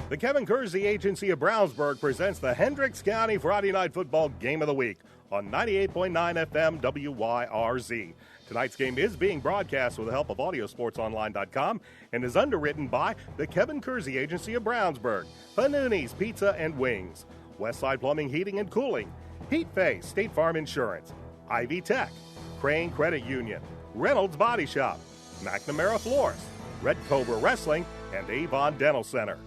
The Kevin Kersey Agency of Brownsburg presents the Hendricks County Friday Night Football Game of the Week on 98.9 FM WYRZ. Tonight's game is being broadcast with the help of Audiosportsonline.com and is underwritten by the Kevin Kersey Agency of Brownsburg, Panooni's Pizza and Wings, Westside Plumbing, Heating and Cooling, Heat Face, State Farm Insurance, Ivy Tech, Crane Credit Union, Reynolds Body Shop, McNamara Florist, Red Cobra Wrestling, and Avon Dental Center.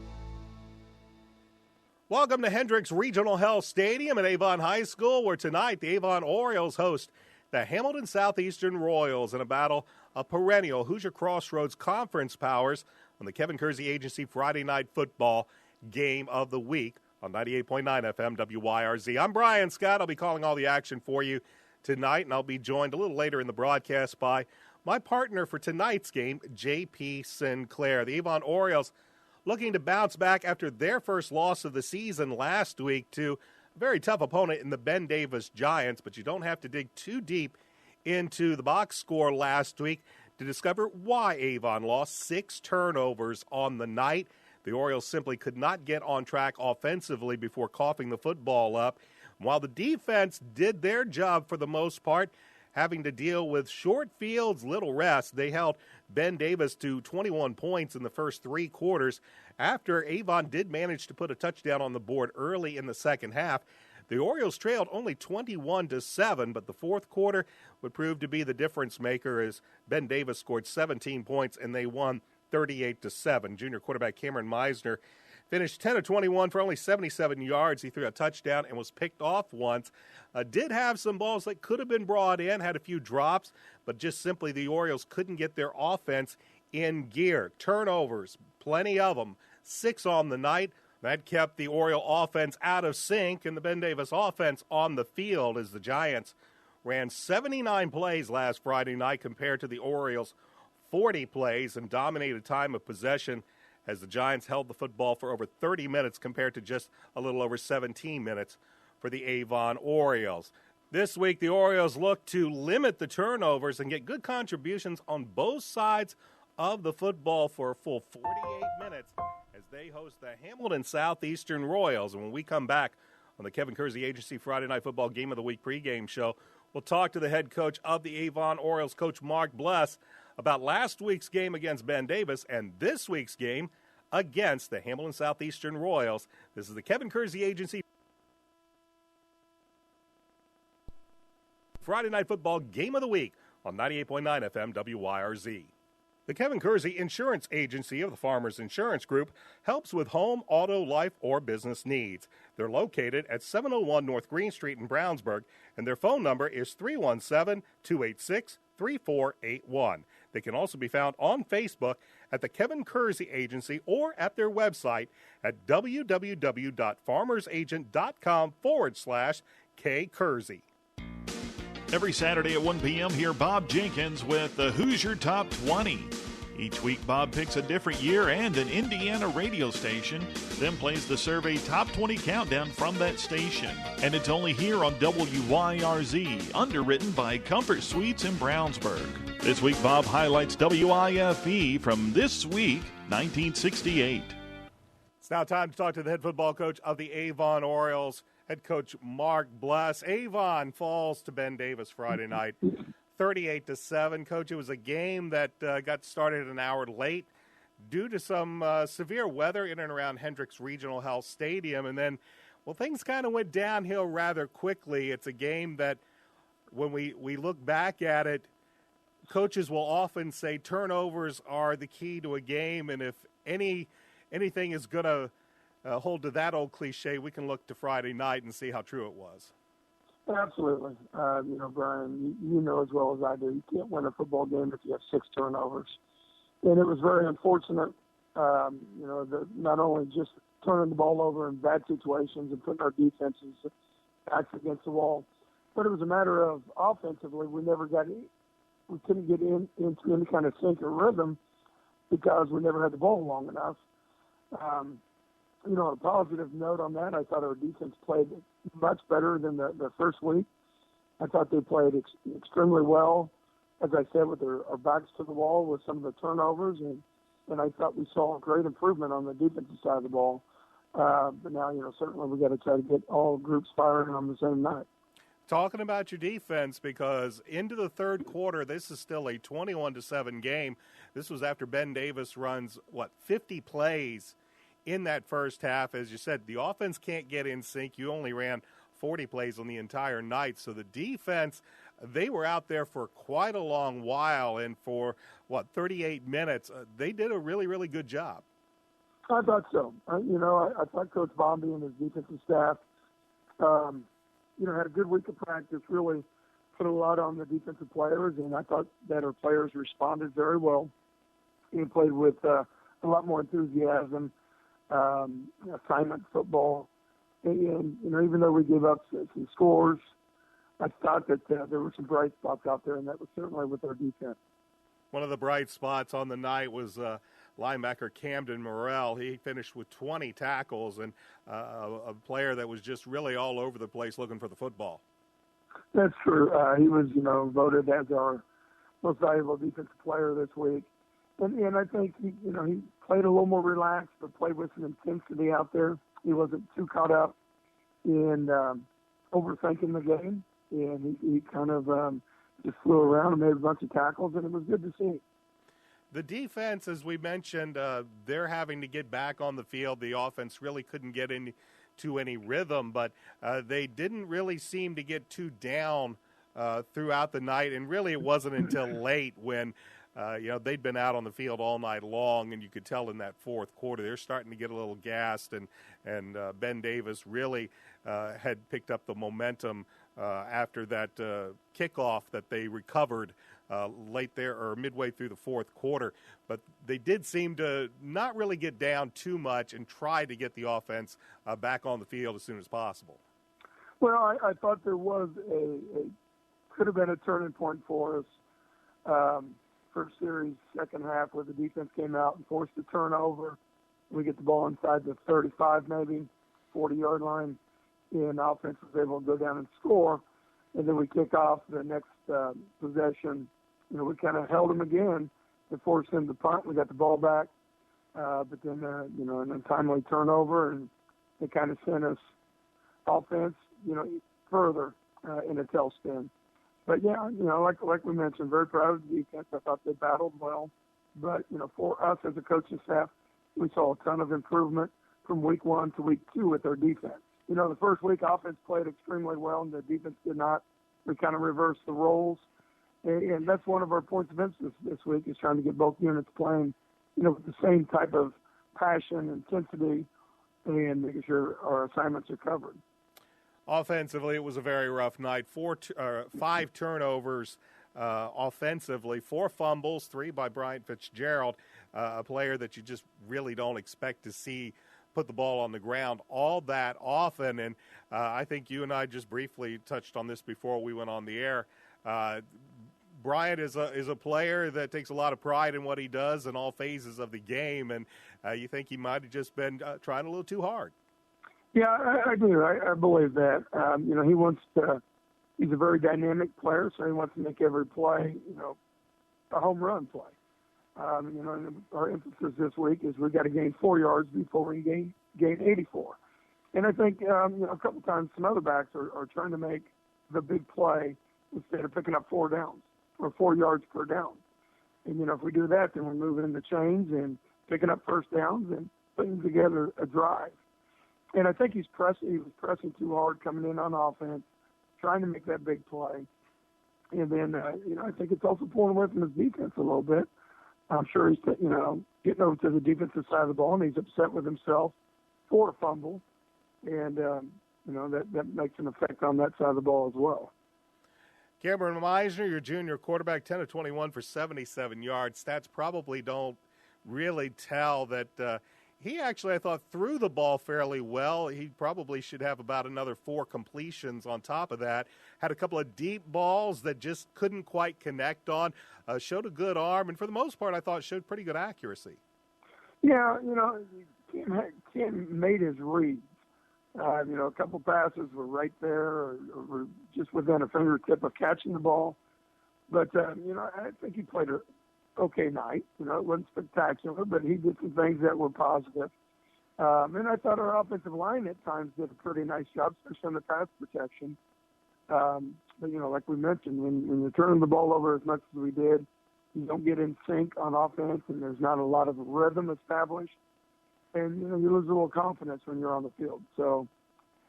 Welcome to Hendricks Regional Health Stadium at Avon High School, where tonight the Avon Orioles host the Hamilton Southeastern Royals in a battle of perennial Hoosier Crossroads Conference powers on the Kevin Kersey Agency Friday Night Football Game of the Week on 98.9 FM WYRZ. I'm Brian Scott. I'll be calling all the action for you tonight, and I'll be joined a little later in the broadcast by my partner for tonight's game, J.P. Sinclair. The Avon Orioles looking to bounce back after their first loss of the season last week to a very tough opponent in the Ben Davis Giants, but you don't have to dig too deep into the box score last week to discover why Avon lost. 6 turnovers on the night. The Orioles simply could not get on track offensively before coughing the football up. While the defense did their job for the most part, having to deal with short fields, little rest, they held Ben Davis to 21 points in the first 3 quarters. After Avon did manage to put a touchdown on the board early in the second half, the Orioles trailed only 21-7, but the fourth quarter would prove to be the difference maker as Ben Davis scored 17 points and they won 38-7. Junior quarterback Cameron Meisner finished 10 of 21 for only 77 yards. He threw a touchdown and was picked off once. Did have some balls that could have been brought in, had a few drops, but just simply the Orioles couldn't get their offense in gear. Turnovers, plenty of them, 6 on the night. That kept the Oriole offense out of sync and the Ben Davis offense on the field as the Giants ran 79 plays last Friday night compared to the Orioles' 40 plays and dominated time of possession as the Giants held the football for over 30 minutes compared to just a little over 17 minutes for the Avon Orioles. This week, the Orioles look to limit the turnovers and get good contributions on both sides of the football for a full 48 minutes as they host the Hamilton Southeastern Royals. And when we come back on the Kevin Kersey Agency Friday Night Football Game of the Week pregame show, we'll talk to the head coach of the Avon Orioles, Coach Mark Bless, about last week's game against Ben Davis and this week's game against the Hamilton Southeastern Royals. This is the Kevin Kersey Agency Friday Night Football Game of the Week on 98.9 FM WYRZ. The Kevin Kersey Insurance Agency of the Farmers Insurance Group helps with home, auto, life, or business needs. They're located at 701 North Green Street in Brownsburg, and their phone number is 317-286-3481. They can also be found on Facebook at the Kevin Kersey Agency or at their website at www.farmersagent.com/K-Kersey. Every Saturday at 1 p.m., hear Bob Jenkins with the Hoosier Top 20. Each week, Bob picks a different year and an Indiana radio station, then plays the survey Top 20 countdown from that station. And it's only here on WYRZ, underwritten by Comfort Suites in Brownsburg. This week, Bob highlights WIFE from this week, 1968. It's now time to talk to the head football coach of the Avon Orioles, head coach Mark Bless. Avon falls to Ben Davis Friday night, 38-7. Coach, it was a game that got started an hour late due to some severe weather in and around Hendricks Regional Health Stadium. And then, well, things kind of went downhill rather quickly. It's a game that when we look back at it, coaches will often say turnovers are the key to a game. And if anything is going to hold to that old cliche, we can look to Friday night and see how true it was. Absolutely. Brian, you know as well as I do, you can't win a football game if you have 6 turnovers. And it was very unfortunate, that not only just turning the ball over in bad situations and putting our defenses backs against the wall, but it was a matter of offensively, we couldn't get into any kind of sync or rhythm because we never had the ball long enough. On a positive note on that, I thought our defense played much better than the first week. I thought they played extremely well, as I said, with our backs to the wall with some of the turnovers, and I thought we saw a great improvement on the defensive side of the ball. But now, certainly we got to try to get all groups firing on the same night. Talking about your defense, because into the third quarter, this is still a 21-7 game. This was after Ben Davis runs, 50 plays in that first half. As you said, the offense can't get in sync. You only ran 40 plays on the entire night. So the defense, they were out there for quite a long while, and for, 38 minutes, they did a really, really good job. I thought so. I thought Coach Bombi and his defensive staff, had a good week of practice, really put a lot on the defensive players, and I thought that our players responded very well and played with a lot more enthusiasm, assignment football. And even though we gave up some scores, I thought that there were some bright spots out there, and that was certainly with our defense. One of the bright spots on the night was linebacker Camden Morrell. He finished with 20 tackles, and a player that was just really all over the place looking for the football. That's true. He was, voted as our most valuable defensive player this week. And I think, he played a little more relaxed, but played with some intensity out there. He wasn't too caught up in overthinking the game, and he kind of just flew around and made a bunch of tackles, and it was good to see. The defense, as we mentioned, they're having to get back on the field. The offense really couldn't get into any rhythm, but they didn't really seem to get too down throughout the night, and really it wasn't until late when they'd been out on the field all night long, and you could tell in that fourth quarter they're starting to get a little gassed, and Ben Davis really had picked up the momentum after that kickoff that they recovered late there or midway through the fourth quarter. But they did seem to not really get down too much and try to get the offense back on the field as soon as possible. Well, I thought there was could have been a turning point for us. First series, second half, where the defense came out and forced a turnover. We get the ball inside the 35, maybe 40-yard line, and offense was able to go down and score. And then we kick off the next possession. We kind of held them again and forced them to punt. We got the ball back, but then an untimely turnover, and it kind of sent us offense, further in a tailspin. But yeah, like we mentioned, very proud of the defense. I thought they battled well. But, for us as a coaching staff, we saw a ton of improvement from week 1 to week 2 with our defense. The first week offense played extremely well and the defense did not. We kind of reversed the roles. And that's one of our points of emphasis this week, is trying to get both units playing, with the same type of passion, intensity, and making sure our assignments are covered. Offensively, it was a very rough night. 5 turnovers offensively, 4 fumbles, 3 by Bryant Fitzgerald, a player that you just really don't expect to see put the ball on the ground all that often. And I think you and I just briefly touched on this before we went on the air. Bryant is a player that takes a lot of pride in what he does in all phases of the game, and you think he might have just been trying a little too hard. Yeah, I do. I believe that. He wants to. He's a very dynamic player, so he wants to make every play, a home run play. Our emphasis this week is we've got to gain 4 yards before we gain 84. And I think, a couple times some other backs are trying to make the big play instead of picking up 4 downs or 4 yards per down. And, if we do that, then we're moving in the chains and picking up first downs and putting together a drive. And I think he was pressing too hard coming in on offense, trying to make that big play. And then, I think it's also pulling away from his defense a little bit. I'm sure he's, getting over to the defensive side of the ball, and he's upset with himself for a fumble. And, that makes an effect on that side of the ball as well. Cameron Meisner, your junior quarterback, 10 of 21 for 77 yards. Stats probably don't really tell that he actually, I thought, threw the ball fairly well. He probably should have about another 4 completions on top of that. Had a couple of deep balls that just couldn't quite connect on. Showed a good arm, and for the most part, I thought showed pretty good accuracy. Yeah, Ken made his reads. A couple passes were right there or were just within a fingertip of catching the ball. But, I think he played a okay night. It wasn't spectacular, but he did some things that were positive. And I thought our offensive line at times did a pretty nice job, especially on the pass protection. But, like we mentioned, when you're turning the ball over as much as we did, you don't get in sync on offense, and there's not a lot of rhythm established. And, you lose a little confidence when you're on the field. So,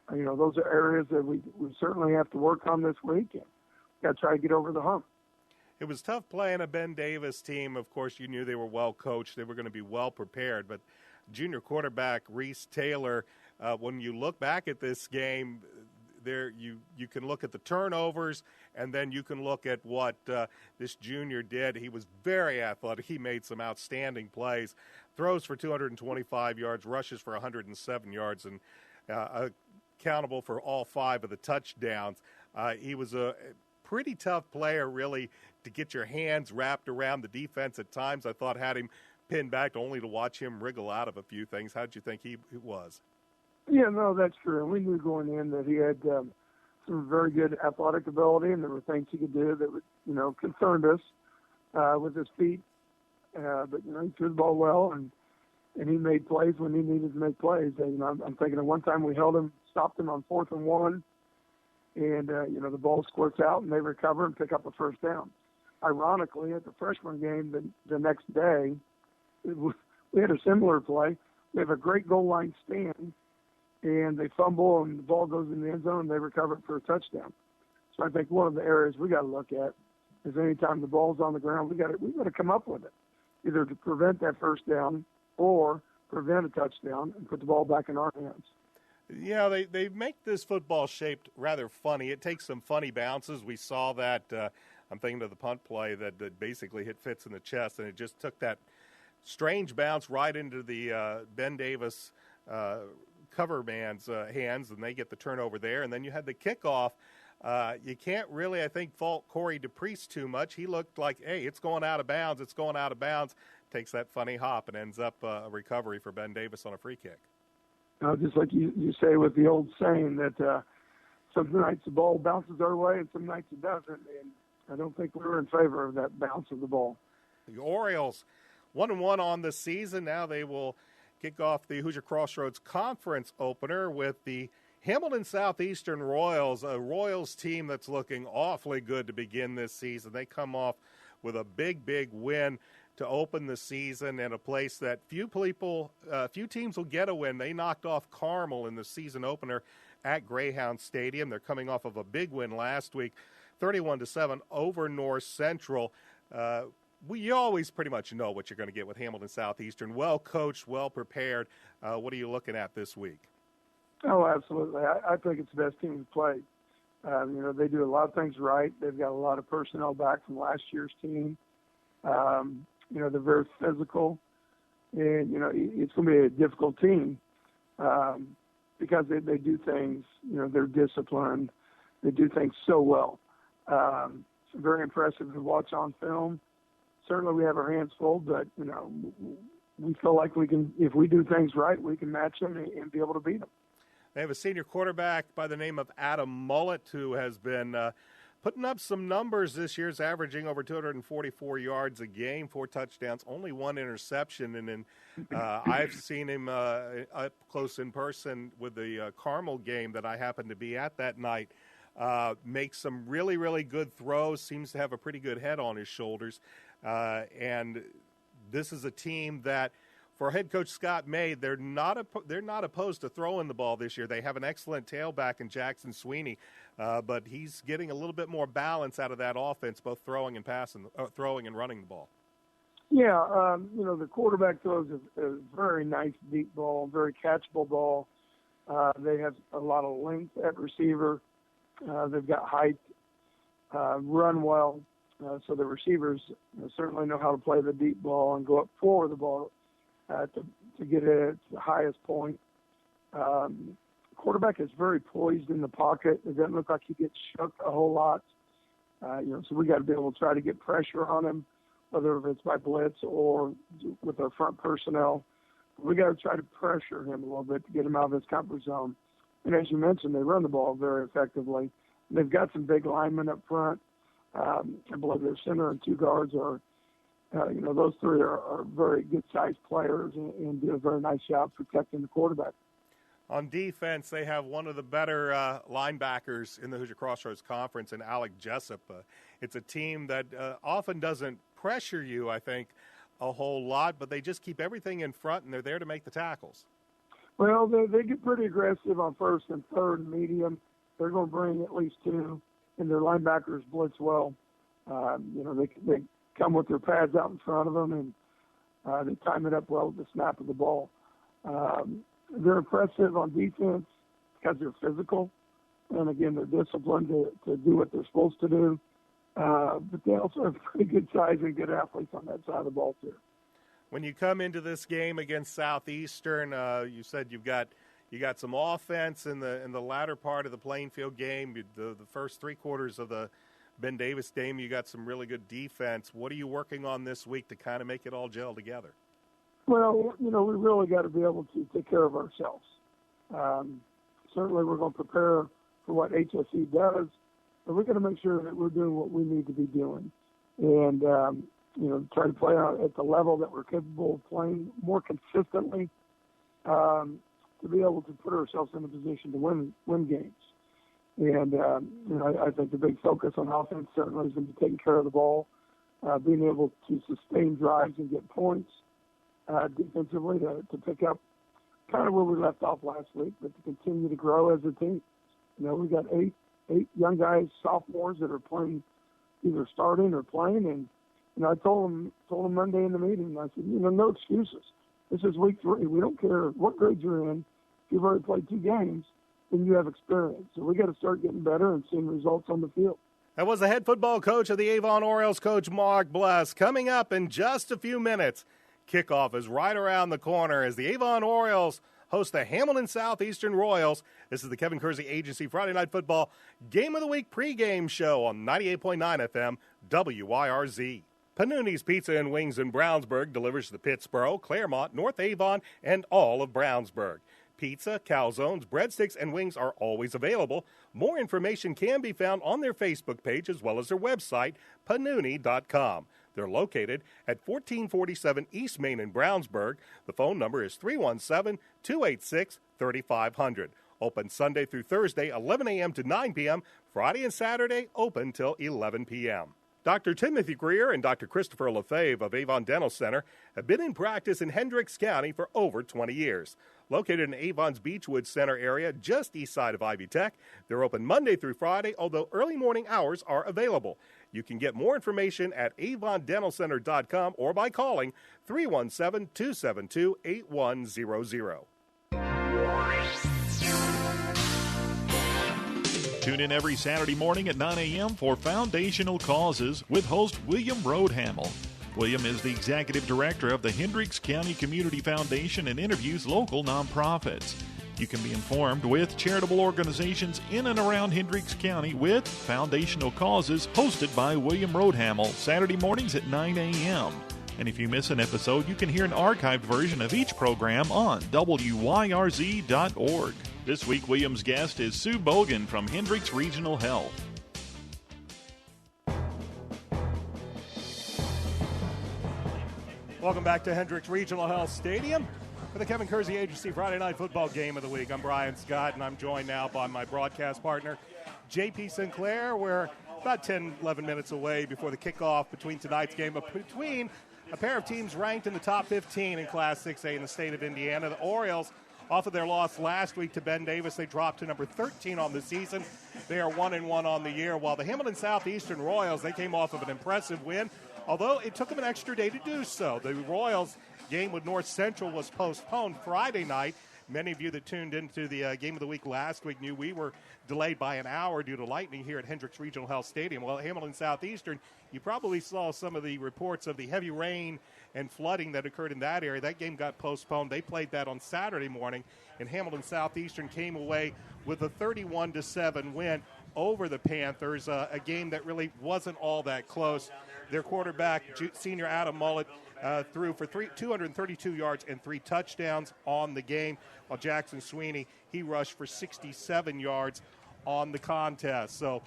those are areas that we certainly have to work on this week. And got to try to get over the hump. It was tough playing a Ben Davis team. Of course, you knew they were well coached. They were going to be well prepared. But junior quarterback Reese Taylor, when you look back at this game, there you can look at the turnovers, and then you can look at what this junior did. He was very athletic. He made some outstanding plays, throws for 225 yards, rushes for 107 yards, and accountable for all 5 of the touchdowns. He was a pretty tough player, really, to get your hands wrapped around. The defense at times, I thought, had him pinned back, only to watch him wriggle out of a few things. How did you think he was? Yeah, no, that's true. And we knew going in that he had some very good athletic ability, and there were things he could do that would, concerned us with his feet. But, he threw the ball well, and he made plays when he needed to make plays. I'm thinking of one time we stopped him on 4th and 1, and, the ball squirts out, and they recover and pick up a first down. Ironically, at the freshman game the next day, we had a similar play. We have a great goal line stand, and they fumble, and the ball goes in the end zone, and they recover it for a touchdown. So I think one of the areas we got to look at is anytime the ball's on the ground, we got to come up with it, either to prevent that first down or prevent a touchdown and put the ball back in our hands. Yeah, they make this football shaped rather funny. It takes some funny bounces. We saw that. I'm thinking of the punt play that basically hit Fitz in the chest, and it just took that strange bounce right into the Ben Davis cover man's hands, and they get the turnover there. And then you had the kickoff. You can't really, I think, fault Corey DePriest too much. He looked like, hey, it's going out of bounds. It's going out of bounds. Takes that funny hop and ends up a recovery for Ben Davis on a free kick. Just like you say with the old saying that some nights the ball bounces our way and some nights it doesn't. And I don't think we were in favor of that bounce of the ball. The Orioles 1-1 on the season. Now they will kick off the Hoosier Crossroads Conference opener with the Hamilton Southeastern Royals, a Royals team that's looking awfully good to begin this season. They come off with a big, big win to open the season in a place that few teams will get a win. They knocked off Carmel in the season opener at Greyhound Stadium. They're coming off of a big win last week, 31-7 over North Central. You always pretty much know what you're going to get with Hamilton Southeastern. Well coached, well prepared. What are you looking at this week? Oh, absolutely. I think it's the best team to play. They do a lot of things right. They've got a lot of personnel back from last year's team. They're very physical, and, it's going to be a difficult team because they do things, they're disciplined. They do things so well. It's very impressive to watch on film. Certainly we have our hands full, but, we feel like we can, if we do things right, we can match them and be able to beat them. They have a senior quarterback by the name of Adam Mullet who has been putting up some numbers this year. He's averaging over 244 yards a game, 4 touchdowns, only 1 interception. And then I've seen him up close in person with the Carmel game that I happened to be at that night. Make some really, really good throws, seems to have a pretty good head on his shoulders. And this is a team that, for head coach Scott May, they're not opposed to throwing the ball this year. They have an excellent tailback in Jackson Sweeney, but he's getting a little bit more balance out of that offense, both throwing and running the ball. Yeah, the quarterback throws a very nice deep ball, very catchable ball. They have a lot of length at receiver. They've got height, run well. So the receivers certainly know how to play the deep ball and go up for the ball to get it at the highest point. Quarterback is very poised in the pocket. It doesn't look like he gets shook a whole lot. So we got to be able to try to get pressure on him, whether it's by blitz or with our front personnel. We got to try to pressure him a little bit to get him out of his comfort zone. And as you mentioned, they run the ball very effectively. They've got some big linemen up front. I believe their center and 2 guards are those three are very good-sized players and do a very nice job protecting the quarterback. On defense, they have one of the better linebackers in the Hoosier Crossroads Conference in Alec Jessup. It's a team that often doesn't pressure you, I think, a whole lot, but they just keep everything in front, and they're there to make the tackles. Well, they get pretty aggressive on first and third and medium. They're going to bring at least two, and their linebackers blitz well. They come with their pads out in front of them, and they time it up well with the snap of the ball. They're impressive on defense because they're physical, and again, they're disciplined to do what they're supposed to do. But they also have pretty good size and good athletes on that side of the ball too. When you come into this game against Southeastern, you said you got some offense in the latter part of the Plainfield game. The first three quarters of the Ben Davis game, you got some really good defense. What are you working on this week to kind of make it all gel together? Well, we really got to be able to take care of ourselves. Certainly we're going to prepare for what HSE does, but we're going to make sure that we're doing what we need to be doing. And, try to play out at the level that we're capable of playing more consistently to be able to put ourselves in a position to win games. And, I think the big focus on offense certainly is going to be taking care of the ball, being able to sustain drives and get points defensively to pick up kind of where we left off last week, but to continue to grow as a team. We've got eight young guys, sophomores, that are playing, either starting or playing. And, I told them Monday in the meeting, I said, no excuses. This is week 3. We don't care what grade you're in. If you've already played 2 games, then you have experience. So we got to start getting better and seeing results on the field. That was the head football coach of the Avon Orioles, Coach Mark Bless. Coming up in just a few minutes, kickoff is right around the corner as the Avon Orioles host the Hamilton Southeastern Royals. This is the Kevin Kersey Agency Friday Night Football Game of the Week pregame show on 98.9 FM WYRZ. Panuni's Pizza and Wings in Brownsburg delivers to Pittsboro, Claremont, North Avon, and all of Brownsburg. Pizza, calzones, breadsticks, and wings are always available. More information can be found on their Facebook page as well as their website, panuni.com. They're located at 1447 East Main in Brownsburg. The phone number is 317-286-3500. Open Sunday through Thursday, 11 a.m. to 9 p.m. Friday and Saturday, open till 11 p.m. Dr. Timothy Greer and Dr. Christopher Lefebvre of Avon Dental Center have been in practice in Hendricks County for over 20 years. Located in Avon's Beechwood Center area, just east side of Ivy Tech, they're open Monday through Friday, although early morning hours are available. You can get more information at avondentalcenter.com or by calling 317-272-8100. Tune in every Saturday morning at 9 a.m. for Foundational Causes with host William Roadhamel. William is the executive director of the Hendricks County Community Foundation and interviews local nonprofits. You can be informed with charitable organizations in and around Hendricks County with Foundational Causes, hosted by William Roadhamel, Saturday mornings at 9 a.m. And if you miss an episode, you can hear an archived version of each program on WYRZ.org. This week, William's guest is Sue Bogan from Hendricks Regional Health. Welcome back to Hendricks Regional Health Stadium for the Kevin Kersey Agency Friday Night Football Game of the Week. I'm Brian Scott, and I'm joined now by my broadcast partner, J.P. Sinclair. We're about 10, 11 minutes away before the kickoff between tonight's game, between a pair of teams ranked in the top 15 in Class 6A in the state of Indiana. The Orioles, off of their loss last week to Ben Davis, they dropped to number 13 on the season. They are 1-1 on the year, while the Hamilton Southeastern Royals, they came off of an impressive win, although it took them an extra day to do so. The Royals game with North Central was postponed Friday night. Many of you that tuned into the Game of the Week last week knew we were delayed by an hour due to lightning here at Hendricks Regional Health Stadium. Well, at Hamilton Southeastern, you probably saw some of the reports of the heavy rain and flooding that occurred in that area. That game got postponed. They played that on Saturday morning, and Hamilton Southeastern came away with a 31-7 win over the Panthers, a game that really wasn't all that close. Their quarterback, senior Adam Mullet, threw for 232 yards and 3 touchdowns on the game, while Jackson Sweeney, he rushed for 67 yards on the contest. So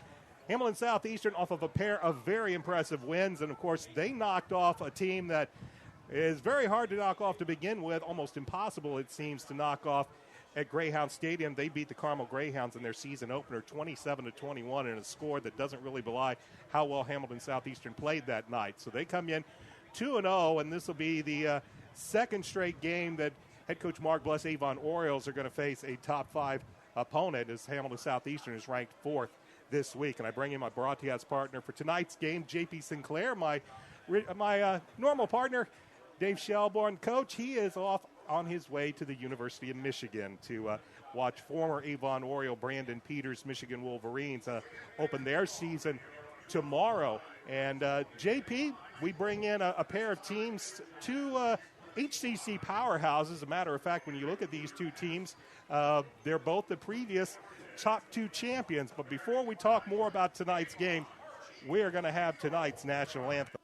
Hamilton Southeastern off of a pair of very impressive wins, and, of course, they knocked off a team that is very hard to knock off to begin with, almost impossible, it seems, to knock off at Greyhound Stadium. They beat the Carmel Greyhounds in their season opener 27-21 in a score that doesn't really belie how well Hamilton Southeastern played that night. So they come in 2-0, and this will be the second straight game that head coach Mark Bless Avon Orioles are going to face a top 5 opponent, as Hamilton Southeastern is ranked 4th this week. And I bring in my broadcast partner for tonight's game, J.P. Sinclair, my normal partner, Dave Shelbourne. Coach, he is off on his way to the University of Michigan to watch former Avon Oriole Brandon Peters' Michigan Wolverines open their season tomorrow. And JP, we bring in a pair of teams, two HCC powerhouses. As a matter of fact, when you look at these two teams, they're both the previous top 2 champions. But before we talk more about tonight's game, we are going to have tonight's national anthem.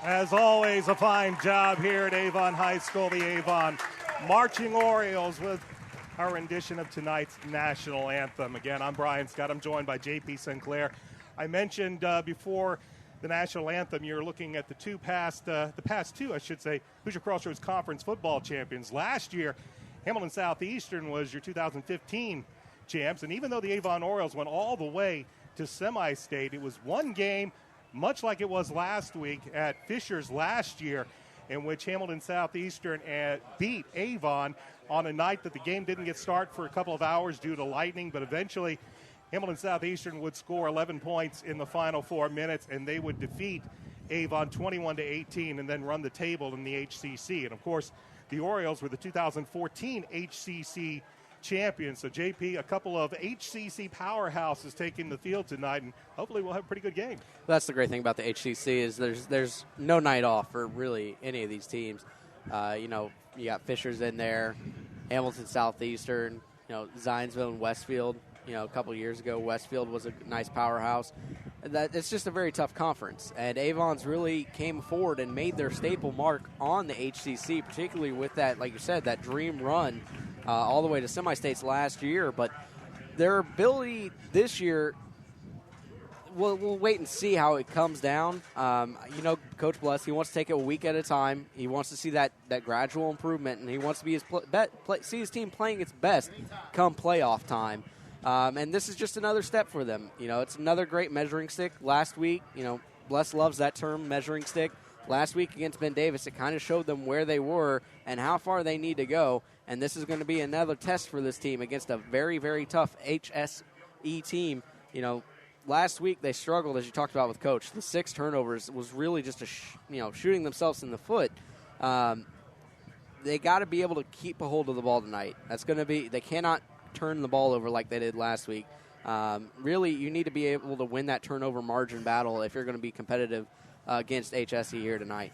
As always, a fine job here at Avon High School, the Avon Marching Orioles, with our rendition of tonight's national anthem. Again, I'm Brian Scott. I'm joined by J.P. Sinclair. I mentioned before the national anthem, you're looking at the past two, Hoosier Crossroads Conference football champions. Last year, Hamilton Southeastern was your 2015 champs, and even though the Avon Orioles went all the way to semi-state, it was one game, much like it was last week at Fishers last year, in which Hamilton Southeastern beat Avon on a night that the game didn't get started for a couple of hours due to lightning, but eventually Hamilton Southeastern would score 11 points in the final 4 minutes, and they would defeat Avon 21-18 and then run the table in the HCC. And, of course, the Orioles were the 2014 HCC champions. So, JP, a couple of HCC powerhouses taking the field tonight, and hopefully we'll have a pretty good game. That's the great thing about the HCC is there's no night off for really any of these teams. You got Fishers in there, Hamilton Southeastern, Zionsville and Westfield. A couple of years ago, Westfield was a nice powerhouse. It's just a very tough conference, and Avon's really came forward and made their staple mark on the HCC, particularly with that, like you said, that dream run all the way to semi-states last year. But their ability this year, we'll wait and see how it comes down. Coach Bless, he wants to take it a week at a time. He wants to see that gradual improvement, and he wants to be see his team playing its best come playoff time. And this is just another step for them. It's another great measuring stick. Last week, Bless loves that term, measuring stick. Last week against Ben Davis, it kind of showed them where they were and how far they need to go. And this is going to be another test for this team against a very, very tough HSE team. Last week they struggled, as you talked about with Coach. The 6 turnovers was really just shooting themselves in the foot. they got to be able to keep a hold of the ball tonight. They cannot turn the ball over like they did last week. Really, you need to be able to win that turnover margin battle if you're going to be competitive against HSE here tonight.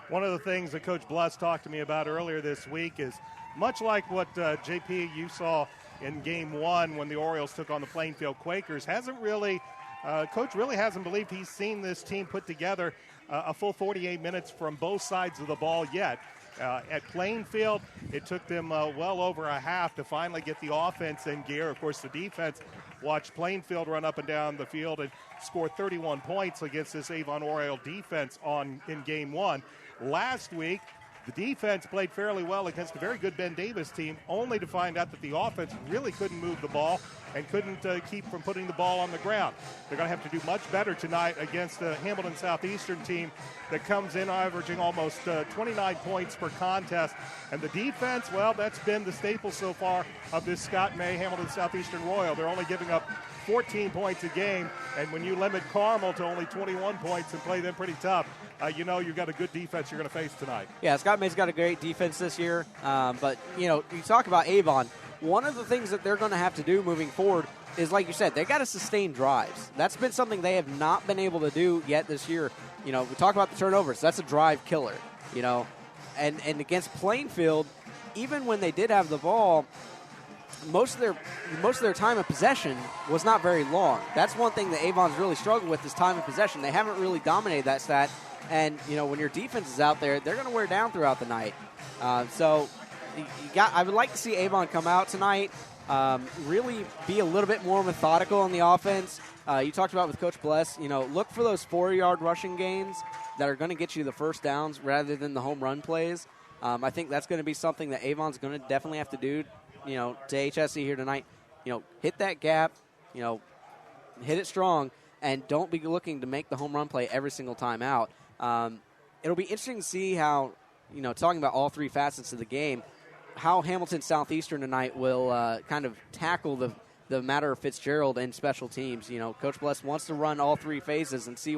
One of the things that Coach Bless talked to me about earlier this week is much like what, JP, you saw in Game 1 when the Orioles took on the Plainfield Quakers, Coach really hasn't believed he's seen this team put together a full 48 minutes from both sides of the ball yet. At Plainfield, it took them well over a half to finally get the offense in gear. Of course, the defense watched Plainfield run up and down the field and score 31 points against this Avon Oriole defense in Game 1. Last week, the defense played fairly well against a very good Ben Davis team, only to find out that the offense really couldn't move the ball and couldn't keep from putting the ball on the ground. They're going to have to do much better tonight against the Hamilton Southeastern team that comes in averaging almost 29 points per contest. And the defense, well, that's been the staple so far of this Scott May Hamilton Southeastern Royal. They're only giving up 14 points a game, and when you limit Carmel to only 21 points and play them pretty tough, you've got a good defense you're going to face tonight. Yeah, Scott May's got a great defense this year, but, you talk about Avon. One of the things that they're going to have to do moving forward is, like you said, they got to sustain drives. That's been something they have not been able to do yet this year. We talk about the turnovers. That's a drive killer, and against Plainfield, even when they did have the ball, most of their time of possession was not very long. That's one thing that Avon's really struggled with is time of possession. They haven't really dominated that stat. And, when your defense is out there, they're going to wear down throughout the night. I would like to see Avon come out tonight, really be a little bit more methodical on the offense. You talked about with Coach Bless, look for those 4-yard rushing gains that are going to get you the first downs rather than the home run plays. I think that's going to be something that Avon's going to definitely have to do, to HSE here tonight. Hit that gap, hit it strong, and don't be looking to make the home run play every single time out. It'll be interesting to see how, talking about all three facets of the game, how Hamilton Southeastern tonight will kind of tackle the matter of Fitzgerald and special teams. Coach Bless wants to run all three phases and see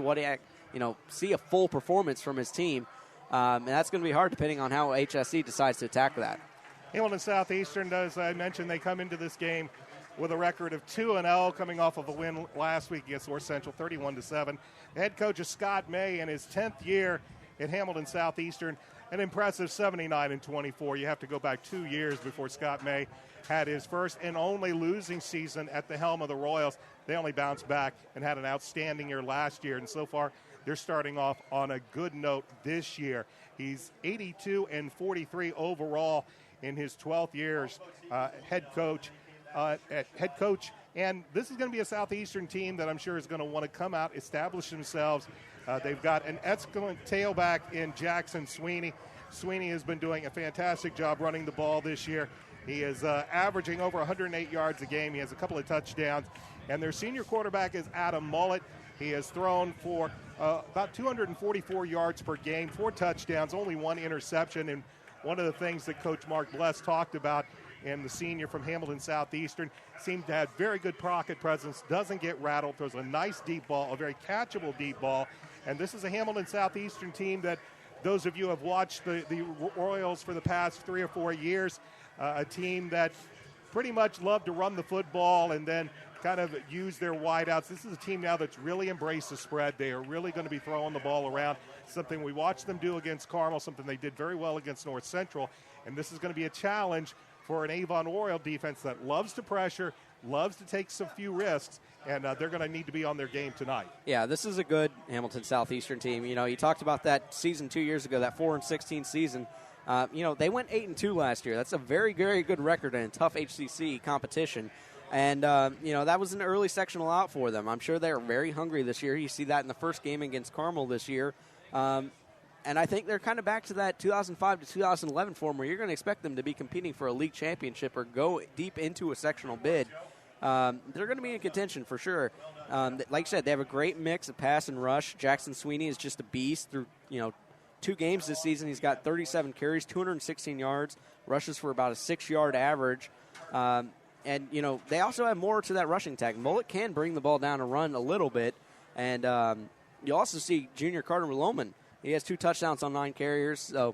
see a full performance from his team. And that's going to be hard depending on how HSE decides to attack that. Hamilton Southeastern, as I mentioned, they come into this game with a record of 2-0, coming off of a win last week against North Central, 31-7. The head coach is Scott May in his 10th year at Hamilton Southeastern, an impressive 79-24. You have to go back 2 years before Scott May had his first and only losing season at the helm of the Royals. They only bounced back and had an outstanding year last year, and so far they're starting off on a good note this year. He's 82-43 overall in his 12th years head coach. And this is going to be a Southeastern team that I'm sure is going to want to come out, establish themselves. They've got an excellent tailback in Jackson Sweeney. Sweeney has been doing a fantastic job running the ball this year. He is averaging over 108 yards a game. He has a couple of touchdowns. And their senior quarterback is Adam Mullet. He has thrown for about 244 yards per game, 4 touchdowns, only 1 interception. And one of the things that Coach Mark Bless talked about, and the senior from Hamilton Southeastern, seems to have very good pocket presence, doesn't get rattled, throws a nice deep ball, a very catchable deep ball. And this is a Hamilton Southeastern team that those of you who have watched the Royals for the past 3 or 4 years, a team that pretty much loved to run the football and then kind of use their wideouts. This is a team now that's really embraced the spread. They are really going to be throwing the ball around, something we watched them do against Carmel, something they did very well against North Central. And this is going to be a challenge for an Avon Oriole defense that loves to pressure, loves to take some few risks, and they're going to need to be on their game tonight. Yeah, this is a good Hamilton Southeastern team. You talked about that season 2 years ago, that 4-16 season. They went 8-2 last year. That's a very, very good record in a tough HCC competition. And, that was an early sectional out for them. I'm sure they're very hungry this year. You see that in the first game against Carmel this year. And I think they're kind of back to that 2005 to 2011 form where you're going to expect them to be competing for a league championship or go deep into a sectional bid. They're going to be in contention for sure. Like I said, they have a great mix of pass and rush. Jackson Sweeney is just a beast through, 2 games this season. He's got 37 carries, 216 yards, rushes for about a 6-yard average. And, they also have more to that rushing tag. Mullet can bring the ball down and run a little bit. And you also see Junior Carter Loman. He has 2 touchdowns on 9 carriers. So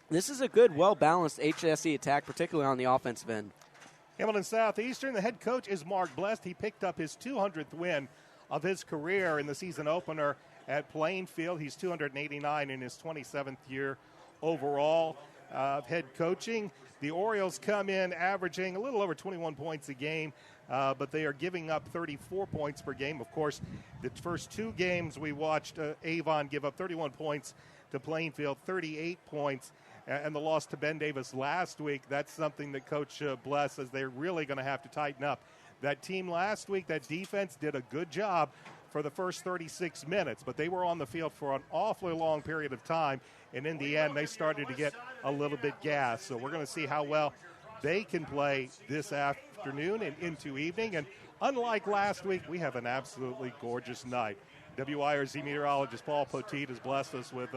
this is a good, well-balanced HSE attack, particularly on the offensive end. Hamilton Southeastern, the head coach is Mark Blest. He picked up his 200th win of his career in the season opener at Plainfield. He's 289 in his 27th year overall of head coaching. The Orioles come in averaging a little over 21 points a game, but they are giving up 34 points per game. Of course, the first two games we watched Avon give up 31 points to Plainfield, 38 points. And the loss to Ben Davis last week, that's something that Coach Bless says they're really going to have to tighten up. That team last week, that defense did a good job for the first 36 minutes, but they were on the field for an awfully long period of time, and in the end, they started to get a little bit gassed. So we're going to see how well they can play this afternoon and into evening. And unlike last week, we have an absolutely gorgeous night. WIRZ meteorologist Paul Poteet has blessed us with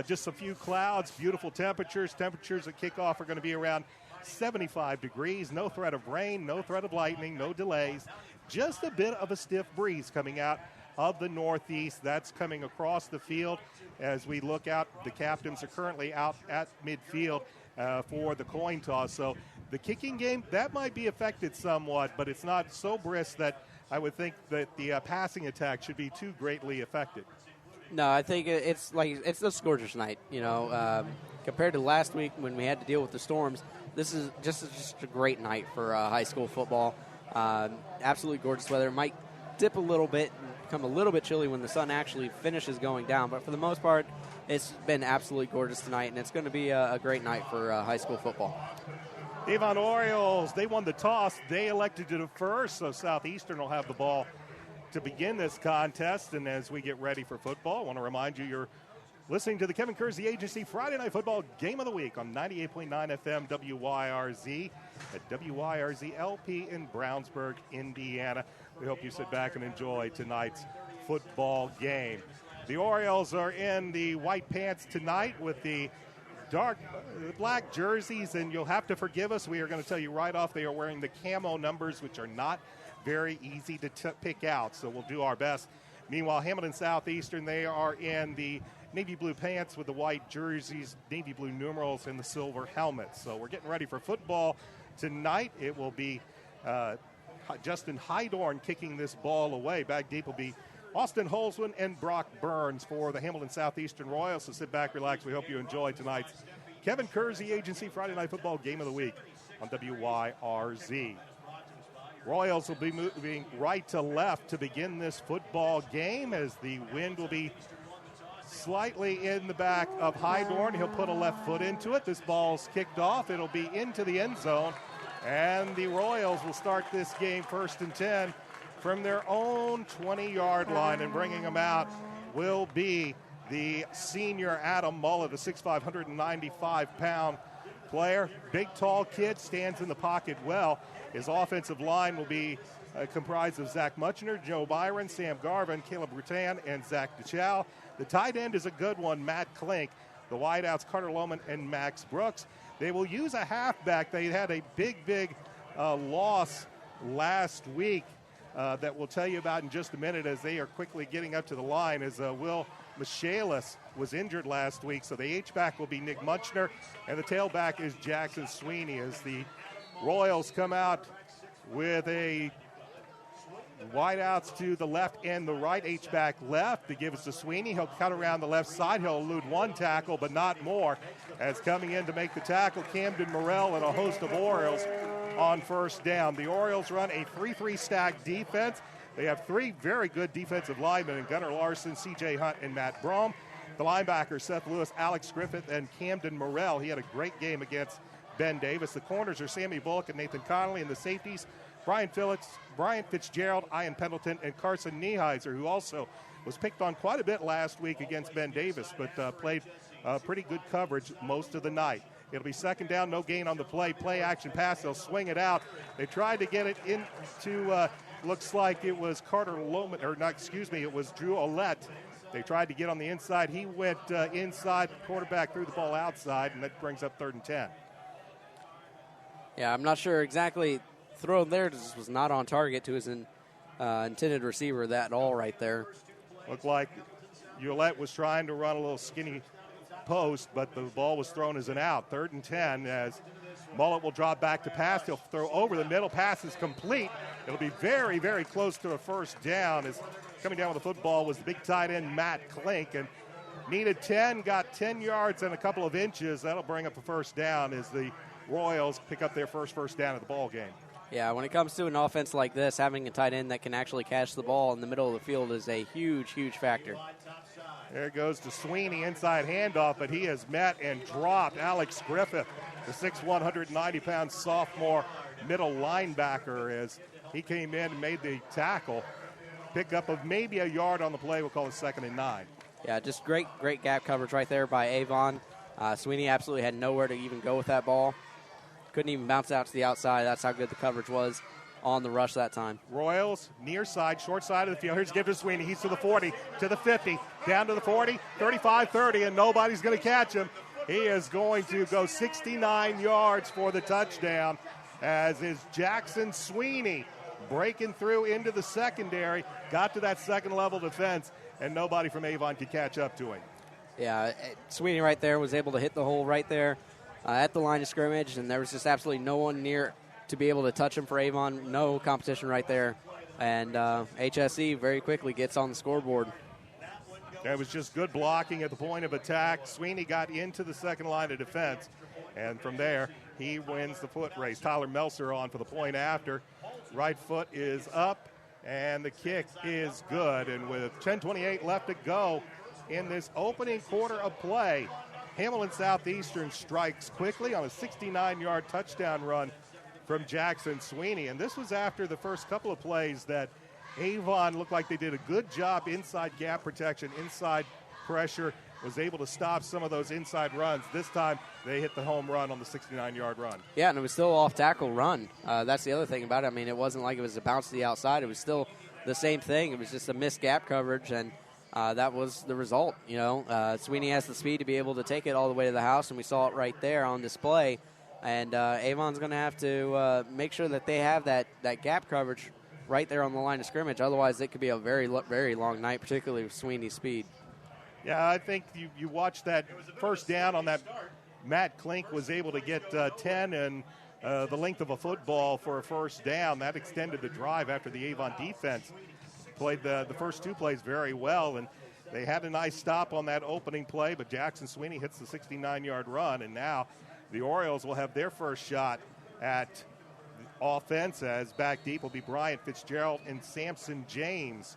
just a few clouds, beautiful temperatures. Temperatures at kickoff are going to be around 75 degrees. No threat of rain, no threat of lightning, no delays. Just a bit of a stiff breeze coming out of the northeast. That's coming across the field as we look out. The captains are currently out at midfield for the coin toss. So the kicking game, that might be affected somewhat, but it's not so brisk that I would think that the passing attack should be too greatly affected. No, I think it's this gorgeous night. Compared to last week when we had to deal with the storms, this is just a great night for high school football. Absolutely gorgeous weather. It might dip a little bit and become a little bit chilly when the sun actually finishes going down, but for the most part, it's been absolutely gorgeous tonight, and it's going to be a great night for high school football. Avon Orioles, they won the toss. They elected to defer, so Southeastern will have the ball to begin this contest. And as we get ready for football, I want to remind you you're listening to the Kevin Kersey Agency Friday Night Football Game of the Week on 98.9 FM WYRZ at WYRZ LP in Brownsburg, Indiana. We hope you sit back and enjoy tonight's football game. The Orioles are in the white pants tonight with the black jerseys, and you'll have to forgive us. We are going to tell you right off they are wearing the camo numbers, which are not very easy to pick out, so we'll do our best. Meanwhile, Hamilton Southeastern, they are in the navy blue pants with the white jerseys, navy blue numerals, and the silver helmets. So we're getting ready for football tonight. It will be Justin Hydorn kicking this ball away. Back deep will be Austin Holzman and Brock Burns for the Hamilton Southeastern Royals. So sit back, relax. We hope you enjoy tonight's Kevin Kersey Agency Friday Night Football Game of the Week on WYRZ. Royals will be moving right to left to begin this football game as the wind will be slightly in the back of Hydorn. He'll put a left foot into it. This ball's kicked off. It'll be into the end zone. And the Royals will start this game 1st and 10 from their own 20-yard line. And bringing them out will be the senior Adam Mullet, a 6'5", 195-pound player. Big, tall kid, stands in the pocket well. His offensive line will be comprised of Zach Muchner, Joe Byron, Sam Garvin, Caleb Rutan, and Zach DeChow. The tight end is a good one, Matt Klink. The wideouts, Carter Lohman and Max Brooks. They will use a halfback. They had a big loss last week that we'll tell you about in just a minute as they are quickly getting up to the line as Will Michaelis was injured last week. So the H-back will be Nick Munchner, and the tailback is Jackson Sweeney as the Royals come out with a wideouts to the left and the right, H-back left. They give it to Sweeney. He'll cut around the left side. He'll elude one tackle, but not more. As coming in to make the tackle, Camden Morrell and a host of Orioles on first down. The Orioles run a 3-3 stack defense. They have three very good defensive linemen in Gunnar Larson, C.J. Hunt, and Matt Brom. The linebackers, Seth Lewis, Alex Griffith, and Camden Morrell. He had a great game against Ben Davis. The corners are Sammy Bullock and Nathan Connolly, and the safeties, Brian Fitzgerald, Ian Pendleton, and Carson Nieheiser, who also was picked on quite a bit last week against Ben Davis, but played pretty good coverage most of the night. It'll be 2nd down, no gain on the play. Play action pass, they'll swing it out. They tried to get it into, looks like it was Carter Lohman, it was Drew Ouellette. They tried to get on the inside. He went inside, the quarterback threw the ball outside, and that brings up 3rd and 10. Yeah, I'm not sure exactly. Throw there just was not on target to his intended receiver that all right there. Looked like Ouellette was trying to run a little skinny post, but the ball was thrown as an out. 3rd and 10 as Mullet will drop back to pass. He'll throw over the middle. Pass is complete. It'll be very, very close to a first down. As coming down with the football was the big tight end, Matt Klink, and needed 10, got 10 yards and a couple of inches. That'll bring up a first down as the Royals pick up their first down of the ball game. Yeah, when it comes to an offense like this, having a tight end that can actually catch the ball in the middle of the field is a huge, huge factor. There goes to Sweeney, inside handoff, but he has met and dropped Alex Griffith, the 6'1", 190-pound sophomore middle linebacker, as he came in and made the tackle. Pickup of maybe a yard on the play. We'll call it 2nd and 9. Yeah, just great gap coverage right there by Avon. Sweeney absolutely had nowhere to even go with that ball. Couldn't even bounce out to the outside. That's how good the coverage was on the rush that time. Royals, near side, short side of the field. Here's give to Sweeney. He's to the 40, to the 50, down to the 40, 35, 30, and nobody's going to catch him. He is going to go 69 yards for the touchdown, as is Jackson Sweeney breaking through into the secondary, got to that second-level defense, and nobody from Avon could catch up to him. Yeah, Sweeney right there was able to hit the hole right there at the line of scrimmage, and there was just absolutely no one near to be able to touch him for Avon. No competition right there. And HSE very quickly gets on the scoreboard. That was just good blocking at the point of attack. Sweeney got into the second line of defense, and from there, he wins the foot race. Tyler Melser on for the point after. Right foot is up, and the kick is good. And with 10:28 left to go in this opening quarter of play, Hamilton Southeastern strikes quickly on a 69-yard touchdown run from Jackson Sweeney. And this was after the first couple of plays that Avon looked like they did a good job inside gap protection, inside pressure, was able to stop some of those inside runs. This time they hit the home run on the 69-yard run. Yeah, and it was still off-tackle run. That's the other thing about it. I mean, it wasn't like it was a bounce to the outside. It was still the same thing. It was just a missed gap coverage, and that was the result. You know, Sweeney has the speed to be able to take it all the way to the house, and we saw it right there on display. And Avon's going to have to make sure that they have that gap coverage right there on the line of scrimmage. Otherwise, it could be a very, very long night, particularly with Sweeney's speed. Yeah, I think you watched that first down on that. Matt Klink was able to get 10 and the length of a football for a first down. That extended the drive after the Avon defense played the first two plays very well. And they had a nice stop on that opening play, but Jackson Sweeney hits the 69-yard run. And now the Orioles will have their first shot at offense, as back deep will be Bryant Fitzgerald and Samson James.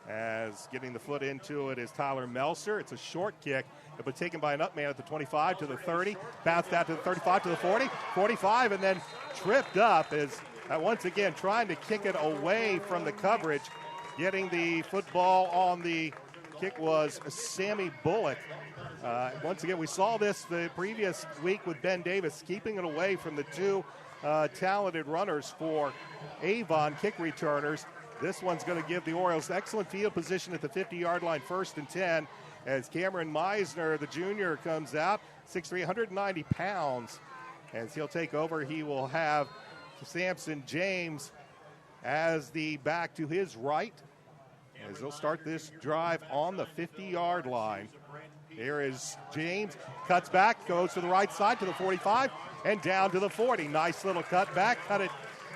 As getting the foot into it is Tyler Melser. It's a short kick. It was taken by an up man at the 25 to the 30, bounced out to the 35 to the 40, 45, and then tripped up as once again trying to kick it away from the coverage. Getting the football on the kick was Sammy Bullock. Once again, we saw this the previous week with Ben Davis, keeping it away from the two talented runners for Avon kick returners. This one's going to give the Orioles excellent field position at the 50-yard line, 1st and 10, as Cameron Meisner, the junior, comes out, 6'3", 190 pounds. As he'll take over, he will have Samson James as the back to his right, as they'll start this drive on the 50-yard line. Here is James, cuts back, goes to the right side to the 45, and down to the 40. Nice little cut back, cut it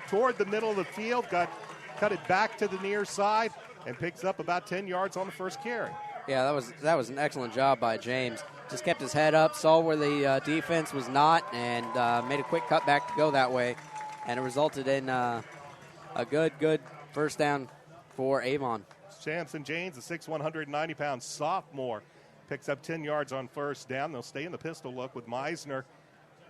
toward the middle of the field, cut it back to the near side, and picks up about 10 yards on the first carry. Yeah, that was an excellent job by James. Just kept his head up, saw where the defense was not, and made a quick cut back to go that way. And it resulted in a good first down for Avon. Samson James, a 6'1", 190-pound sophomore, picks up 10 yards on first down. They'll stay in the pistol look with Meisner.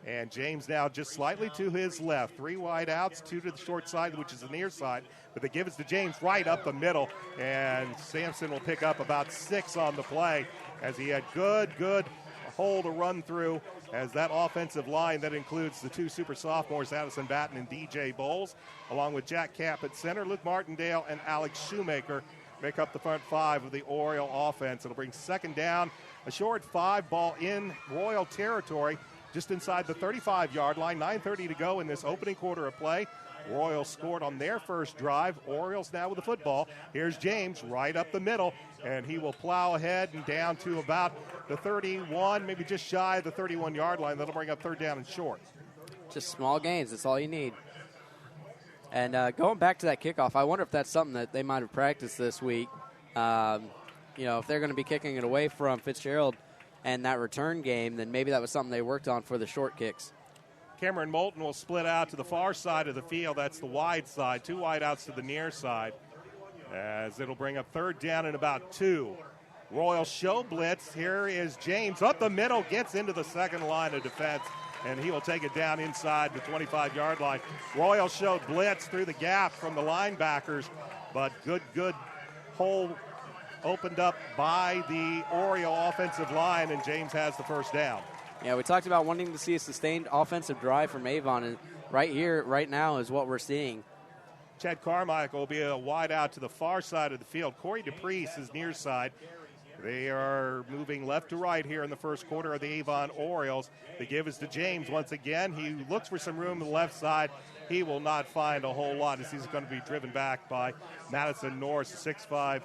And James now just slightly to his left. 3 wide outs, 2 to the short side, which is the near side. But they give it to James right up the middle. And Sampson will pick up about 6 on the play as he had good hole to run through, as that offensive line that includes the 2 super sophomores, Addison Batten and DJ Bowles, along with Jack Kapp at center, Luke Martindale, and Alex Shoemaker make up the front 5 of the Oriole offense. It'll bring 2nd down, a short 5 ball in Royal territory, just inside the 35-yard line. 9:30 to go in this opening quarter of play. Royals scored on their first drive. Orioles now with the football. Here's James right up the middle, and he will plow ahead and down to about the 31, maybe just shy of the 31-yard line. That'll bring up third down and short. Just small gains. That's all you need. And going back to that kickoff, I wonder if that's something that they might have practiced this week. If they're going to be kicking it away from Fitzgerald and that return game, then maybe that was something they worked on for the short kicks. Cameron Moulton will split out to the far side of the field. That's the wide side. 2 wide outs to the near side, as it'll bring up third down and about 2. Royal show blitz. Here is James up the middle, gets into the second line of defense, and he will take it down inside the 25-yard line. Royal showed blitz through the gap from the linebackers, but good hole opened up by the Oriole offensive line, and James has the first down. Yeah, we talked about wanting to see a sustained offensive drive from Avon, and right here, right now is what we're seeing. Chad Carmichael will be a wide out to the far side of the field. Corey DePriest is near side. They are moving left to right here in the first quarter of the Avon Orioles. The give is to James once again. He looks for some room on the left side. He will not find a whole lot as he's going to be driven back by Madison Norris, 6'5",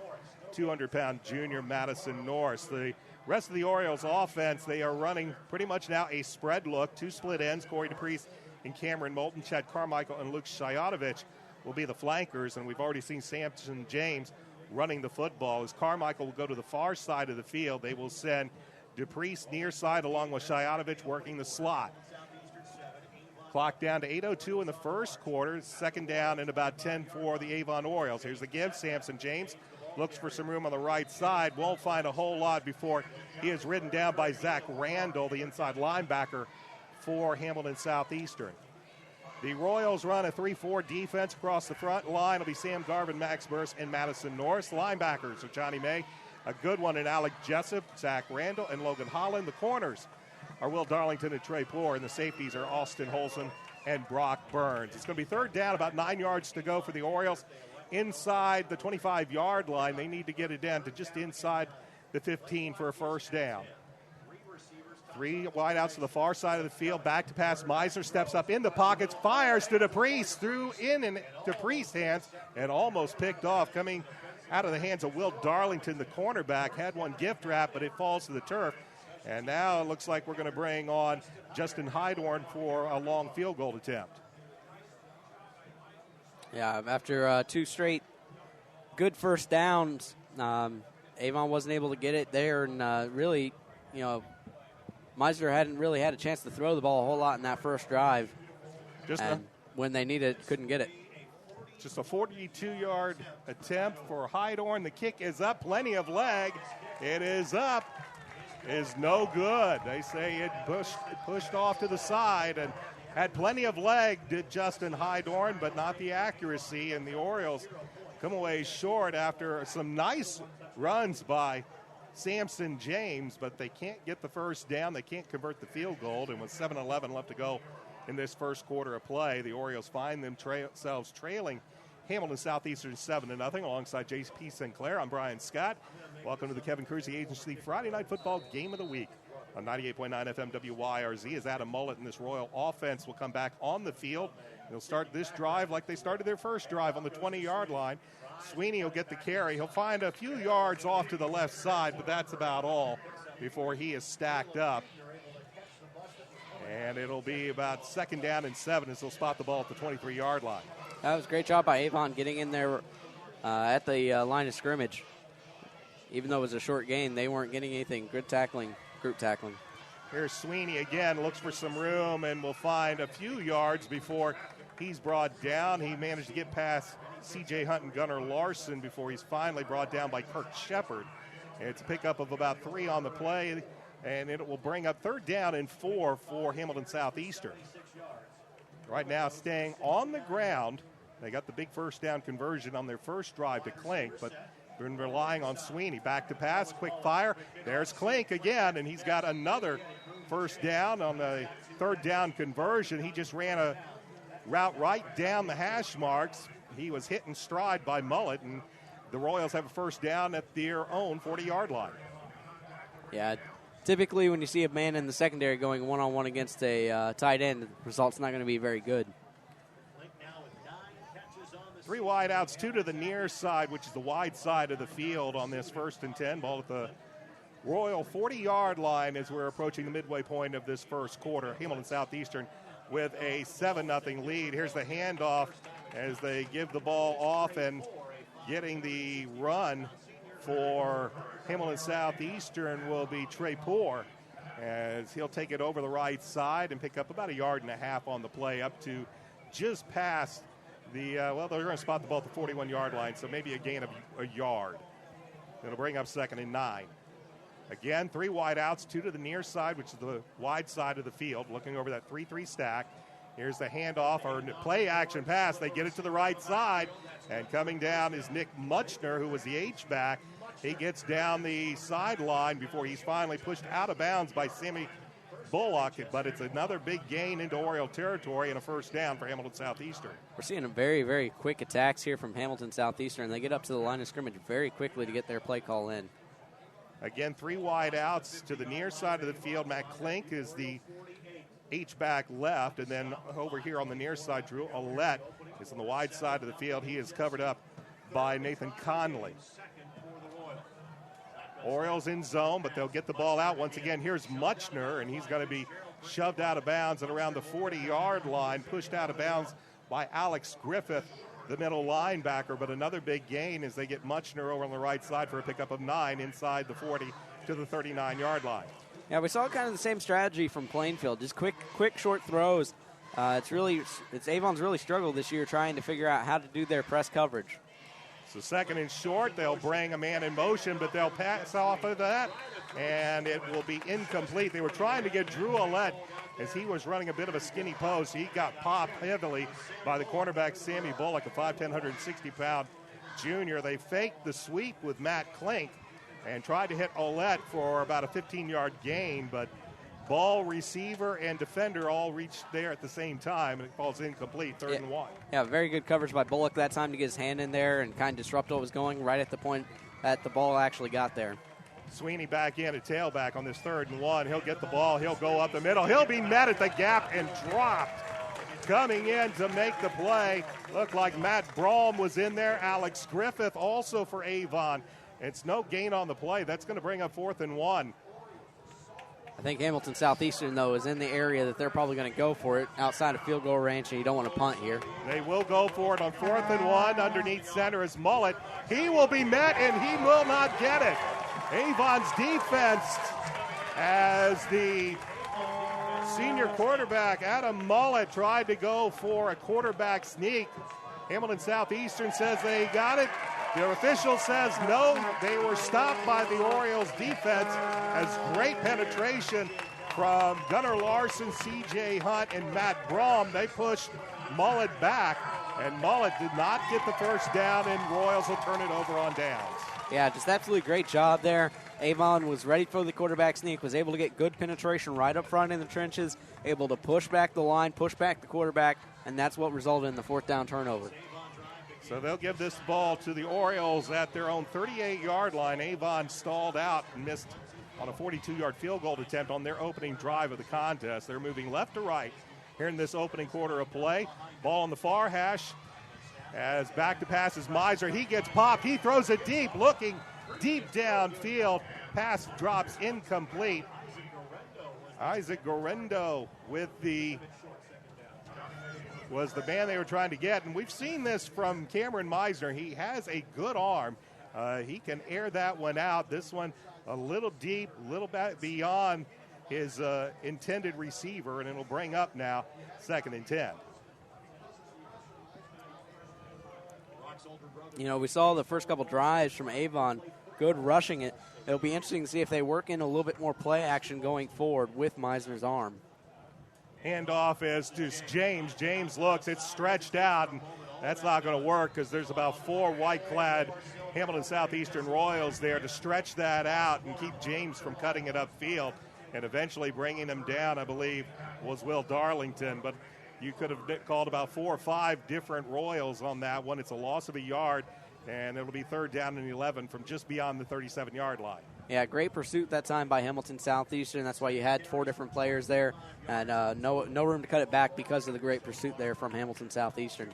200-pound junior Madison Norris. The rest of the Orioles offense, they are running pretty much now a spread look. 2 split ends, Corey DePriest and Cameron Moulton. Chad Carmichael and Luke Shayatovich will be the flankers, and we've already seen Samson James running the football. As Carmichael will go to the far side of the field, they will send DePriest near side along with Shayatovich working the slot. Clock down to 8:02 in the first quarter. Second down and about 10 for the Avon Orioles. Here's the give. Samson James looks for some room on the right side. Won't find a whole lot before he is ridden down by Zach Randall, the inside linebacker for Hamilton Southeastern. The Royals run a 3-4 defense across the front line. It'll be Sam Garvin, Max Burst, and Madison Norris. Linebackers are Johnny May, a good one, and Alec Jessup, Zach Randall, and Logan Holland. The corners are Will Darlington and Trey Poor, and the safeties are Austin Holson and Brock Burns. It's going to be third down, about 9 yards to go for the Orioles. Inside the 25-yard line, they need to get it down to just inside the 15 for a first down. 3 wideouts to the far side of the field. Back to pass. Meisner steps up in the pockets, fires to DePriest, threw in DePriest's hands, and almost picked off. Coming out of the hands of Will Darlington, the cornerback, had one gift wrap, but it falls to the turf. And now it looks like we're going to bring on Justin Hydorn for a long field goal attempt. Yeah, after 2 straight good first downs, Avon wasn't able to get it there, and really, Meisner hadn't really had a chance to throw the ball a whole lot in that first drive. When they needed it, couldn't get it. Just a 42-yard attempt for Hydorn. The kick is up, plenty of leg. It is up. Is no good. They say it pushed off to the side and had plenty of leg, did Justin Hydorn, but not the accuracy. And the Orioles come away short after some nice runs by Samson James, but they can't get the first down. They can't convert the field goal. And with 7:11 left to go in this first quarter of play, the Orioles find themselves trailing Hamilton Southeastern 7-0 alongside J.P. Sinclair. I'm Brian Scott. Welcome to the Kevin Cruzy Agency Friday Night Football Game of the Week on 98.9 FM WYRZ. As Adam Mullett and this Royal offense will come back on the field. They'll start this drive like they started their first drive on the 20-yard line. Sweeney will get the carry. He'll find a few yards off to the left side, but that's about all before he is stacked up. And it'll be about second down and 7 as they'll spot the ball at the 23-yard line. That was a great job by Avon getting in there at the line of scrimmage. Even though it was a short gain, they weren't getting anything. Good tackling, group tackling. Here's Sweeney again, looks for some room and will find a few yards before he's brought down. He managed to get past C.J. Hunt and Gunnar Larson before he's finally brought down by Kirk Shepard. It's a pickup of about 3 on the play, and it will bring up third down and 4 for Hamilton Southeastern. Right now staying on the ground. They got the big first down conversion on their first drive to Klink, but been relying on Sweeney. Back to pass, quick fire. There's Klink again, and he's got another first down on the third down conversion. He just ran a route right down the hash marks. He was hit in stride by Mullett, and the Royals have a first down at their own 40-yard line. Yeah, typically when you see a man in the secondary going one-on-one against a tight end, the result's not going to be very good. 3 wide outs, 2 to the near side, which is the wide side of the field on this 1st and 10. Ball at the Royal 40-yard line as we're approaching the midway point of this first quarter. Hamilton Southeastern with a 7-0 lead. Here's the handoff as they give the ball off, and getting the run for Hamilton Southeastern will be Trey Poor, as he'll take it over the right side and pick up about 1.5 yards on the play, up to just past the, they're going to spot the ball at the 41-yard line, so maybe a gain of a yard. It'll bring up 2nd and 9. Again, 3 wide outs, 2 to the near side, which is the wide side of the field, looking over that 3-3 stack. Here's the handoff, or play action pass. They get it to the right side, and coming down is Nick Muchner, who was the H-back. He gets down the sideline before he's finally pushed out of bounds by Sammy Bullock, but it's another big gain into Oriole territory and a 1st down for Hamilton Southeastern. We're seeing a very, very quick attacks here from Hamilton Southeastern. They get up to the line of scrimmage very quickly to get their play call in. Again, 3 wide outs to the near side of the field. Matt Klink is the H-back left, and then over here on the near side, Drew Ollett is on the wide side of the field. He is covered up by Nathan Conley. Orioles in zone, but they'll get the ball out. Once again, here's Muchner, and he's going to be shoved out of bounds at around the 40-yard line, pushed out of bounds by Alex Griffith, the middle linebacker. But another big gain as they get Muchner over on the right side for a pickup of 9 inside the 40 to the 39-yard line. Yeah, we saw kind of the same strategy from Plainfield, just quick, short throws. Avon's really struggled this year trying to figure out how to do their press coverage. So 2nd and short, they'll bring a man in motion, but they'll pass off of that, and it will be incomplete. They were trying to get Drew Ollett as he was running a bit of a skinny post. He got popped heavily by the cornerback Sammy Bullock, a 5'10", 160-pound junior. They faked the sweep with Matt Klink and tried to hit Ollett for about a 15-yard gain, but ball, receiver, and defender all reached there at the same time, and it falls incomplete, 3rd and 1. Yeah, very good coverage by Bullock that time to get his hand in there and kind of disrupt what was going right at the point that the ball actually got there. Sweeney back in at tailback on this 3rd and 1. He'll get the ball. He'll go up the middle. He'll be met at the gap and dropped. Coming in to make the play, looked like Matt Braum was in there. Alex Griffith also for Avon. It's no gain on the play. That's going to bring up 4th and 1. I think Hamilton Southeastern, though, is in the area that they're probably going to go for it outside of field goal range, and you don't want to punt here. They will go for it on 4th and 1. Underneath center is Mullet. He will be met, and he will not get it. Avon's defense, as the senior quarterback Adam Mullet tried to go for a quarterback sneak. Hamilton Southeastern says they got it. The official says no. They were stopped by the Orioles defense as great penetration from Gunnar Larson, C.J. Hunt, and Matt Braum. They pushed Mullet back, and Mullet did not get the 1st down, and Royals will turn it over on downs. Yeah, just absolutely great job there. Avon was ready for the quarterback sneak, was able to get good penetration right up front in the trenches, able to push back the line, push back the quarterback, and that's what resulted in the 4th down turnover. So they'll give this ball to the Orioles at their own 38-yard line. Avon stalled out and missed on a 42-yard field goal attempt on their opening drive of the contest. They're moving left to right here in this opening quarter of play. Ball on the far hash as back to pass is Miser. He gets popped. He throws it deep, looking deep downfield. Pass drops incomplete. Isaac Gorendo was the man they were trying to get. And we've seen this from Cameron Meisner. He has a good arm. He can air that one out. This one a little deep, a little bit beyond his intended receiver, and it'll bring up now 2nd and 10. You know, we saw the first couple drives from Avon, good rushing it. It'll be interesting to see if they work in a little bit more play action going forward with Meisner's arm. Handoff is to James. James looks, it's stretched out, and that's not going to work because there's about 4 white-clad Hamilton Southeastern Royals there to stretch that out and keep James from cutting it upfield. And eventually bringing him down, I believe, was Will Darlington. But you could have called about 4 or 5 different Royals on that one. It's a loss of a yard, and it'll be 3rd down and 11 from just beyond the 37-yard line. Yeah, great pursuit that time by Hamilton Southeastern. That's why you had 4 different players there, and no room to cut it back because of the great pursuit there from Hamilton Southeastern.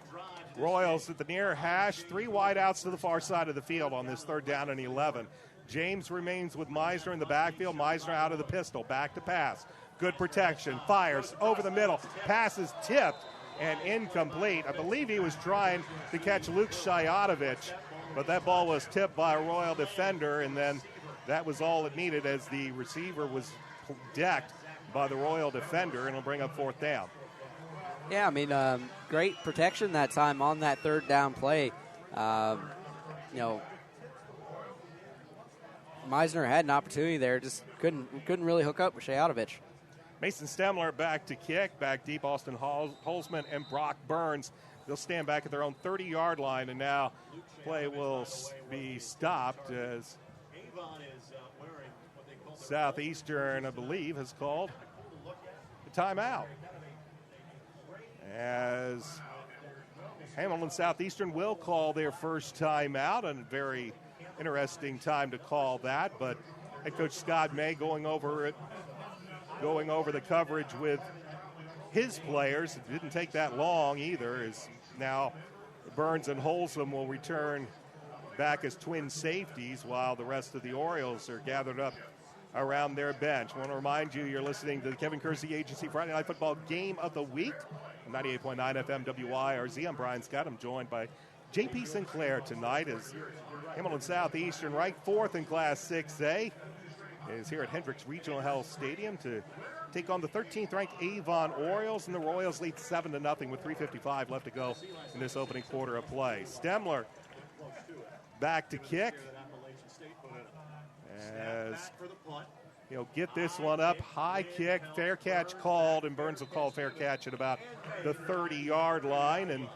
Royals at the near hash, 3 wide outs to the far side of the field on this 3rd down and 11. James remains with Meisner in the backfield. Meisner out of the pistol, back to pass. Good protection, fires over the middle, passes tipped and incomplete. I believe he was trying to catch Luke Shyatovich, but that ball was tipped by a Royal defender, and then that was all it needed as the receiver was decked by the Royal defender, and it'll bring up 4th down. Yeah, I mean, great protection that time on that 3rd down play. Meisner had an opportunity there, just couldn't really hook up with Shyatovich. Mason Stemler back to kick, back deep. Austin Holzman and Brock Burns, they'll stand back at their own 30-yard line, and now play will be stopped as Southeastern, I believe, has called the timeout. As Hamilton Southeastern will call their first timeout, and a very interesting time to call that, but head coach Scott May going over the coverage with his players. It didn't take that long either, as now Burns and Holsom will return back as twin safeties while the rest of the Orioles are gathered up around their bench. I want to remind you, you're listening to the Kevin Kersey Agency Friday Night Football Game of the Week, 98.9 FM WYRZ. I'm Brian Scott. I'm joined by J.P. Sinclair tonight as Hamilton Southeastern, ranked 4th in Class 6A, is here at Hendricks Regional Health Stadium to take on the 13th ranked Avon Orioles, and the Royals lead 7-0 with 3:55 left to go in this opening quarter of play. Stemler back to kick as he'll get this one up. High kick, fair catch called, and Burns will call fair catch at about the 30-yard line, and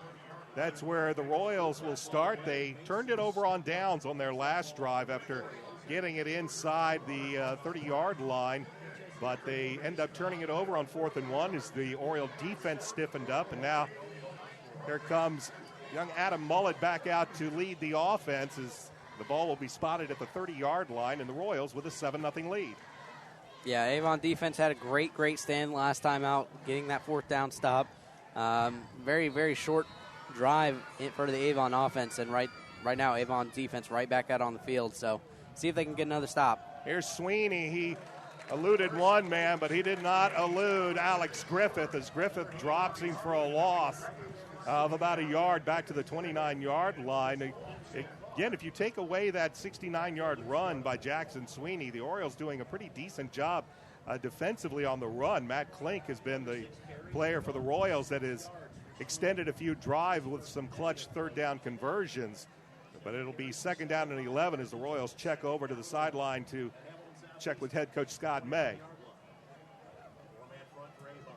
that's where the Royals will start. They turned it over on downs on their last drive after getting it inside the 30-yard line, but they end up turning it over on 4th and 1 as the Oriole defense stiffened up, and now here comes young Adam Mullet back out to lead the offense as the ball will be spotted at the 30-yard line, and the Royals with a 7-0 lead. Yeah, Avon defense had a great stand last time out, getting that 4th down stop. Very, very short drive for the Avon offense, and right now Avon defense right back out on the field, so see if they can get another stop. Here's Sweeney. He eluded one man, but he did not elude Alex Griffith as Griffith drops him for a loss of about a yard back to the 29-yard line. Again, if you take away that 69-yard run by Jackson Sweeney, the Orioles doing a pretty decent job defensively on the run. Matt Klink has been the player for the Royals that has extended a few drives with some clutch 3rd down conversions. But it'll be 2nd down and 11 as the Royals check over to the sideline to check with head coach Scott May.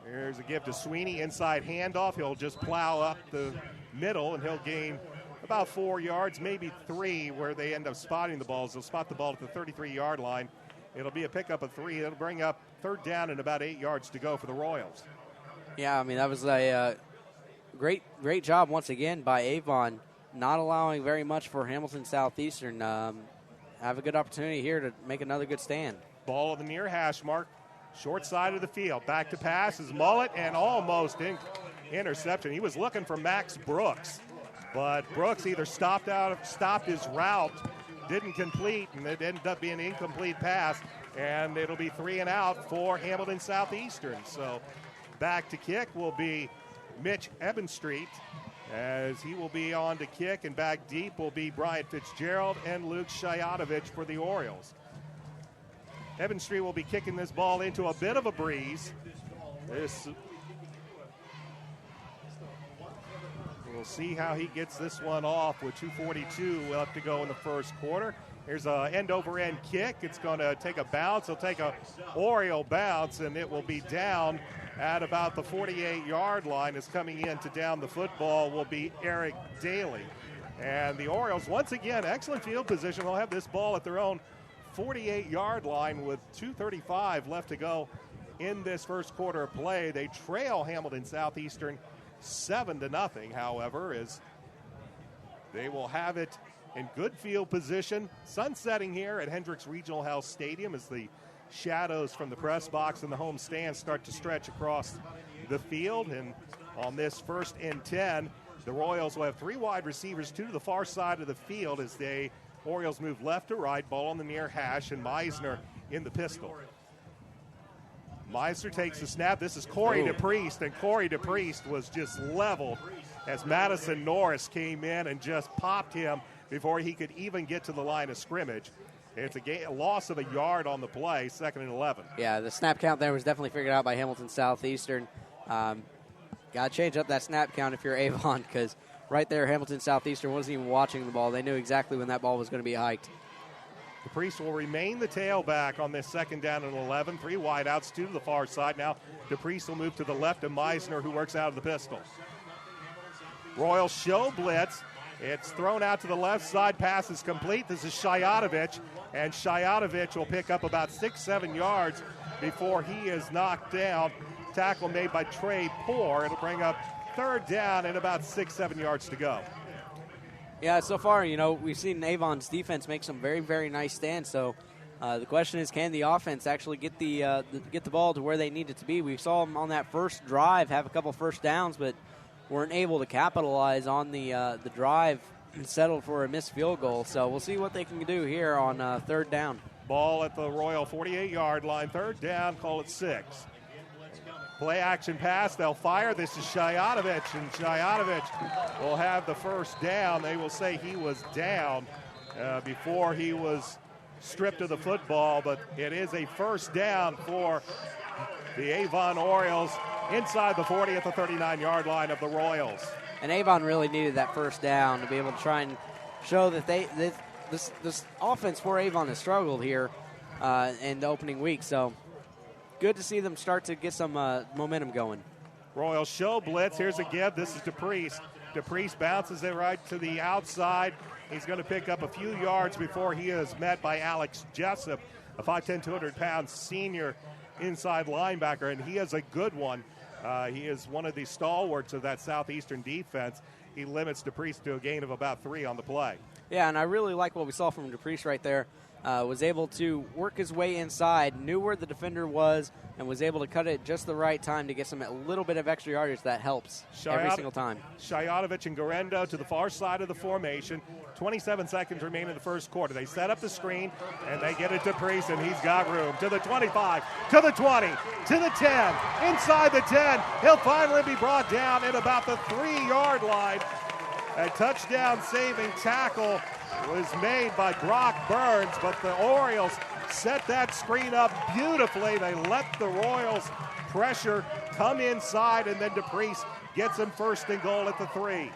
Here's a give to Sweeney, inside handoff. He'll just plow up the middle, and he'll gain about 4 yards, maybe 3, where they end up spotting the balls. They'll spot the ball at the 33-yard line. It'll be a pickup of 3. It'll bring up 3rd down and about 8 yards to go for the Royals. Yeah, I mean, that was a great job once again by Avon, not allowing very much for Hamilton Southeastern. Have a good opportunity here to make another good stand. Ball of the near hash mark, short side of the field. Back to pass is Mullet, and almost interception. He was looking for Max Brooks, but Brooks either stopped his route, didn't complete, and it ended up being an incomplete pass, and it'll be 3 and out for Hamilton Southeastern. So back to kick will be Mitch Ebenstreet, as he will be on to kick, and back deep will be Brian Fitzgerald and Luke Shyatovich for the Orioles. Ebenstreet will be kicking this ball into a bit of a breeze. We'll see how he gets this one off with 2:42 left to go in the first quarter. Here's an end-over-end kick. It's going to take a bounce. It'll take a Oriole bounce, and it will be down at about the 48-yard line. Is coming in to down the football will be Eric Daly. And the Orioles, once again, excellent field position. They'll have this ball at their own 48-yard line with 2:35 left to go in this first quarter of play. They trail Hamilton Southeastern 7-0, however, as they will have it in good field position. Sun setting here at Hendricks Regional Health Stadium as the shadows from the press box and the home stand start to stretch across the field. And on this 1st and 10, The Royals will have 3 wide receivers, 2 to the far side of the field as the Orioles move left to right, ball on the near hash, and Meisner in the pistol. Meisner takes the snap. This is Corey DePriest, and Corey DePriest was just leveled as Madison Norris came in and just popped him before he could even get to the line of scrimmage. It's a loss of a yard on the play, 2nd and 11. Yeah, the snap count there was definitely figured out by Hamilton Southeastern. Got to change up that snap count if you're Avon, because right there Hamilton Southeastern wasn't even watching the ball. They knew exactly when that ball was going to be hiked. DePriest will remain the tailback on this 2nd down and 11. 3 wideouts, 2 to the far side. Now DePriest will move to the left of Meisner, who works out of the pistol. Royals show blitz. It's thrown out to the left side. Pass is complete. This is Shayatovich, and Shayatovich will pick up about 6-7 yards before he is knocked down. Tackle made by Trey Poore. It'll bring up 3rd down and about 6-7 yards to go. Yeah, so far, we've seen Avon's defense make some very, very nice stands. So the question is, can the offense actually get the ball to where they need it to be? We saw them on that first drive have a couple first downs, but weren't able to capitalize on the drive and settled for a missed field goal. So we'll see what they can do here on 3rd down. Ball at the Royal 48-yard line. 3rd down, call it 6. Play action pass, they'll fire. This is Shayatovich, and Shayatovich will have the first down. They will say he was down before he was stripped of the football, but it is a first down for the Avon Orioles inside the 40 at the 39-yard line of the Royals. And Avon really needed that first down to be able to try and show that this offense for Avon has struggled here in the opening week. So good to see them start to get some momentum going. Royals show blitz. Here's a give. This is DePriest. DePriest bounces it right to the outside. He's going to pick up a few yards before he is met by Alex Jessup, a 5'10", 200-pound senior inside linebacker, and he is a good one. He is one of the stalwarts of that Southeastern defense. He limits DePriest to a gain of about 3 on the play. Yeah, and I really like what we saw from DePriest right there. Was able to work his way inside, knew where the defender was, and was able to cut it just the right time to get some a little bit of extra yardage that helps every single time. Shayatovich and Garendo to the far side of the formation. 27 seconds remain in the first quarter. They set up the screen, and they get it to Priest, and he's got room. To the 25, to the 20, to the 10, inside the 10. He'll finally be brought down at about the 3-yard line. A touchdown-saving tackle was made by Brock Burns, but the Orioles set that screen up beautifully. They let the Royals pressure come inside, and then DePriest gets him 1st and goal at the 3.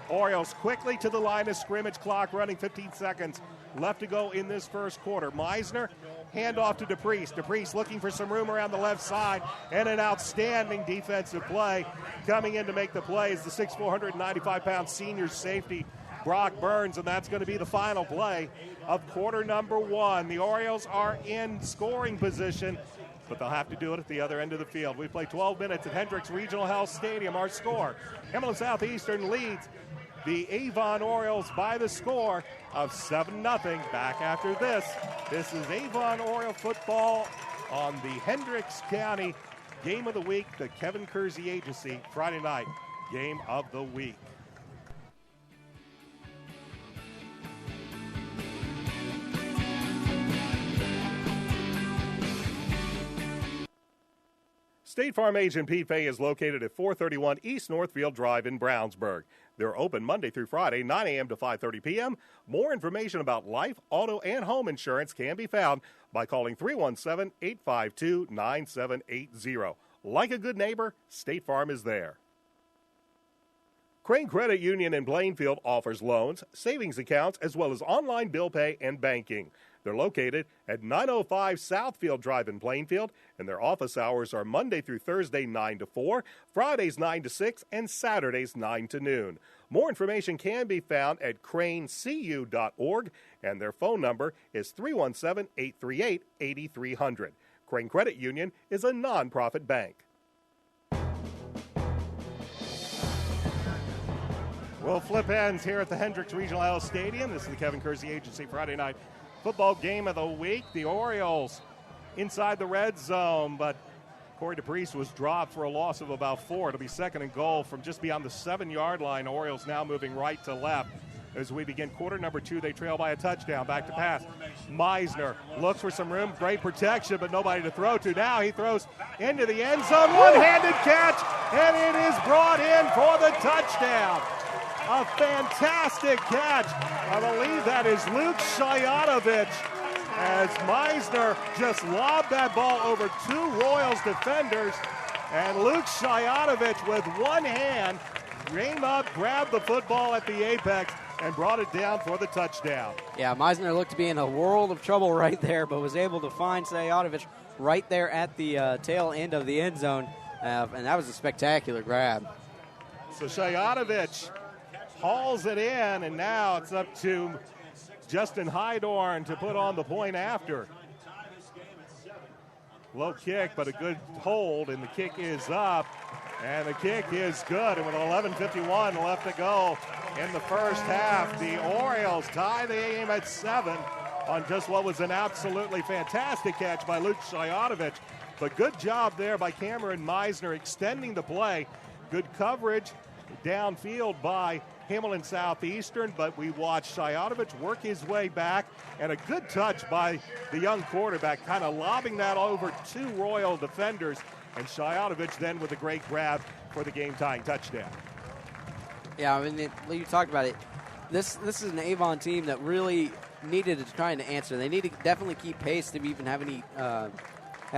Orioles quickly to the line of scrimmage, clock running, 15 seconds left to go in this first quarter. Meisner, handoff to DePriest. DePriest looking for some room around the left side, and an outstanding defensive play. Coming in to make the play is the 6'4", 195-pound senior safety, Brock Burns, and that's going to be the final play of quarter number 1. The Orioles are in scoring position, but they'll have to do it at the other end of the field. We play 12 minutes at Hendricks Regional Health Stadium. Our score, Hamilton Southeastern leads the Avon Orioles by the score of 7-0. Back after this. This is Avon Oriole football on the Hendricks County Game of the Week, the Kevin Kersey Agency Friday night Game of the Week. State Farm agent Pete Fay is located at 431 East Northfield Drive in Brownsburg. They're open Monday through Friday, 9 a.m. to 5:30 p.m. More information about life, auto, and home insurance can be found by calling 317-852-9780. Like a good neighbor, State Farm is there. Crane Credit Union in Plainfield offers loans, savings accounts, as well as online bill pay and banking. They're located at 905 Southfield Drive in Plainfield, and their office hours are Monday through Thursday 9 to 4, Fridays 9 to 6, and Saturdays 9 to noon. More information can be found at cranecu.org, and their phone number is 317-838-8300. Crane Credit Union is a nonprofit bank. We'll flip ends here at the Hendricks Regional Health Stadium. This is the Kevin Kersey Agency Friday night football game of the week. The Orioles inside the red zone, but Corey DePriest was dropped for a loss of about 4. It'll be second and goal from just beyond the 7-yard line. Orioles now moving right to left. As we begin quarter number 2, they trail by a touchdown. Back to pass. Meisner looks for some room. Great protection, but nobody to throw to. Now he throws into the end zone. One-handed catch, and it is brought in for the touchdown. A fantastic catch. I believe that is Luke Shayatovich, as Meisner just lobbed that ball over 2 Royals defenders, and Luke Shayatovich with one hand came up, grabbed the football at the apex, and brought it down for the touchdown. Yeah, Meisner looked to be in a world of trouble right there, but was able to find Shayatovich right there at the tail end of the end zone, and that was a spectacular grab. So Shayatovich hauls it in, and now it's up to Justin Hydorn to put on the point after. Low kick, but a good hold, and the kick is up, and the kick is good. And with 11:51 left to go in the first half, the Orioles tie the game at 7 on just what was an absolutely fantastic catch by Luke Shayatovich. But good job there by Cameron Meisner extending the play. Good coverage downfield by Hamilton Southeastern, but we watched Shayatovich work his way back, and a good touch by the young quarterback, kind of lobbing that over 2 Royal defenders, and Shayatovich then with a great grab for the game-tying touchdown. Yeah, I mean, you talked about it. This is an Avon team that really needed to try and answer. They need to definitely keep pace to even have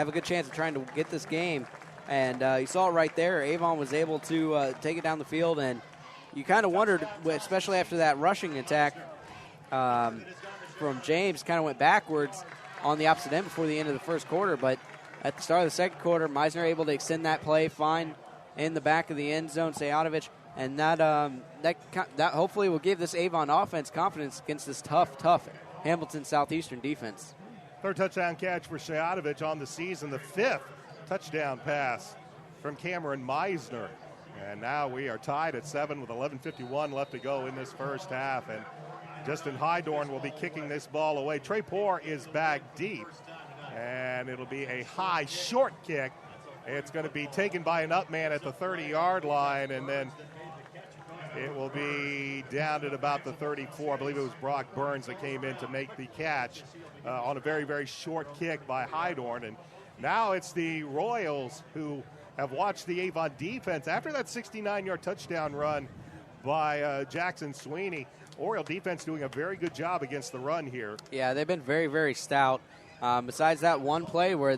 a good chance of trying to get this game. And you saw it right there. Avon was able to take it down the field, and you kind of wondered, especially after that rushing attack from James, kind of went backwards on the opposite end before the end of the first quarter. But at the start of the second quarter, Meisner able to extend that play, find in the back of the end zone Shayatovich, and that hopefully will give this Avon offense confidence against this tough Hamilton Southeastern defense. Third touchdown catch for Shayatovich on the season, the 5th touchdown pass from Cameron Meisner. And now we are tied at 7 with 11:51 left to go in this first half. And Justin Hydorn will be kicking this ball away. Trey Poore is back deep, and it'll be a high, short kick. It's going to be taken by an up man at the 30-yard line, and then it will be down at about the 34. I believe it was Brock Burns that came in to make the catch on a very, very short kick by Hydorn. And now it's the Royals who have watched the Avon defense. After that 69-yard touchdown run by Jackson Sweeney, Oriole defense doing a very good job against the run here. Yeah, they've been very, very stout. Besides that one play where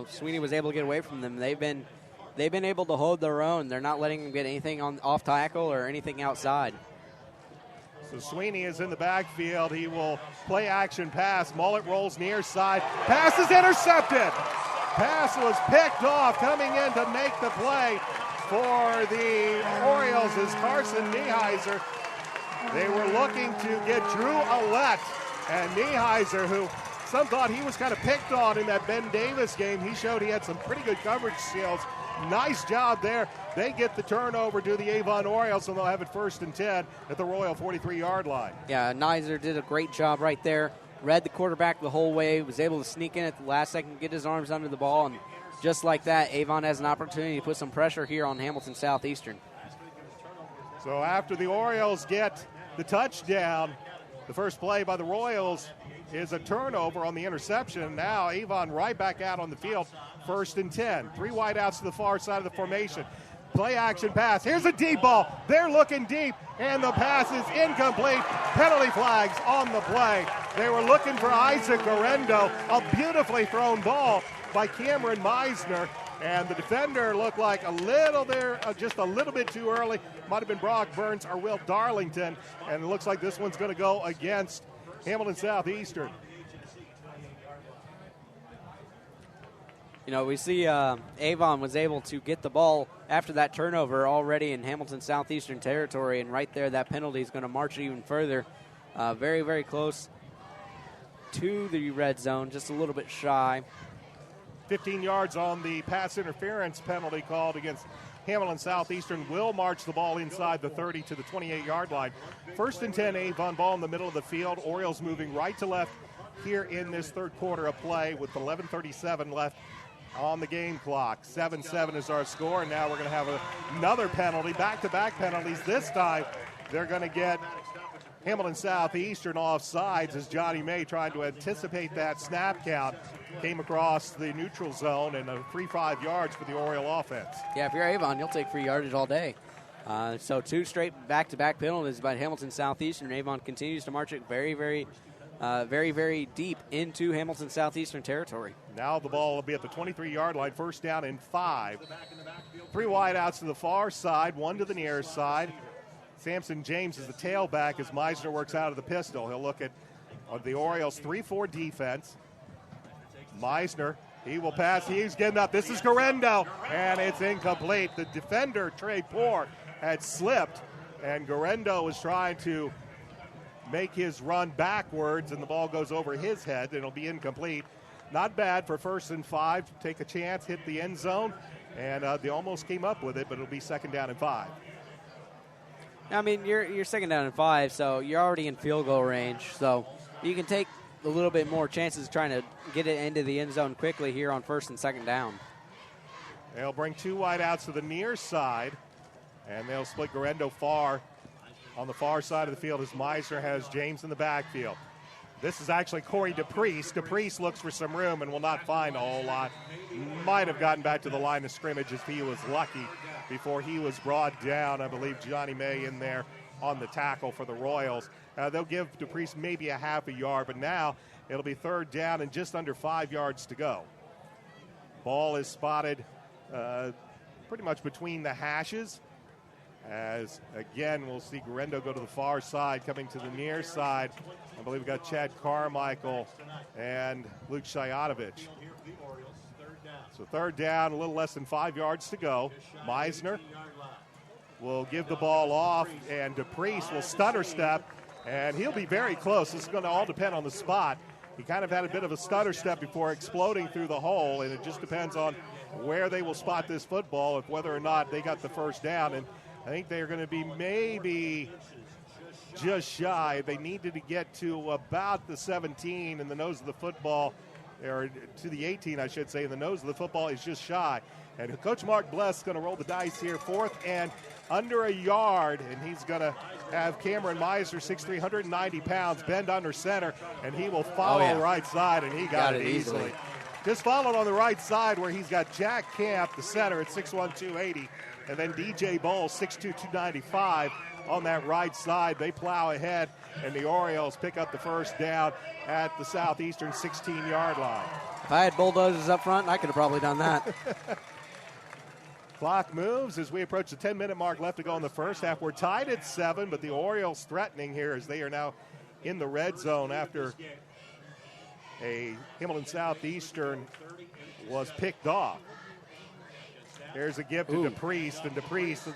Sweeney was able to get away from them, they've been able to hold their own. They're not letting them get anything off tackle or anything outside. So Sweeney is in the backfield. He will play action pass. Mullet rolls near side. Pass is intercepted. Pass was picked off. Coming in to make the play for the Orioles is Carson Nieheiser. They were looking to get Drew Allett, and Nieheiser, who some thought he was kind of picked on in that Ben Davis game, he showed he had some pretty good coverage skills. Nice job there. They get the turnover to the Avon Orioles, and they'll have it 1st and 10 at the Royal 43-yard line. Yeah, Nieheiser did a great job right there. Read the quarterback the whole way, was able to sneak in at the last second, get his arms under the ball, and just like that, Avon has an opportunity to put some pressure here on Hamilton Southeastern. So after the Orioles get the touchdown, the first play by the Royals is a turnover on the interception. Now Avon right back out on the field, 1st and 10. 3 wideouts to the far side of the formation. Play action pass. Here's a deep ball. They're looking deep, and the pass is incomplete. Penalty flags on the play. They were looking for Isaac Garendo. A beautifully thrown ball by Cameron Meisner, and the defender looked like just a little bit too early. Might have been Brock Burns or Will Darlington, and it looks like this one's going to go against Hamilton Southeastern. We see Avon was able to get the ball after that turnover already in Hamilton Southeastern territory, and right there that penalty is going to march it even further. Very, very close to the red zone, just a little bit shy. 15 yards on the pass interference penalty called against Hamilton Southeastern. Will march the ball inside the 30 to the 28-yard line. 1st and 10, Avon, ball in the middle of the field. Orioles moving right to left here in this third quarter of play with 11:37 left on the game clock. 7-7 is our score, and now we're going to have another penalty, back-to-back penalties. This time they're going to get Hamilton Southeastern offsides as Johnny May, trying to anticipate that snap count, came across the neutral zone, and a free 5 yards for the Oriole offense. Yeah, if you're Avon, you'll take free yardage all day. So 2 straight back-to-back penalties by Hamilton Southeastern. Avon continues to march it very, very deep into Hamilton Southeastern territory. Now the ball will be at the 23-yard line, first down and 5. 3 wideouts to the far side, 1 to the near side. Samson James is the tailback as Meisner works out of the pistol. He'll look at the Orioles' 3-4 defense. Meisner, he will pass. He's getting up. This is Garendo, and it's incomplete. The defender, Trey Poor, had slipped, and Garendo was trying to make his run backwards, and the ball goes over his head, and it'll be incomplete. Not bad for 1st and 5. Take a chance, hit the end zone, and they almost came up with it, but it'll be 2nd down and 5. I mean, you're 2nd down and 5, so you're already in field goal range, so you can take a little bit more chances trying to get it into the end zone quickly here on 1st and 2nd down. They'll bring 2 wideouts to the near side, and they'll split Garendo far on the far side of the field as Meisner has James in the backfield. This is actually Corey DePriest. DePriest looks for some room and will not find a whole lot. Might have gotten back to the line of scrimmage if he was lucky before he was brought down. I believe Johnny May in there on the tackle for the Royals. They'll give DePriest maybe a half a yard, but now it'll be 3rd down and just under 5 yards to go. Ball is spotted pretty much between the hashes. As, again, we'll see Garendo go to the far side, coming to the near side. I believe we've got Chad Carmichael and Luke Shayatovich. So 3rd down, a little less than 5 yards to go. Meisner will give the ball off, and DePriest will stutter step, and he'll be very close. This is going to all depend on the spot. He kind of had a bit of a stutter step before exploding through the hole, and it just depends on where they will spot this football, if whether or not they got the 1st down. And I think they're going to be maybe just shy. They needed to get to about the 17 in the nose of the football, or to the 18, I should say. The nose of the football is just shy. And Coach Mark Bless is going to roll the dice here. 4th and under a yard, and he's going to have Cameron Meisner, 6'3", 190 pounds, bend under center, and he will follow right side, and he got it easily. Just followed on the right side where he's got Jack Camp, the center, at 6'1", 280, and then DJ Bowles, 6'2", 295 on that right side. They plow ahead, and the Orioles pick up the 1st down at the Southeastern 16-yard line. If I had bulldozers up front, I could have probably done that. Clock moves as we approach the 10-minute mark left to go in the first half. We're tied at 7, but the Orioles threatening here as they are now in the red zone after a Hamilton Southeastern was picked off. There's a give to DePriest, and DePriest,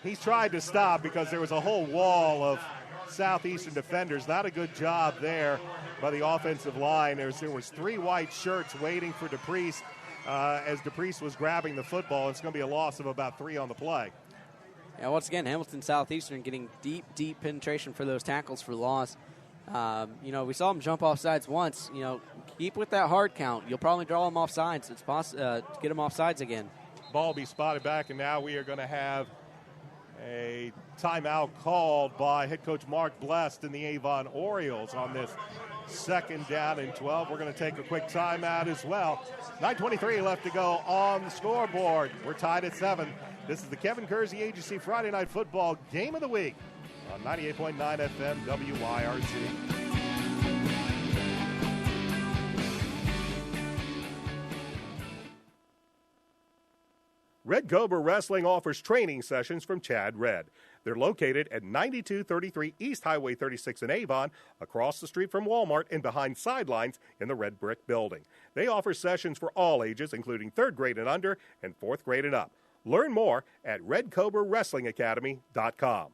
he's tried to stop because there was a whole wall of Southeastern defenders. Not a good job there by the offensive line. There was 3 white shirts waiting for DePriest as DePriest was grabbing the football. It's going to be a loss of about 3 on the play. Yeah, once again, Hamilton Southeastern getting deep penetration for those tackles for loss. We saw them jump off sides once. Keep with that hard count. You'll probably draw them off sides. It's possible to get them off sides again. Ball be spotted back, and now we are going to have a timeout called by head coach Mark Blest and the Avon Orioles on this 2nd down and 12. We're going to take a quick timeout as well. 9:23 left to go on the scoreboard. We're tied at 7. This is the Kevin Kersey Agency Friday Night Football Game of the Week on 98.9 FM WYRZ. Red Cobra Wrestling offers training sessions from Chad Red. They're located at 9233 East Highway 36 in Avon, across the street from Walmart and behind Sidelines in the Red Brick Building. They offer sessions for all ages, including 3rd grade and under and 4th grade and up. Learn more at redcobrawrestlingacademy.com.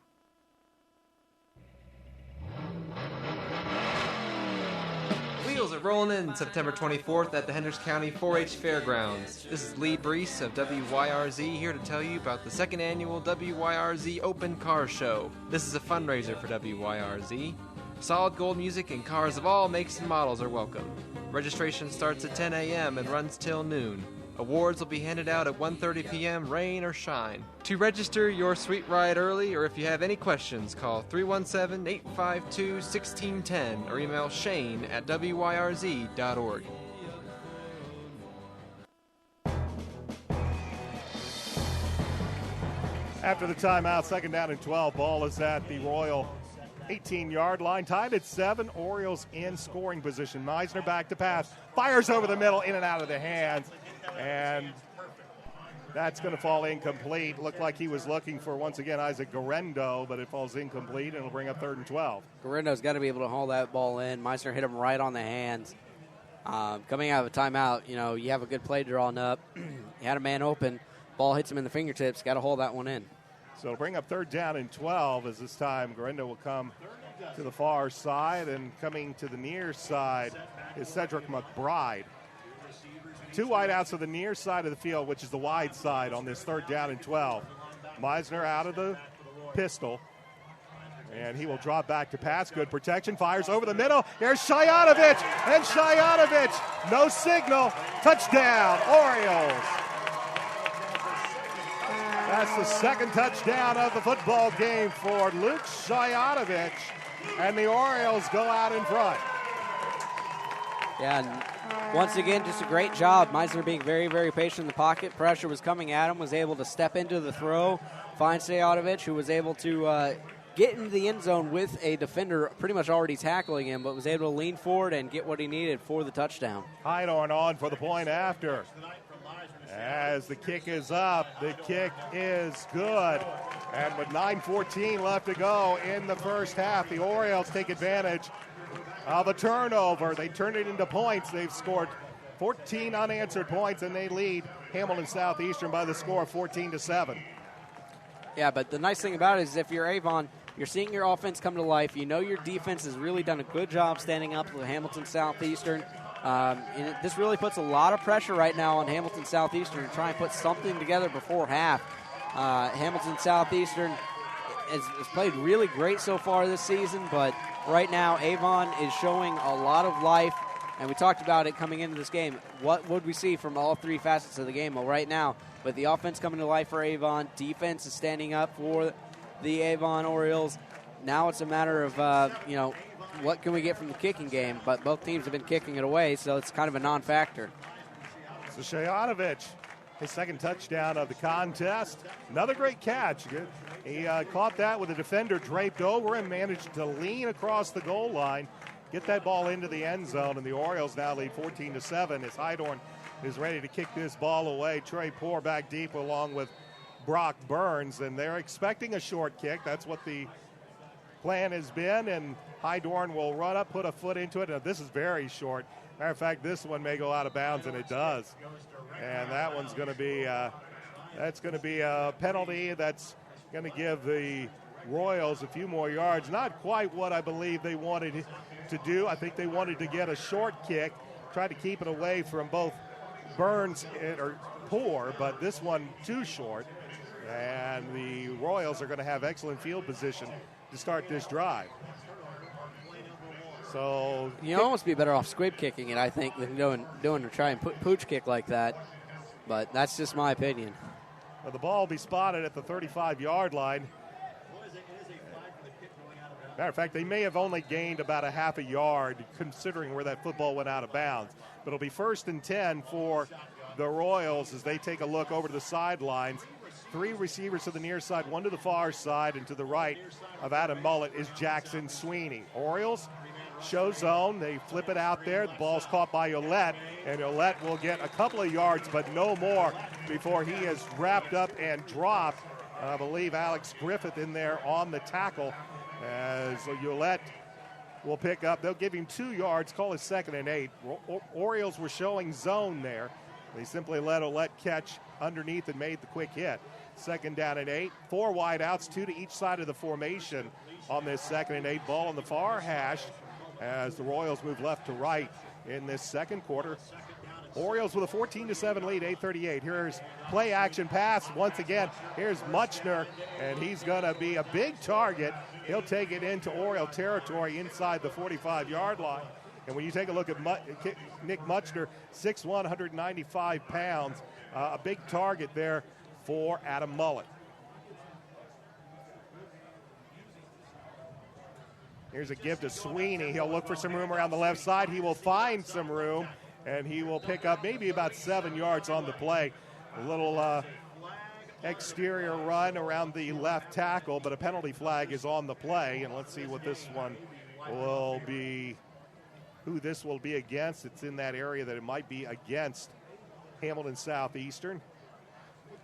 Wheels are rolling in September 24th at the Hendricks County 4-H Fairgrounds. This is Lee Brees of WYRZ here to tell you about the 2nd annual WYRZ Open Car Show. This is a fundraiser for WYRZ. Solid gold music and cars of all makes and models are welcome. Registration starts at 10 a.m. and runs till noon. Awards will be handed out at 1:30 p.m., rain or shine. To register your sweet ride early, or if you have any questions, call 317-852-1610 or email shane@wyrz.org. After the timeout, second down and 12. Ball is at the Royal 18-yard line. Tied at 7. Orioles in scoring position. Meisner back to pass. Fires over the middle, in and out of the hands. And that's going to fall incomplete. Looked like he was looking for, once again, Isaac Garendo, but it falls incomplete, and it'll bring up 3rd and 12. Garendo's got to be able to haul that ball in. Meisner hit him right on the hands. Coming out of a timeout, you have a good play drawn up. You had a man open. Ball hits him in the fingertips. Got to hold that one in. So it'll bring up 3rd down and 12, as this time Garendo will come to the far side, and coming to the near side is Cedric McBride. 2 wideouts to the near side of the field, which is the wide side on this 3rd down and 12. Meisner out of the pistol, and he will drop back to pass. Good protection, fires over the middle. Here's Shayanovich, and Shayanovich, no signal. Touchdown, Orioles. That's the 2nd touchdown of the football game for Luke Shayanovich, and the Orioles go out in front. Yeah, and once again, just a great job. Meisner being very, very patient in the pocket. Pressure was coming at him, was able to step into the throw, find Shayanovich, who was able to get into the end zone with a defender pretty much already tackling him, but was able to lean forward and get what he needed for the touchdown. Hydorn on for the point after. As the kick is up, the kick is good. And with 9:14 left to go in the first half, the Orioles take advantage of a turnover. They turn it into points. They've scored 14 unanswered points, and they lead Hamilton Southeastern by the score of 14-7. Yeah, but the nice thing about it is if you're Avon, you're seeing your offense come to life. You know your defense has really done a good job standing up to Hamilton Southeastern. And this really puts a lot of pressure right now on Hamilton Southeastern to try and put something together before half. Hamilton Southeastern has played really great so far this season, but right now Avon is showing a lot of life, and we talked about it coming into this game. What would we see from all 3 facets of the game? Well, right now, with the offense coming to life for Avon, defense is standing up for the Avon Orioles. Now it's a matter of, what can we get from the kicking game? But both teams have been kicking it away, so it's kind of a non-factor. So Shayanovich, his 2nd touchdown of the contest. Another great catch. He caught that with a defender draped over him, managed to lean across the goal line, get that ball into the end zone, and the Orioles now lead 14-7 as Hydorn is ready to kick this ball away. Trey Poore back deep along with Brock Burns, and they're expecting a short kick. That's what the plan has been, and Hydorn will run up, put a foot into it. Now, this is very short. Matter of fact, this one may go out of bounds, and it does. And that one's going to be that's going to be a penalty that's going to give the Royals a few more yards. Not quite what I believe they wanted to do. I think they wanted to get a short kick, try to keep it away from both Burns or Poore, but this one too short. And the Royals are going to have excellent field position to start this drive. So you almost be better off squib kicking it, I think, than doing to try and pooch kick like that. But that's just my opinion. Well, the ball will be spotted at the 35-yard line. Matter of fact, they may have only gained about a half a yard considering where that football went out of bounds. But it'll be 1st and 10 for the Royals as they take a look over to the sidelines. 3 receivers to the near side, 1 to the far side, and to the right of Adam Mullet is Jackson Sweeney. Orioles show zone. They flip it out there. The ball's caught by Ouellette, and Ouellette will get a couple of yards, but no more before he is wrapped up and dropped. I believe Alex Griffith in there on the tackle as Ouellette will pick up. They'll give him 2 yards, call it 2nd and 8. Orioles were showing zone there. They simply let Ouellette catch underneath and made the quick hit. 2nd down and 8. 4 wide outs, 2 to each side of the formation on this 2nd and 8. Ball on the far hash as the Royals move left to right in this second quarter. Orioles with a 14-7 lead, 8:38. Here's play action pass once again. Here's Muchner, and he's going to be a big target. He'll take it into Oriole territory inside the 45-yard line. And when you take a look at Nick Muchner, 6'1", 195 pounds, a big target there for Adam Mullet. Here's a give to Sweeney. He'll look for some room around the left side. He will find some room, and he will pick up maybe about 7 yards on the play. A little exterior run around the left tackle, but a penalty flag is on the play. And let's see what this one will be, who this will be against. It's in that area that it might be against Hamilton Southeastern.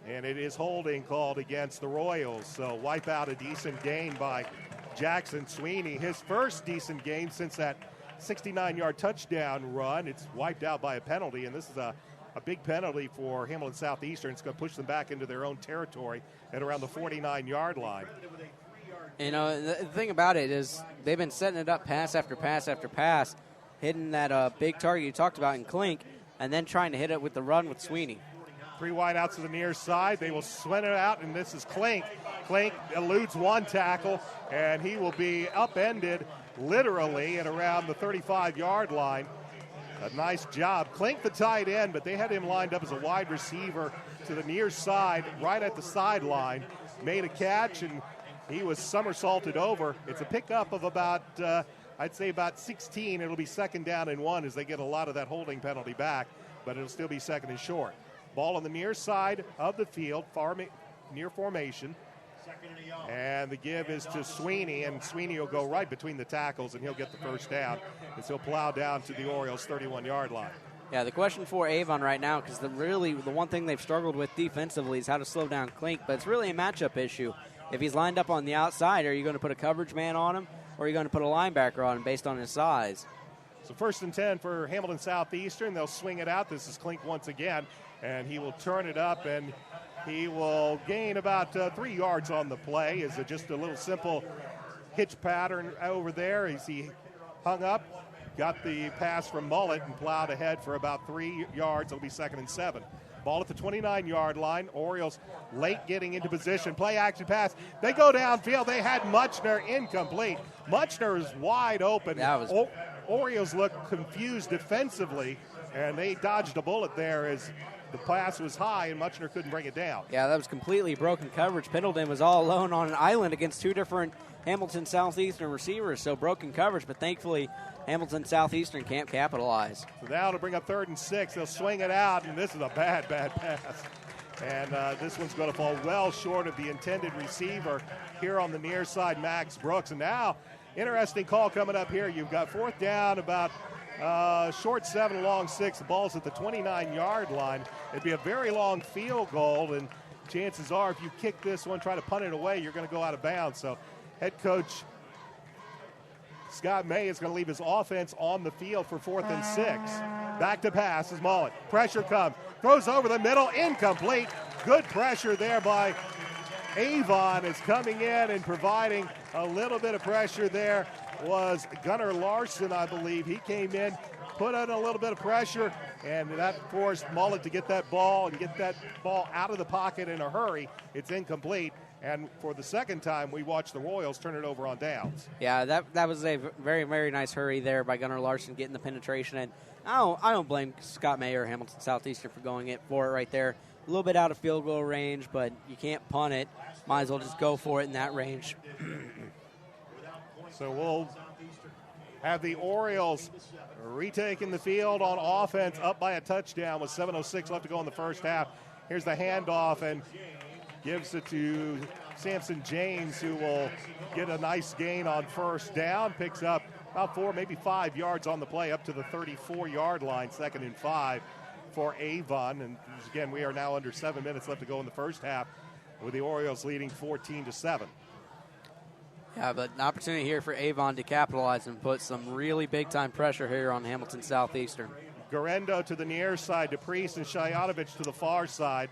And it is holding called against the Royals. So wipe out a decent gain by Jackson Sweeney. His first decent gain since that 69-yard touchdown run. It's wiped out by a penalty, and this is a big penalty for Hamilton Southeastern. It's going to push them back into their own territory at around the 49-yard line. You know, the thing about it is they've been setting it up pass after pass after pass, hitting that big target you talked about in Klink, and then trying to hit it with the run with Sweeney. 3 wide outs to the near side. They will swing it out, and this is Klink. Klink eludes one tackle, and he will be upended literally at around the 35-yard line. A nice job. Klink the tight end, but they had him lined up as a wide receiver to the near side, right at the sideline. Made a catch, and he was somersaulted over. It's a pickup of about, I'd say about 16. It'll be 2nd down and 1 as they get a lot of that holding penalty back, but it'll still be 2nd and short. Ball on the near side of the field, near formation. And the give is to Sweeney, and Sweeney will go right between the tackles, and he'll get the first down as he'll plow down to the Orioles' 31-yard line. Yeah, the question for Avon right now, because the one thing they've struggled with defensively is how to slow down Klink, but it's really a matchup issue. If he's lined up on the outside, are you going to put a coverage man on him, or are you going to put a linebacker on him based on his size? So 1st and 10 for Hamilton Southeastern. They'll swing it out. This is Klink once again, and he will turn it up, and he will gain about 3 yards on the play. Is it just a little simple hitch pattern over there as he hung up, got the pass from Mullet, and plowed ahead for about 3 yards. It'll be 2nd and 7. Ball at the 29-yard line. Orioles late getting into position. Play action pass. They go downfield. They had Muchner incomplete. Muchner is wide open. Orioles look confused defensively, and they dodged a bullet there as the pass was high and Muchner couldn't bring it down. Yeah, that was completely broken coverage. Pendleton was all alone on an island against 2 different Hamilton Southeastern receivers, so broken coverage, but thankfully Hamilton Southeastern can't capitalize. So now to bring up 3rd and 6, they'll swing it out, and this is a bad pass. And this one's going to fall well short of the intended receiver here on the near side, Max Brooks. And now, interesting call coming up here. You've got 4th down, about short 7, long 6. The ball's at the 29-yard line. It'd be a very long field goal, and chances are if you kick this one, try to punt it away, you're going to go out of bounds. So head coach Scott May is going to leave his offense on the field for 4th and 6. Back to pass is Mullet. Pressure comes. Throws over the middle. Incomplete. Good pressure there by Avon is coming in and providing a little bit of pressure there was Gunnar Larson, I believe. He came in, put on a little bit of pressure, and that forced Mullet to get that ball and get that ball out of the pocket in a hurry. It's incomplete. And for the 2nd time, we watched the Royals turn it over on downs. Yeah, that was a very, very nice hurry there by Gunnar Larson getting the penetration. And I don't blame Scott May or Hamilton Southeastern for for it right there. A little bit out of field goal range, but you can't punt it. Might as well just go for it in that range. So we'll have the Orioles retaking the field on offense, up by a touchdown with 7:06 left to go in the first half. Here's the handoff, and gives it to Samson James, who will get a nice gain on 1st down. Picks up about 4, maybe 5 yards on the play up to the 34-yard line, 2nd and 5 for Avon. And again, we are now under 7 minutes left to go in the first half with the Orioles leading 14-7. Yeah, but an opportunity here for Avon to capitalize and put some really big-time pressure here on Hamilton Southeastern. Garendo to the near side, DePriest and Shayatovich to the far side.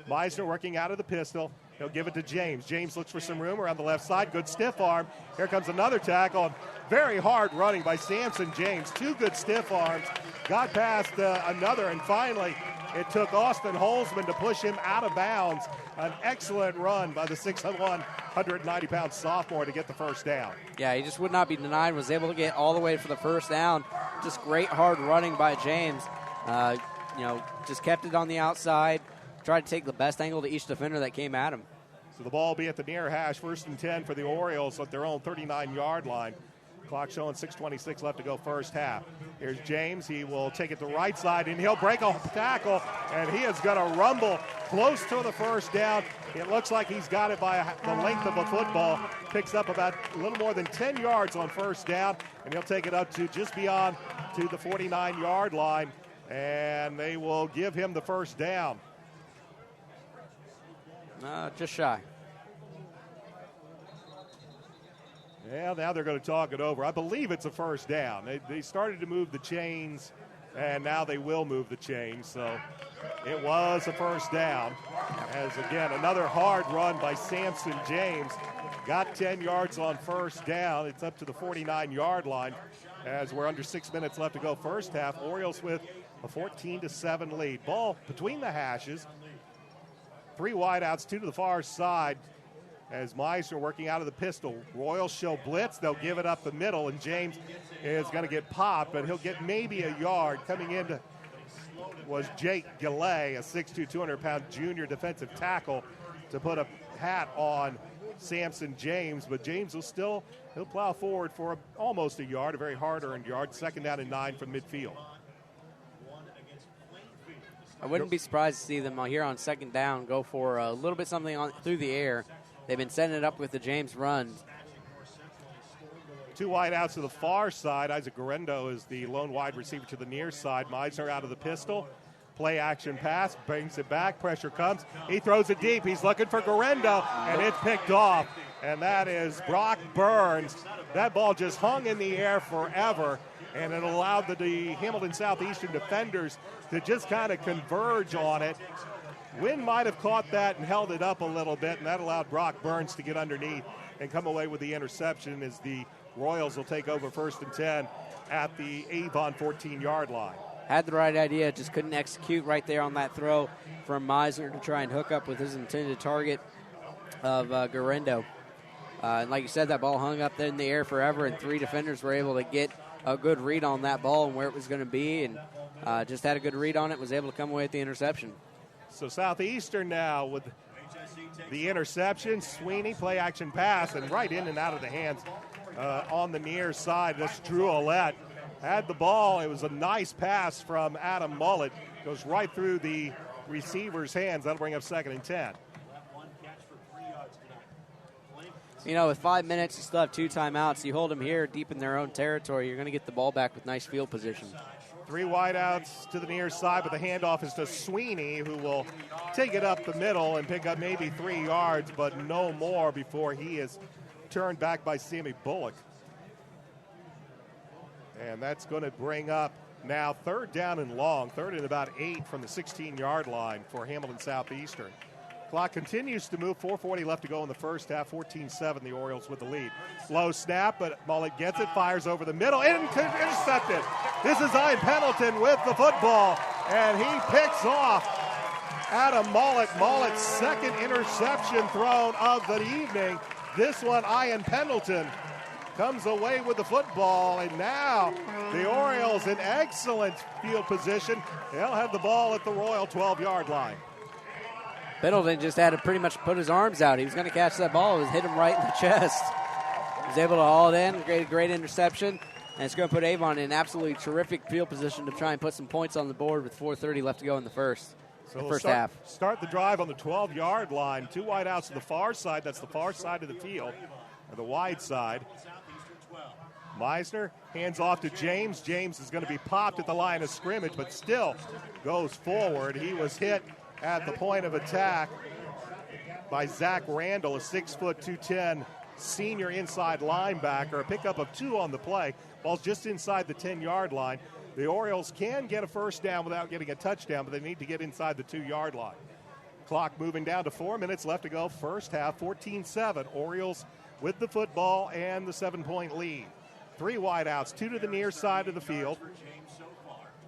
Meisner working out of the pistol. He'll give it to James. James looks for some room around the left side. Good stiff arm. Here comes another tackle. Very hard running by Samson James. 2 good stiff arms. Got past another and finally It took Austin Holzman to push him out of bounds. An excellent run by the 6'1", 190-pound sophomore to get the first down. Yeah, he just would not be denied, was able to get all the way for the first down. Just great hard running by James. Just kept it on the outside, tried to take the best angle to each defender that came at him. So the ball will be at the near hash, 1st and 10 for the Orioles at their own 39-yard line. Clock showing 6:26 left to go first half. Here's James. He will take it to the right side, and he'll break a tackle, and he is going to rumble close to the first down. It looks like he's got it by the length of a football. Picks up about a little more than 10 yards on first down, and he'll take it up to just beyond to the 49-yard line, and they will give him the first down. Just shy. Yeah, now they're going to talk it over. I believe it's a first down. They started to move the chains, and now they will move the chains. So it was a first down. As, again, another hard run by Samson James. Got 10 yards on first down. It's up to the 49-yard line as we're under 6 minutes left to go first half. Orioles with a 14-7 lead. Ball between the hashes. 3 wideouts, 2 to the far side. As Meisner working out of the pistol. Royals show blitz. They'll give it up the middle, and James is going to get popped, but he'll get maybe a yard. Coming in was Jake Gillay, a 6'2", 200-pound junior defensive tackle, to put a hat on Samson James. But James he'll plow forward for almost a yard, a very hard-earned yard. 2nd down and 9 from midfield. I wouldn't be surprised to see them here on 2nd down go for a little bit something through the air. They've been setting it up with the James run. 2 wideouts to the far side. Isaac Garendo is the lone wide receiver to the near side. Meisner out of the pistol. Play action pass, brings it back. Pressure comes. He throws it deep. He's looking for Garendo, and it's picked off. And that is Brock Burns. That ball just hung in the air forever, and it allowed the Hamilton Southeastern defenders to just kind of converge on it. Wynn might have caught that and held it up a little bit, and that allowed Brock Burns to get underneath and come away with the interception as the Royals will take over 1st and 10 at the Avon 14-yard line. Had the right idea, just couldn't execute right there on that throw from Meisner to try and hook up with his intended target of Garendo. And like you said, that ball hung up there in the air forever, and 3 defenders were able to get a good read on that ball and where it was going to be, and just had a good read on it, was able to come away with the interception. So Southeastern now with the interception. Sweeney, play action pass, and right in and out of the hands on the near side. That's Drew Ouellette. Had the ball. It was a nice pass from Adam Mullet. Goes right through the receiver's hands. That'll bring up 2nd and 10. With 5 minutes, you still have 2 timeouts. You hold them here deep in their own territory, you're going to get the ball back with nice field position. 3 wideouts to the near side, but the handoff is to Sweeney, who will take it up the middle and pick up maybe 3 yards, but no more before he is turned back by Sammy Bullock. And that's going to bring up now 3rd down and long, 3rd and about 8 from the 16-yard line for Hamilton Southeastern. Clock continues to move, 4:40 left to go in the first half, 14-7, the Orioles with the lead. Low snap, but Mullet gets it, fires over the middle, intercepted. This is Ian Pendleton with the football, and he picks off Adam Mullet. Mullet's 2nd interception thrown of the evening. This one, Ian Pendleton comes away with the football, and now the Orioles in excellent field position. They'll have the ball at the Royal 12-yard line. Pendleton just had to pretty much put his arms out. He was going to catch that ball. It was hit him right in the chest. He was able to haul it in, great interception, and it's going to put Avon in absolutely terrific field position to try and put some points on the board with 4:30 left to go in the first half. Start the drive on the 12-yard line. 2 wideouts to the far side. That's the far side of the field, or the wide side. Meisner hands off to James. James is going to be popped at the line of scrimmage, but still goes forward. He was hit at the point of attack by Zach Randall, a 6', 210 senior inside linebacker. A pickup of 2 on the play. Ball's just inside the 10-yard line. The Orioles can get a first down without getting a touchdown, but they need to get inside the 2-yard line. Clock moving down to 4 minutes left to go. First half, 14-7. Orioles with the football and the 7-point lead. 3 wideouts, 2 to the near side of the field.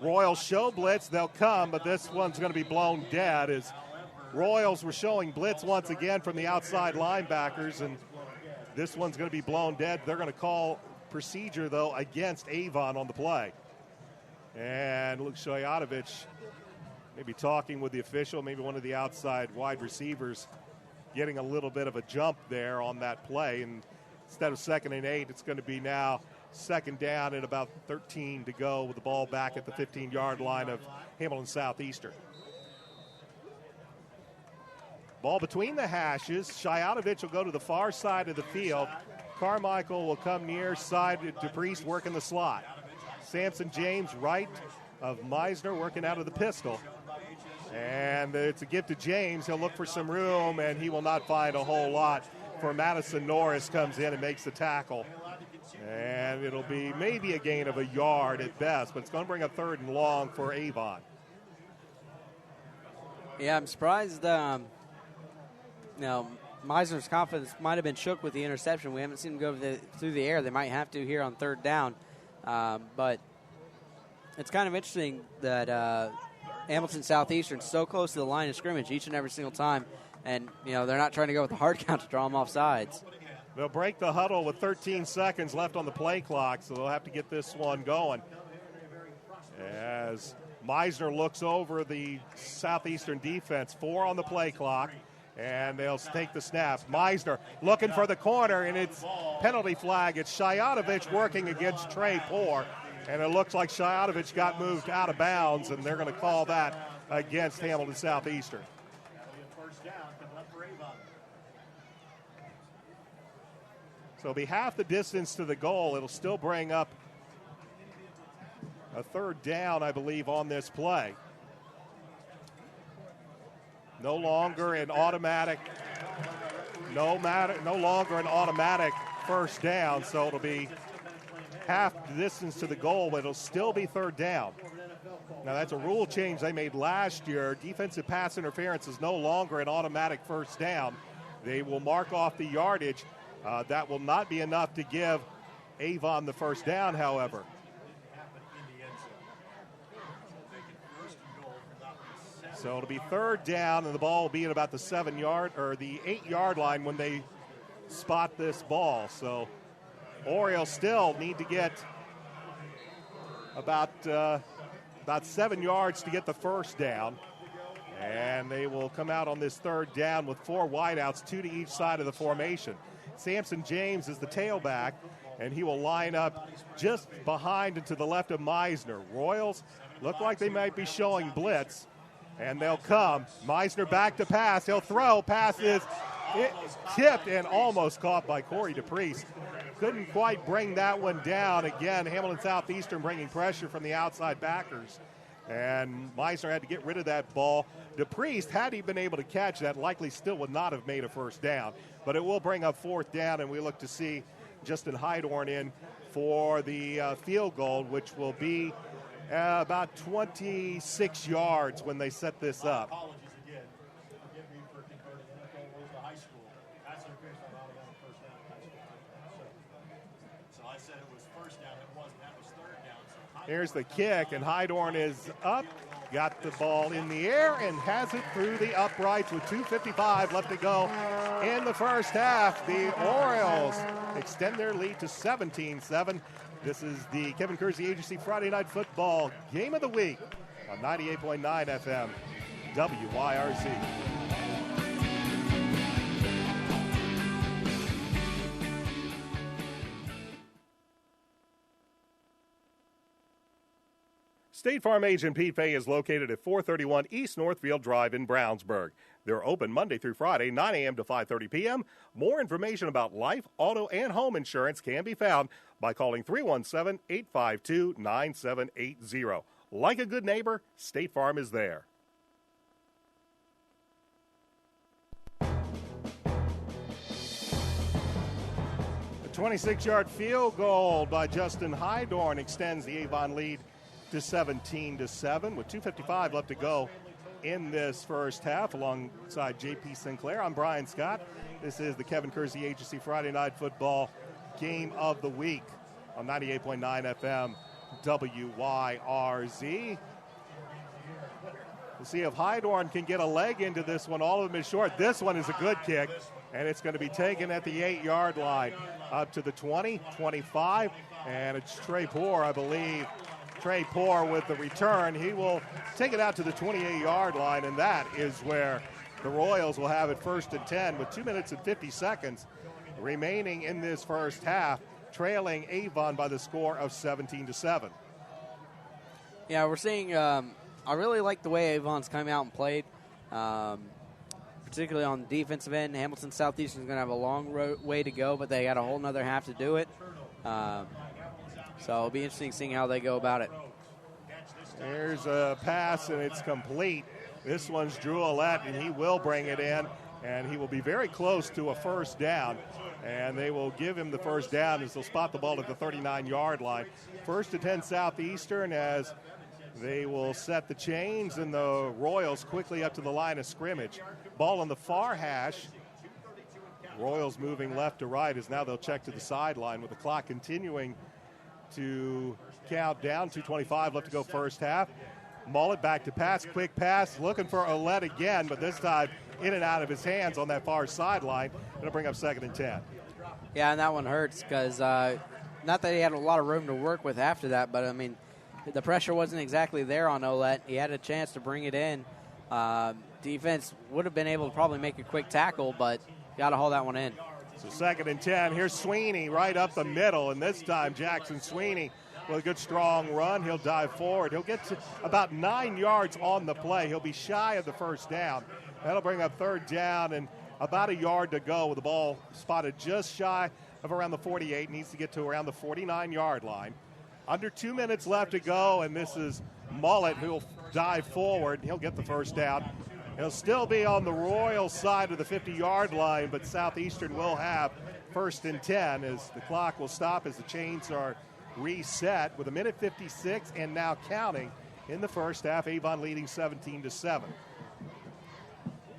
Royals show blitz, they'll come, but this one's going to be blown dead as Royals were showing blitz once again from the outside linebackers, and this one's going to be blown dead. They're going to call procedure, though, against Avon on the play. And Luke Shojatovic maybe talking with the official, maybe one of the outside wide receivers getting a little bit of a jump there on that play. And instead of 2nd and 8, it's going to be now 2nd down and about 13 to go with the ball back at the 15-yard line of Hamilton Southeastern. Ball between the hashes. Shojatovic will go to the far side of the field. Carmichael will come near side to Priest working the slot. Samson James right of Meisner working out of the pistol. And it's a give to James. He'll look for some room, and he will not find a whole lot. For Madison Norris comes in and makes the tackle. And it'll be maybe a gain of a yard at best, but it's going to bring a 3rd and long for Avon. Yeah, I'm surprised. Meisner's confidence might have been shook with the interception. We haven't seen him go through the air. They might have to here on 3rd down. But it's kind of interesting that Hamilton Southeastern so close to the line of scrimmage each and every single time. And, they're not trying to go with the hard count to draw them off sides. They'll break the huddle with 13 seconds left on the play clock, so they'll have to get this one going. As Meisner looks over the Southeastern defense, 4 on the play clock, and they'll take the snap. Meisner looking for the corner, and it's penalty flag. It's Shojatovic working against Trey Poor, and it looks like Shojatovic got moved out of bounds, and they're going to call that against Hamilton Southeastern. So it'll be half the distance to the goal. It'll still bring up a 3rd down, I believe, on this play. No longer an automatic first down, so it'll be half the distance to the goal, but it'll still be 3rd down. Now, that's a rule change they made last year. Defensive pass interference is no longer an automatic first down. They will mark off the yardage. That will not be enough to give Avon the first down, however. So it'll be 3rd down, and the ball will be at about the 8-yard line when they spot this ball. So Orioles still need to get about 7 yards to get the first down. And they will come out on this 3rd down with 4 wideouts, 2 to each side of the formation. Samson James is the tailback, and he will line up just behind and to the left of Meisner. Royals look like they might be showing blitz, and they'll come. Meisner back to pass. He'll throw. Pass is tipped and almost caught by Corey DePriest. Couldn't quite bring that one down. Again, Hamilton Southeastern bringing pressure from the outside backers. And Meisner had to get rid of that ball. DePriest, had he been able to catch that, likely still would not have made a first down. But it will bring up 4th down, and we look to see Justin Hydorn in for the field goal, which will be about 26 yards when they set this up. Here's the kick, and Hydorn is up, got the ball in the air, and has it through the uprights with 2:55 left to go in the first half. The Orioles extend their lead to 17-7. This is the Kevin Kersey Agency Friday Night Football Game of the Week on 98.9 FM, WYRZ. State Farm agent Pete Fay is located at 431 East Northfield Drive in Brownsburg. They're open Monday through Friday, 9 a.m. to 5:30 p.m. More information about life, auto, and home insurance can be found by calling 317-852-9780. Like a good neighbor, State Farm is there. A 26-yard field goal by Justin Hydorn extends the Avon lead to 17-7 with 2:55 left to go in this first half. Alongside J.P. Sinclair, I'm Brian Scott. This is the Kevin Kersey Agency Friday Night Football Game of the Week on 98.9 FM, WYRZ. We'll see if Hydorn can get a leg into this one. All of them is short. This one is a good kick, and it's going to be taken at the 8-yard line up to the 20, 25, and it's Trey Poor, I believe. Trey Poor with the return. He will take it out to the 28-yard line, and that is where the Royals will have it 1st and 10 with 2 minutes and 50 seconds remaining in this first half, trailing Avon by the score of 17-7. Yeah, we're seeing I really like the way Avon's come out and played, particularly on the defensive end. Hamilton Southeastern is going to have a long way to go, but they got a whole nother half to do it. So it'll be interesting seeing how they go about it. There's a pass, and it's complete. This one's Drew Ouellette, and he will bring it in, and he will be very close to a first down. And they will give him the first down as they'll spot the ball at the 39-yard line. 1st and 10 Southeastern as they will set the chains, and the Royals quickly up to the line of scrimmage. Ball on the far hash. Royals moving left to right as now they'll check to the sideline with the clock continuing to count down. 2:25 left to go first half. Mullet back to pass, quick pass, looking for Ouellette again, but this time in and out of his hands on that far sideline. It'll bring up 2nd and 10. Yeah, and that one hurts because not that he had a lot of room to work with after that, but, I mean, the pressure wasn't exactly there on Ouellette. He had a chance to bring it in. Defense would have been able to probably make a quick tackle, but got to hold that one in. So 2nd and 10. Here's Sweeney right up the middle, and this time Jackson Sweeney with a good strong run. He'll dive forward. He'll get to about 9 yards on the play. He'll be shy of the first down. That'll bring up 3rd down and about a yard to go with the ball spotted just shy of around the 48. Needs to get to around the 49-yard line. Under 2 minutes left to go, and this is Mullet who'll dive forward. He'll get the first down. He'll still be on the Royal side of the 50-yard line, but Southeastern will have 1st and 10 as the clock will stop as the chains are reset with 1:56 and now counting in the first half. Avon leading 17-7.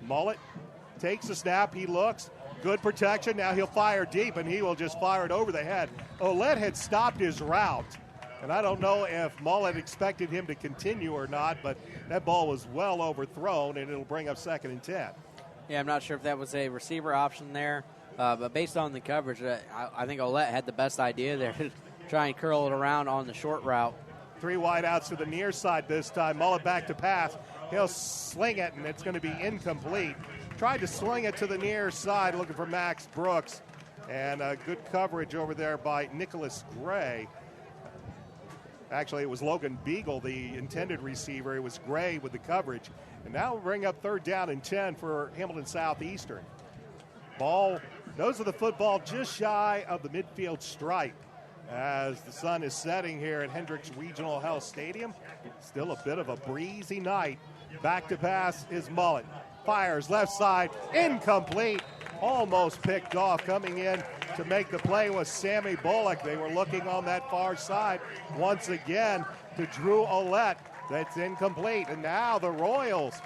Mullet takes a snap. He looks. Good protection. Now he'll fire deep, and he will just fire it over the head. Ouellette had stopped his route. And I don't know if Mullet expected him to continue or not, but that ball was well overthrown, and it'll bring up 2nd and 10. Yeah, I'm not sure if that was a receiver option there, but based on the coverage, I think Ouellette had the best idea there to try and curl it around on the short route. 3 wideouts to the near side this time. Mullet back to pass. He'll sling it, and it's going to be incomplete. Tried to sling it to the near side, looking for Max Brooks, and good coverage over there by Nicholas Gray. Actually, it was Logan Beagle, the intended receiver. It was Gray with the coverage. And now we'll bring up 3rd down and 10 for Hamilton Southeastern. Ball, nose of the football, just shy of the midfield stripe as the sun is setting here at Hendricks Regional Health Stadium. Still a bit of a breezy night. Back to pass is Mullet. Fires left side, incomplete. Almost picked off. Coming in to make the play was Sammy Bullock. They were looking on that far side once again to Drew Ouellette. That's incomplete. And now the Royals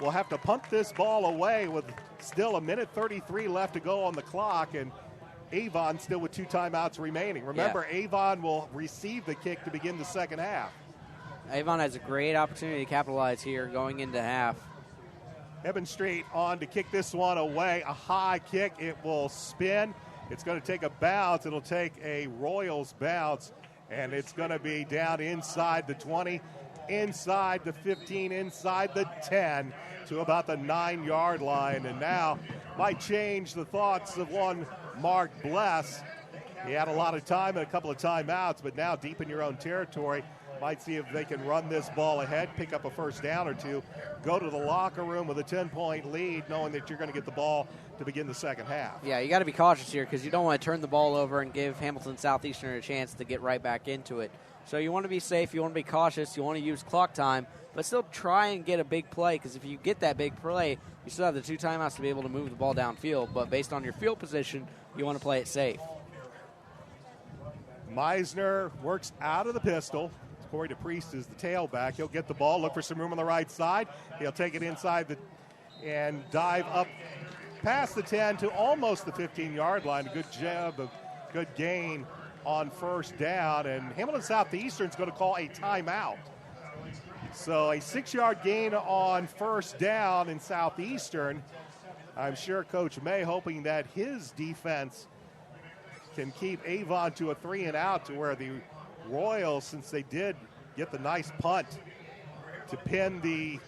will have to punt this ball away with still 1:33 left to go on the clock. And Avon still with 2 timeouts remaining. Remember, yeah. Avon will receive the kick to begin the second half. Avon has a great opportunity to capitalize here going into half. Eben Street on to kick this one away. A high kick. It will spin. It's going to take a bounce. It'll take a Royals bounce, and it's going to be down inside the 20, inside the 15, inside the 10 to about the 9-yard line. And now might change the thoughts of one Mark Bless. He had a lot of time and a couple of timeouts, but now deep in your own territory. Might see if they can run this ball ahead, pick up a first down or two, go to the locker room with a 10-point lead, knowing that you're going to get the ball to begin the second half. Yeah, you got to be cautious here because you don't want to turn the ball over and give Hamilton Southeastern a chance to get right back into it. So you want to be safe, you want to be cautious, you want to use clock time, but still try and get a big play because if you get that big play, you still have the 2 timeouts to be able to move the ball downfield. But based on your field position, you want to play it safe. Meisner works out of the pistol. Corey DePriest is the tailback. He'll get the ball, look for some room on the right side. He'll take it inside and dive up past the 10 to almost the 15-yard line. A good job, a good gain on first down, and Hamilton Southeastern is going to call a timeout. So a 6-yard gain on first down in Southeastern. I'm sure Coach May hoping that his defense can keep Avon to a 3-and-out, to where the Royals, since they did get the nice punt to pin the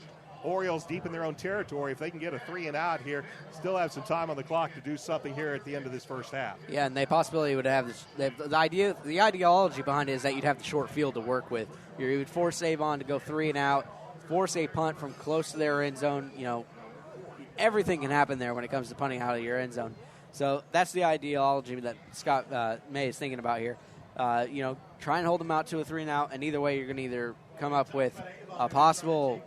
Orioles deep in their own territory, if they can get a 3-and-out here, still have some time on the clock to do something here at the end of this first half. Yeah, and they possibly would have this, the ideology behind it is that you'd have the short field to work with. You would force Avon to go 3-and-out, force a punt from close to their end zone. You know, everything can happen there when it comes to punting out of your end zone. So that's the ideology that Scott May is thinking about here. You know, try and hold them out to a 3-and-out, and either way you're going to either come up with a possible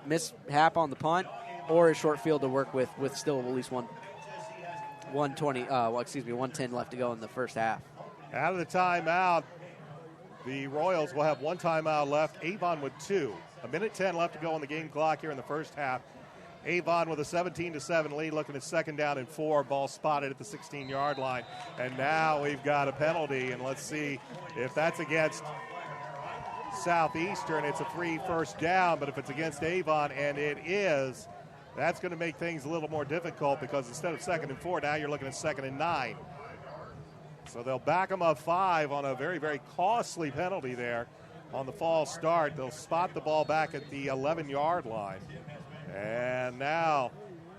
mishap on the punt or a short field to work with still at least 110 left to go in the first half. Out of the timeout, the Royals will have one timeout left, Avon with 2. 1:10 left to go on the game clock here in the first half. Avon with a 17-7 lead, looking at 2nd down and 4. Ball spotted at the 16-yard line. And now we've got a penalty, and let's see if that's against Southeastern. It's a free first down, but if it's against Avon, and it is, that's going to make things a little more difficult, because instead of 2nd and 4, now you're looking at 2nd and 9. So they'll back them up 5 on a very, very costly penalty there on the false start. They'll spot the ball back at the 11-yard line. And now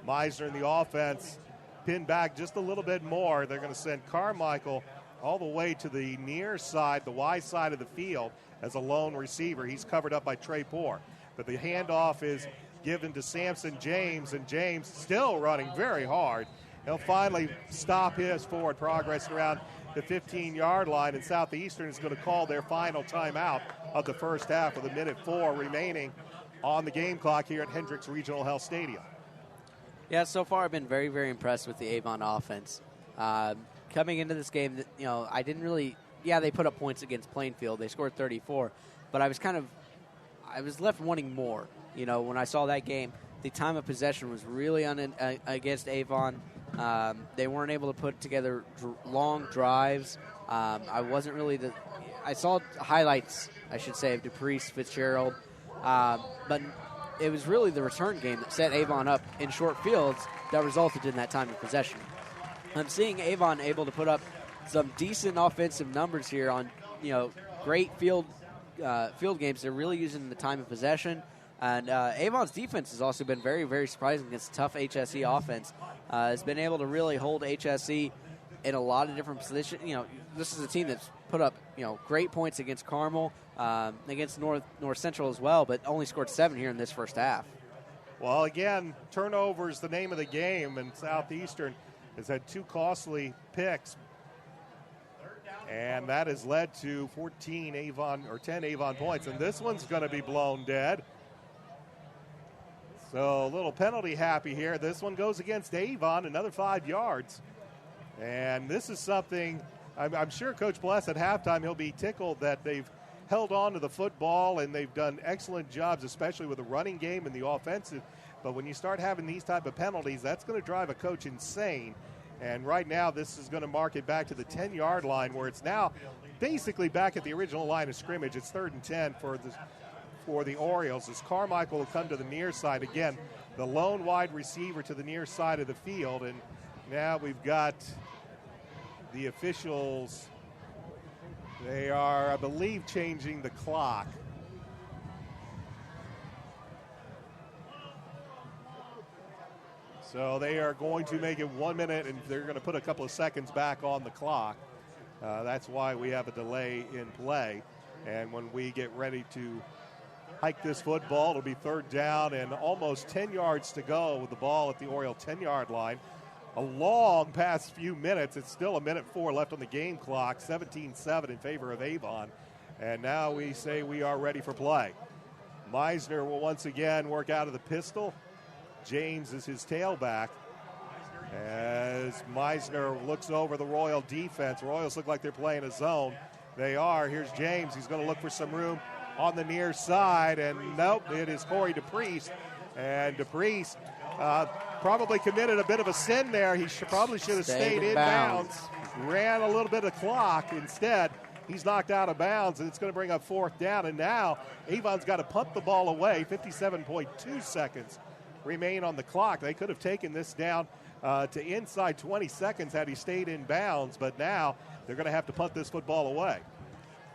Meisner in the offense pinned back just a little bit more. They're going to send Carmichael all the way to the near side, the wide side of the field, as a lone receiver. He's covered up by Trey Poore. But the handoff is given to Samson James, and James still running very hard. He'll finally stop his forward progress around the 15-yard line, and Southeastern is going to call their final timeout of the first half with 1:04 remaining on the game clock here at Hendricks Regional Health Stadium. Yeah, so far I've been very, very impressed with the Avon offense. Coming into this game, you know, I didn't really, they put up points against Plainfield. They scored 34, but I was left wanting more. You know, when I saw that game, the time of possession was really against Avon. They weren't able to put together long drives. I saw highlights, I should say, of DePriest, Fitzgerald, but it was really the return game that set Avon up in short fields that resulted in that time of possession. I'm seeing Avon able to put up some decent offensive numbers here on, you know, great field games. They're really using the time of possession. And Avon's defense has also been very, very surprising against a tough HSE offense. Has been able to really hold HSE in a lot of different positions. You know, this is a team that's put up, you know, great points against Carmel, against North Central as well, but only scored 7 here in this first half. Well, again, turnover is the name of the game, and Southeastern has had 2 costly picks, and that has led to 10 Avon points, and this one's going to be blown dead. So a little penalty happy here. This one goes against Avon, another 5 yards. And this is something, I'm sure Coach Bless at halftime, he'll be tickled that they've held on to the football and they've done excellent jobs, especially with the running game and the offensive. But when you start having these type of penalties, that's going to drive a coach insane. And right now this is going to mark it back to the 10-yard line, where it's now basically back at the original line of scrimmage. It's 3rd and 10 for the Orioles, as Carmichael will come to the near side. Again, the lone wide receiver to the near side of the field. And now we've got the officials. They are, I believe, changing the clock. So they are going to make it 1 minute, and they're going to put a couple of seconds back on the clock. That's why we have a delay in play. And when we get ready to hike this football, it'll be 3rd down and almost 10 yards to go with the ball at the Oriole 10-yard line. A long past few minutes. It's still 1:04 left on the game clock. 17-7 in favor of Avon. And now we say we are ready for play. Meisner will once again work out of the pistol. James is his tailback. As Meisner looks over the Royal defense. Royals look like they're playing a zone. They are. Here's James. He's going to look for some room on the near side. And nope, it is Corey DePriest. And DePriest probably committed a bit of a sin there. He probably should have stayed in bounds. ran a little bit of clock. Instead, he's knocked out of bounds, and it's going to bring up 4th down. And now Avon's got to punt the ball away. 57.2 seconds remain on the clock. They could have taken this down to inside 20 seconds had he stayed in bounds, but now they're going to have to punt this football away.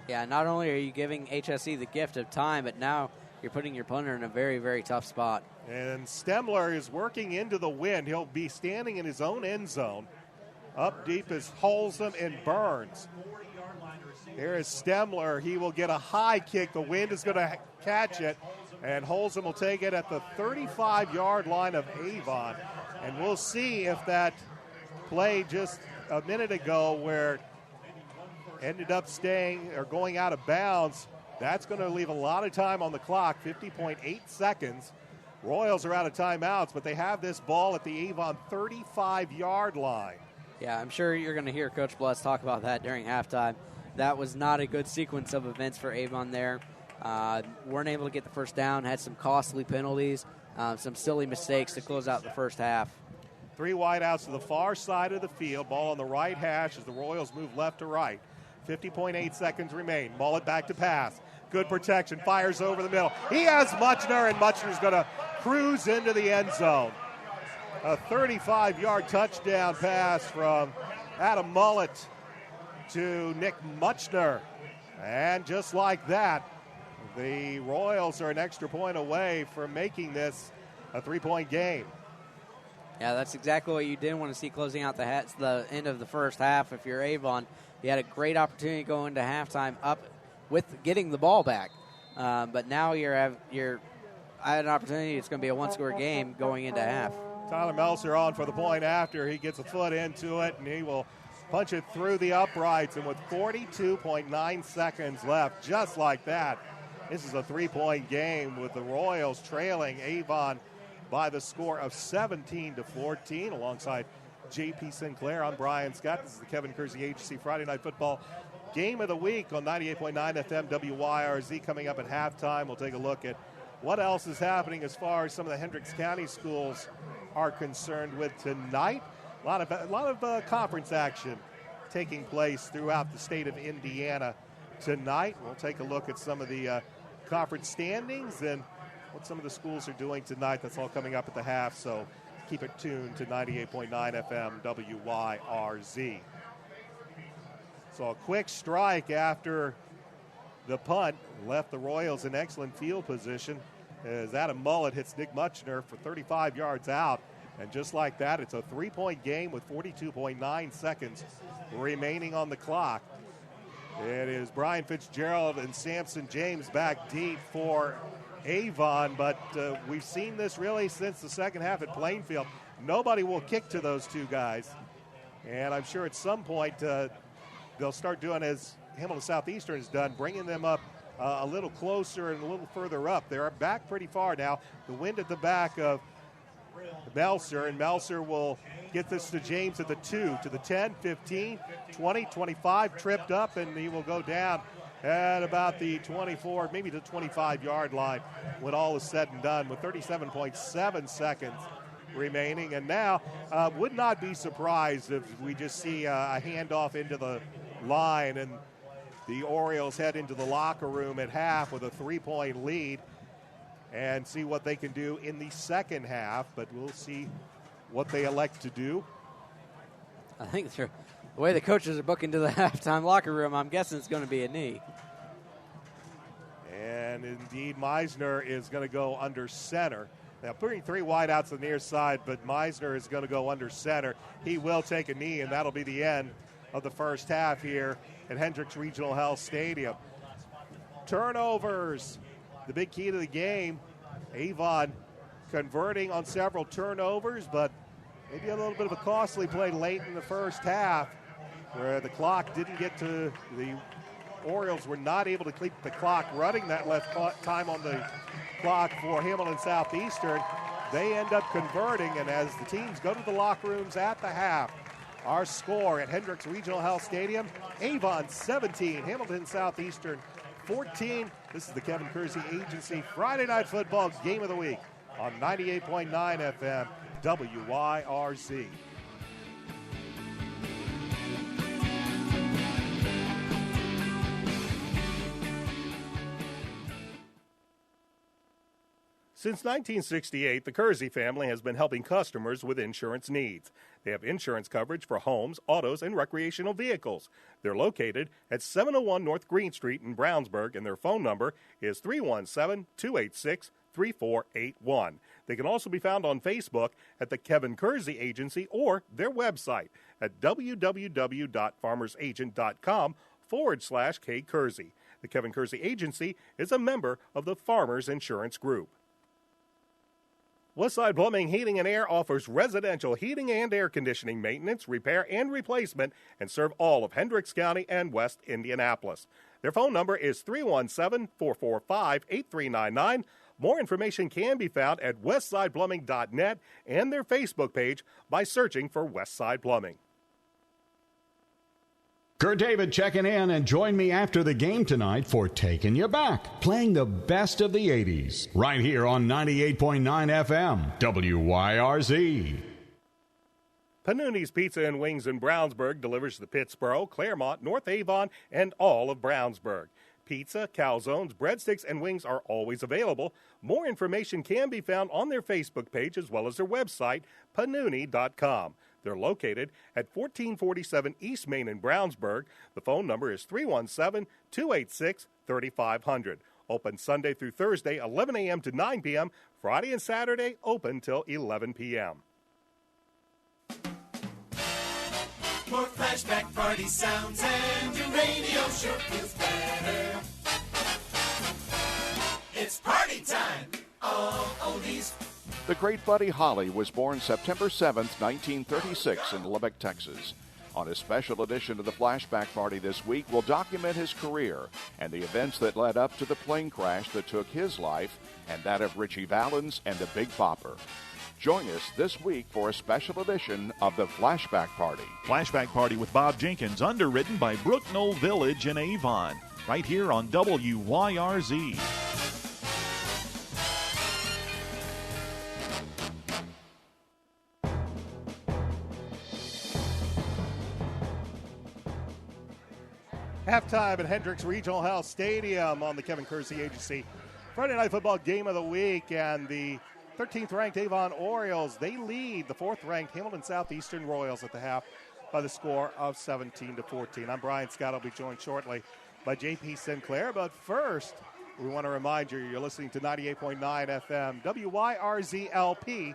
Yeah, not only are you giving HSE the gift of time, but now you're putting your punter in a very, very tough spot. And Stemler is working into the wind. He'll be standing in his own end zone. Up deep is Holzum and Burns. Here is Stemler. He will get a high kick. The wind is going to catch it, and Holzum will take it at the 35-yard line of Avon. And we'll see if that play just a minute ago where ended up staying or going out of bounds, that's going to leave a lot of time on the clock, 50.8 seconds. Royals are out of timeouts, but they have this ball at the Avon 35-yard line. Yeah, I'm sure you're going to hear Coach Bless talk about that during halftime. That was not a good sequence of events for Avon there. Weren't able to get the first down, had some costly penalties, some silly mistakes to close out the first half. 3 wideouts to the far side of the field. Ball on the right hash as the Royals move left to right. 50.8 seconds remain. Mullet back to pass. Good protection. Fires over the middle. He has Muchner, and Muchner's going to cruise into the end zone. A 35-yard touchdown pass from Adam Mullet to Nick Muchner. And just like that, the Royals are an extra point away from making this a 3-point game. Yeah, that's exactly what you didn't want to see closing out the end of the first half. If you're Avon, you had a great opportunity going to halftime up with getting the ball back. But now you're at an opportunity. It's going to be a one-score game going into half. Tyler Melser on for the point after. He gets a foot into it, and he will punch it through the uprights. And with 42.9 seconds left, just like that, this is a 3-point game with the Royals trailing Avon by the score of 17-14. Alongside J.P. Sinclair, I'm Brian Scott. This is the Kevin Kersey Agency Friday Night Football Game of the Week on 98.9 FM WYRZ. Coming up at halftime, we'll take a look at what else is happening as far as some of the Hendricks County schools are concerned with tonight. A lot of conference action taking place throughout the state of Indiana tonight. We'll take a look at some of the conference standings and what some of the schools are doing tonight. That's all coming up at the half, so keep it tuned to 98.9 FM WYRZ. So a quick strike after the punt left the Royals in excellent field position as Adam Mullet hits Nick Muchner for 35 yards out. And just like that, it's a 3-point game with 42.9 seconds remaining on the clock. It is Brian Fitzgerald and Samson James back deep for Avon, but we've seen this really since the second half at Plainfield. Nobody will kick to those two guys. And I'm sure at some point they'll start doing as Hamilton Southeastern has done, bringing them up a little closer and a little further up. They're back pretty far now. The wind at the back of Melser, and Melser will get this to James at the 2, to the 10, 15, 20, 25, tripped up, and he will go down at about the 24, maybe the 25-yard line when all is said and done with 37.7 seconds remaining. And now would not be surprised if we just see a handoff into the line and the Orioles head into the locker room at half with a 3-point lead and see what they can do in the second half, but we'll see what they elect to do. I think the way the coaches are booking to the halftime locker room, I'm guessing it's going to be a knee. And indeed, Meisner is going to go under center. Now, putting 3 wideouts on the near side, but Meisner is going to go under center. He will take a knee, and that'll be the end of the first half here at Hendricks Regional Health Stadium. Turnovers, the big key to the game. Avon converting on several turnovers, but maybe a little bit of a costly play late in the first half where the clock didn't get to the Orioles were not able to keep the clock running. That left time on the clock for Hamilton Southeastern. They end up converting, and as the teams go to the locker rooms at the half, our score at Hendricks Regional Health Stadium, Avon 17, Hamilton Southeastern 14. This is the Kevin Kersey Agency Friday Night Football Game of the Week on 98.9 FM WYRZ. Since 1968, the Kersey family has been helping customers with insurance needs. They have insurance coverage for homes, autos, and recreational vehicles. They're located at 701 North Green Street in Brownsburg, and their phone number is 317-286-3481. They can also be found on Facebook at the Kevin Kersey Agency or their website at www.farmersagent.com/K Kersey. The Kevin Kersey Agency is a member of the Farmers Insurance Group. Westside Plumbing Heating and Air offers residential heating and air conditioning maintenance, repair, and replacement, and serve all of Hendricks County and West Indianapolis. Their phone number is 317-445-8399. More information can be found at westsideplumbing.net and their Facebook page by searching for Westside Plumbing. Kurt David checking in, and join me after the game tonight for Taking You Back, playing the best of the 80s, right here on 98.9 FM, WYRZ. Panuni's Pizza and Wings in Brownsburg delivers to Pittsboro, Claremont, North Avon, and all of Brownsburg. Pizza, calzones, breadsticks, and wings are always available. More information can be found on their Facebook page as well as their website, panuni.com. They're located at 1447 East Main in Brownsburg. The phone number is 317-286-3500. Open Sunday through Thursday, 11 a.m. to 9 p.m. Friday and Saturday, open till 11 p.m. More flashback party sounds and your radio sure feels better. It's party time. All oldies. The great Buddy Holly was born September 7th, 1936 in Lubbock, Texas. On a special edition of the Flashback Party this week, we'll document his career and the events that led up to the plane crash that took his life and that of Richie Valens and the Big Bopper. Join us this week for a special edition of the Flashback Party. Flashback Party with Bob Jenkins, underwritten by Brooknell Village in Avon, right here on WYRZ. Halftime at Hendricks Regional Health Stadium on the Kevin Kersey Agency Friday Night Football Game of the Week, and the 13th ranked Avon Orioles, they lead the 4th ranked Hamilton Southeastern Royals at the half by the score of 17-14. I'm Brian Scott. I'll be joined shortly by J.P. Sinclair, but first we want to remind you you're listening to 98.9 FM WYRZ-LP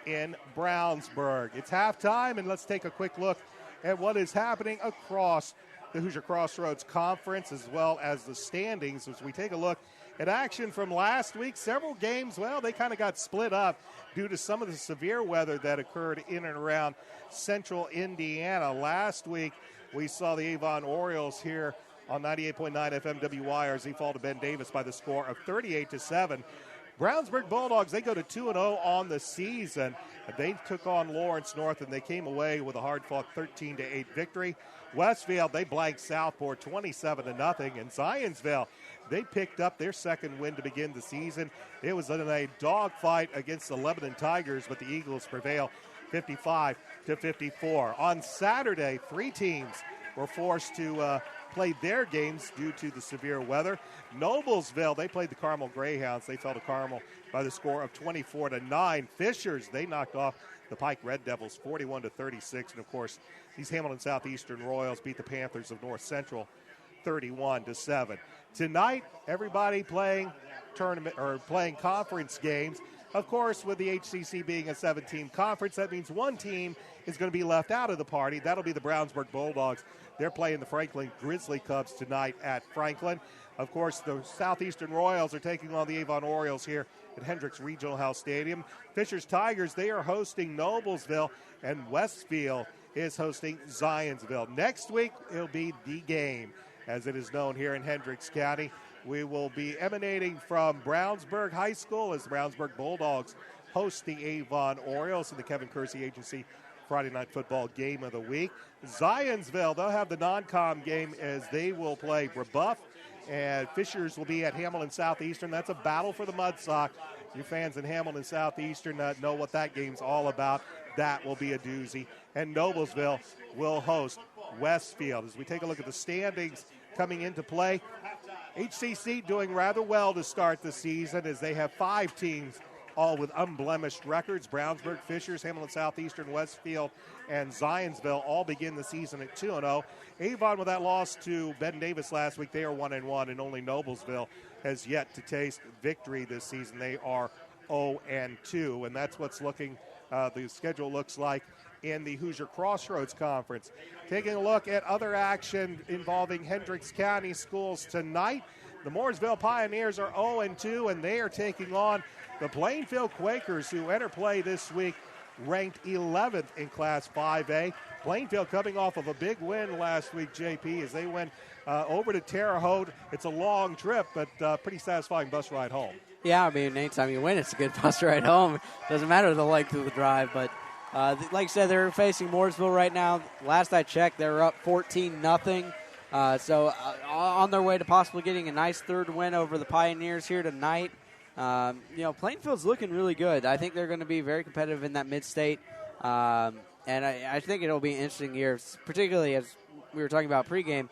in Brownsburg. It's halftime, and let's take a quick look at what is happening across the Hoosier Crossroads Conference as well as the standings as we take a look at action from last week. Several games, well, they kind of got split up due to some of the severe weather that occurred in and around central Indiana. Last week, we saw the Avon Orioles here on 98.9 FM WYRZ fall to Ben Davis by the score of 38-7. Brownsburg Bulldogs, they go to 2-0 on the season. They took on Lawrence North, and they came away with a hard-fought 13-8 victory. Westfield, they blanked Southport 27-0. And Zionsville, they picked up their second win to begin the season. It was in a dogfight against the Lebanon Tigers, but the Eagles prevail 55-54. On Saturday, 3 teams were forced to play their games due to the severe weather. Noblesville, they played the Carmel Greyhounds. They fell to Carmel by the score of 24-9. Fishers, they knocked off the Pike Red Devils 41-36. And, of course, these Hamilton Southeastern Royals beat the Panthers of North Central 31-7. Tonight, everybody playing tournament or playing conference games. Of course, with the HCC being a 7-team conference, that means one team is going to be left out of the party. That'll be the Brownsburg Bulldogs. They're playing the Franklin Grizzly Cubs tonight at Franklin. Of course, the Southeastern Royals are taking on the Avon Orioles here at Hendricks Regional Health Stadium. Fishers Tigers, they are hosting Noblesville, and Westfield is hosting Zionsville. Next week, it'll be the game, as it is known here in Hendricks County. We will be emanating from Brownsburg High School as the Brownsburg Bulldogs host the Avon Orioles in the Kevin Kersey Agency Friday Night Football Game of the Week. Zionsville, they'll have the non-com game as they will play Brebeuf, and Fishers will be at Hamilton Southeastern. That's a battle for the Mudsock. You fans in Hamilton Southeastern know what that game's all about. That will be a doozy. And Noblesville will host Westfield. As we take a look at the standings coming into play, HCC doing rather well to start the season as they have 5 teams all with unblemished records. Brownsburg, Fishers, Hamilton Southeastern, Westfield, and Zionsville all begin the season at 2-0. Avon, with that loss to Ben Davis last week, they are 1-1, and only Noblesville has yet to taste victory this season. They are 0-2, and that's what's looking, the schedule looks like in the Hoosier Crossroads Conference. Taking a look at other action involving Hendricks County schools tonight, the Mooresville Pioneers are 0-2, and they are taking on the Plainfield Quakers, who enter play this week ranked 11th in Class 5A. Plainfield coming off of a big win last week, JP, as they went over to Terre Haute. It's a long trip, but pretty satisfying bus ride home. Yeah, I mean, anytime you win, it's a good bus ride home. Doesn't matter the length of the drive, but like I said, they're facing Mooresville right now. Last I checked, they're up 14-0. So on their way to possibly getting a nice third win over the Pioneers here tonight. Plainfield's looking really good. I think they're going to be very competitive in that mid-state. And I think it'll be an interesting year, particularly as we were talking about pregame,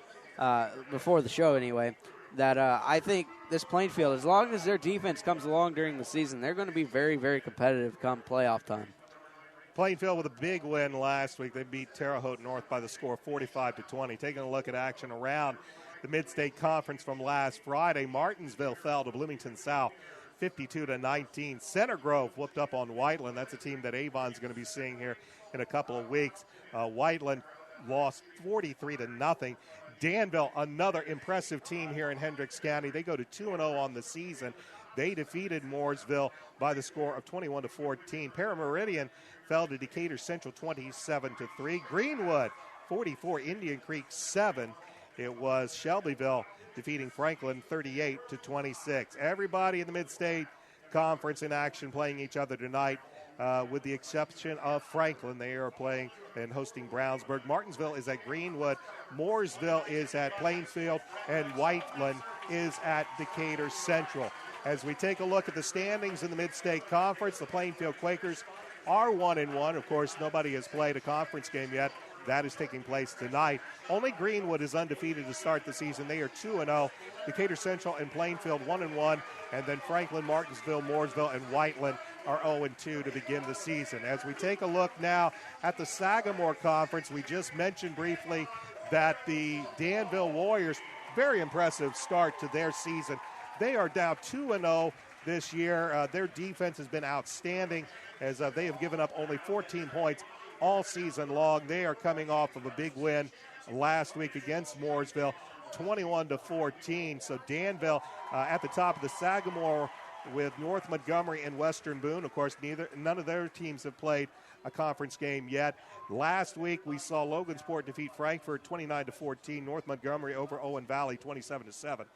before the show anyway, that I think this Plainfield, as long as their defense comes along during the season, they're going to be very, very competitive come playoff time. Plainfield with a big win last week. They beat Terre Haute North by the score of 45-20. Taking a look at action around the Mid-State Conference from last Friday, Martinsville fell to Bloomington South 52-19. Center Grove whooped up on Whiteland. That's a team that Avon's going to be seeing here in a couple of weeks. Whiteland lost 43-0. Danville, another impressive team here in Hendricks County. They go to 2-0 on the season. They defeated Mooresville by the score of 21-14. Parameridian fell to Decatur Central 27-3. Greenwood 44, Indian Creek 7. It was Shelbyville defeating Franklin 38-26. Everybody in the Mid-State Conference in action playing each other tonight, with the exception of Franklin. They are playing and hosting Brownsburg. Martinsville is at Greenwood. Mooresville is at Plainfield. And Whiteland is at Decatur Central. As we take a look at the standings in the Mid-State Conference, the Plainfield Quakers are 1-1. Of course, nobody has played a conference game yet. That is taking place tonight. Only Greenwood is undefeated to start the season. They are 2-0. Decatur Central and Plainfield 1-1. And then Franklin, Martinsville, Mooresville, and Whiteland are 0-2 to begin the season. As we take a look now at the Sagamore Conference, we just mentioned briefly that the Danville Warriors, very impressive start to their season. They are now 2-0 this year. Their defense has been outstanding as they have given up only 14 points all season long. They are coming off of a big win last week against Mooresville, 21-14. So Danville at the top of the Sagamore with North Montgomery and Western Boone. Of course, none of their teams have played a conference game yet. Last week we saw Logansport defeat Frankfort 29-14. North Montgomery over Owen Valley 27-7.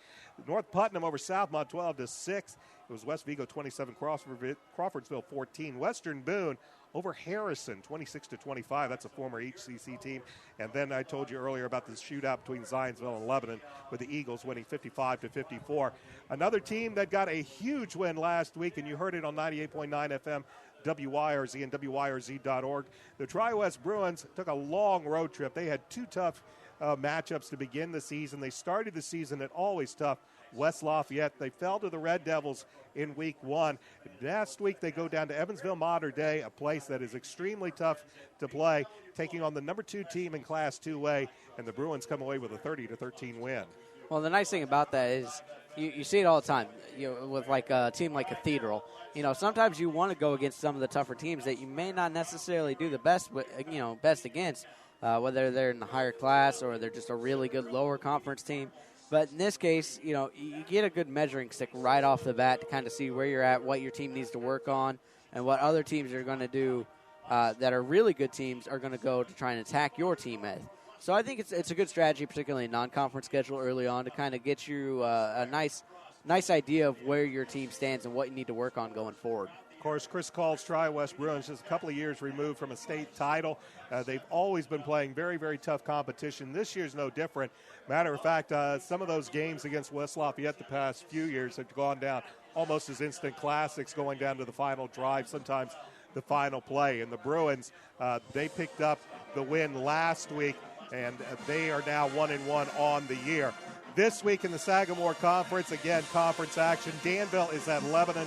North Putnam over Southmont 12-6. It was West Vigo 27, Crawfordsville 14. Western Boone over Harrison 26-25. That's a former HCC team. And then I told you earlier about the shootout between Zionsville and Lebanon with the Eagles winning 55-54. Another team that got a huge win last week, and you heard it on 98.9 FM, WYRZ and WYRZ.org. The Tri-West Bruins took a long road trip. They had 2 tough matchups to begin the season. They started the season at always tough West Lafayette. They fell to the Red Devils in week 1. Last week they go down to Evansville Mater Dei, a place that is extremely tough to play, taking on the number 2 team in Class 2A, and the Bruins come away with a 30-13 win. Well, the nice thing about that is you see it all the time. With like a team like Cathedral, sometimes you want to go against some of the tougher teams that you may not necessarily do the best against, whether they're in the higher class or they're just a really good lower conference team. But in this case, you get a good measuring stick right off the bat to kind of see where you're at, what your team needs to work on, and what other teams are going to do that are really good teams are going to go to try and attack your team with. So I think it's a good strategy, particularly in non-conference schedule early on, to kind of get you a nice idea of where your team stands and what you need to work on going forward. Of course, Chris Call's Tri-West Bruins just a couple of years removed from a state title. They've always been playing very, very tough competition. This year's no different. Matter of fact, some of those games against West Lafayette the past few years have gone down almost as instant classics, going down to the final drive, sometimes the final play. And the Bruins, they picked up the win last week, and they are now 1-1 on the year. This week in the Sagamore Conference, again, conference action. Danville is at Lebanon.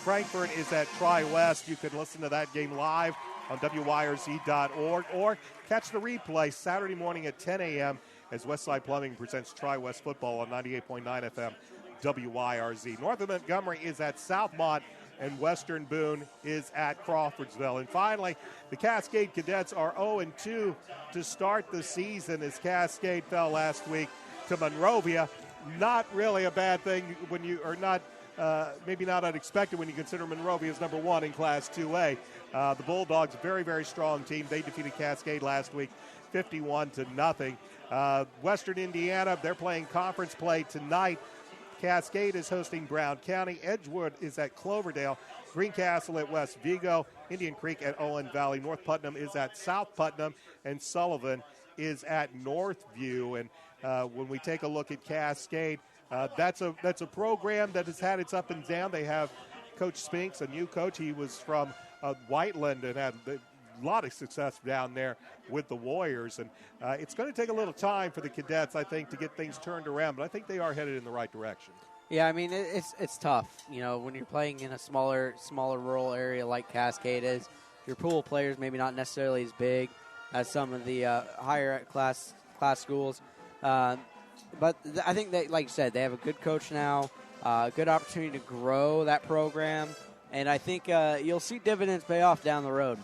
Frankfort is at Tri-West. You can listen to that game live on WYRZ.org or catch the replay Saturday morning at 10 a.m. as Westside Plumbing presents Tri-West football on 98.9 FM WYRZ. North of Montgomery is at Southmont, and Western Boone is at Crawfordsville. And finally, the Cascade Cadets are 0-2 to start the season as Cascade fell last week to Monrovia. Not really a bad thing when you are not, maybe not unexpected when you consider Monrovia is number 1 in Class 2A. The Bulldogs, very, very strong team. They defeated Cascade last week 51-0. Western Indiana, they're playing conference play tonight. Cascade is hosting Brown County. Edgewood is at Cloverdale. Greencastle at West Vigo. Indian Creek at Owen Valley. North Putnam is at South Putnam. And Sullivan is at Northview. And when we take a look at Cascade, that's a program that has had its up and down. They have Coach Spinks, a new coach. He was from Whiteland and had a lot of success down there with the Warriors. And it's going to take a little time for the Cadets, I think, to get things turned around. But I think they are headed in the right direction. Yeah, I mean, it's tough. You know, when you're playing in a smaller rural area like Cascade is, your pool of players maybe not necessarily as big as some of the higher class schools. But I think that, like you said, they have a good coach now, good opportunity to grow that program. And I think you'll see dividends pay off down the road.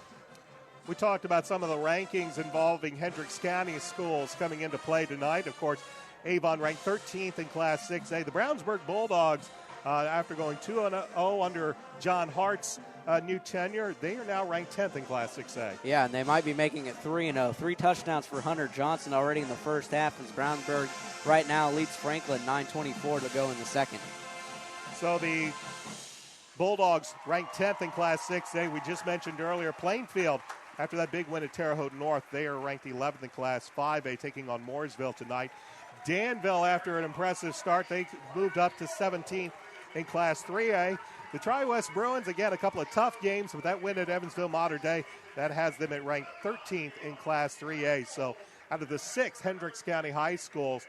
We talked about some of the rankings involving Hendricks County schools coming into play tonight. Of course, Avon ranked 13th in Class 6A. The Brownsburg Bulldogs, after going 2-0 under John Hart's new tenure, they are now ranked 10th in Class 6A. Yeah, and they might be making it 3-0. 3 touchdowns for Hunter Johnson already in the first half as Brownsburg right now leads Franklin 9:24 to go in the second. So the Bulldogs ranked 10th in Class 6A. We just mentioned earlier Plainfield, after that big win at Terre Haute North, they are ranked 11th in Class 5A, taking on Mooresville tonight. Danville, after an impressive start, they moved up to 17th in Class 3A. The Tri-West Bruins, again, a couple of tough games, with that win at Evansville Mater Dei, that has them at ranked 13th in Class 3A. So out of the 6 Hendricks County high schools,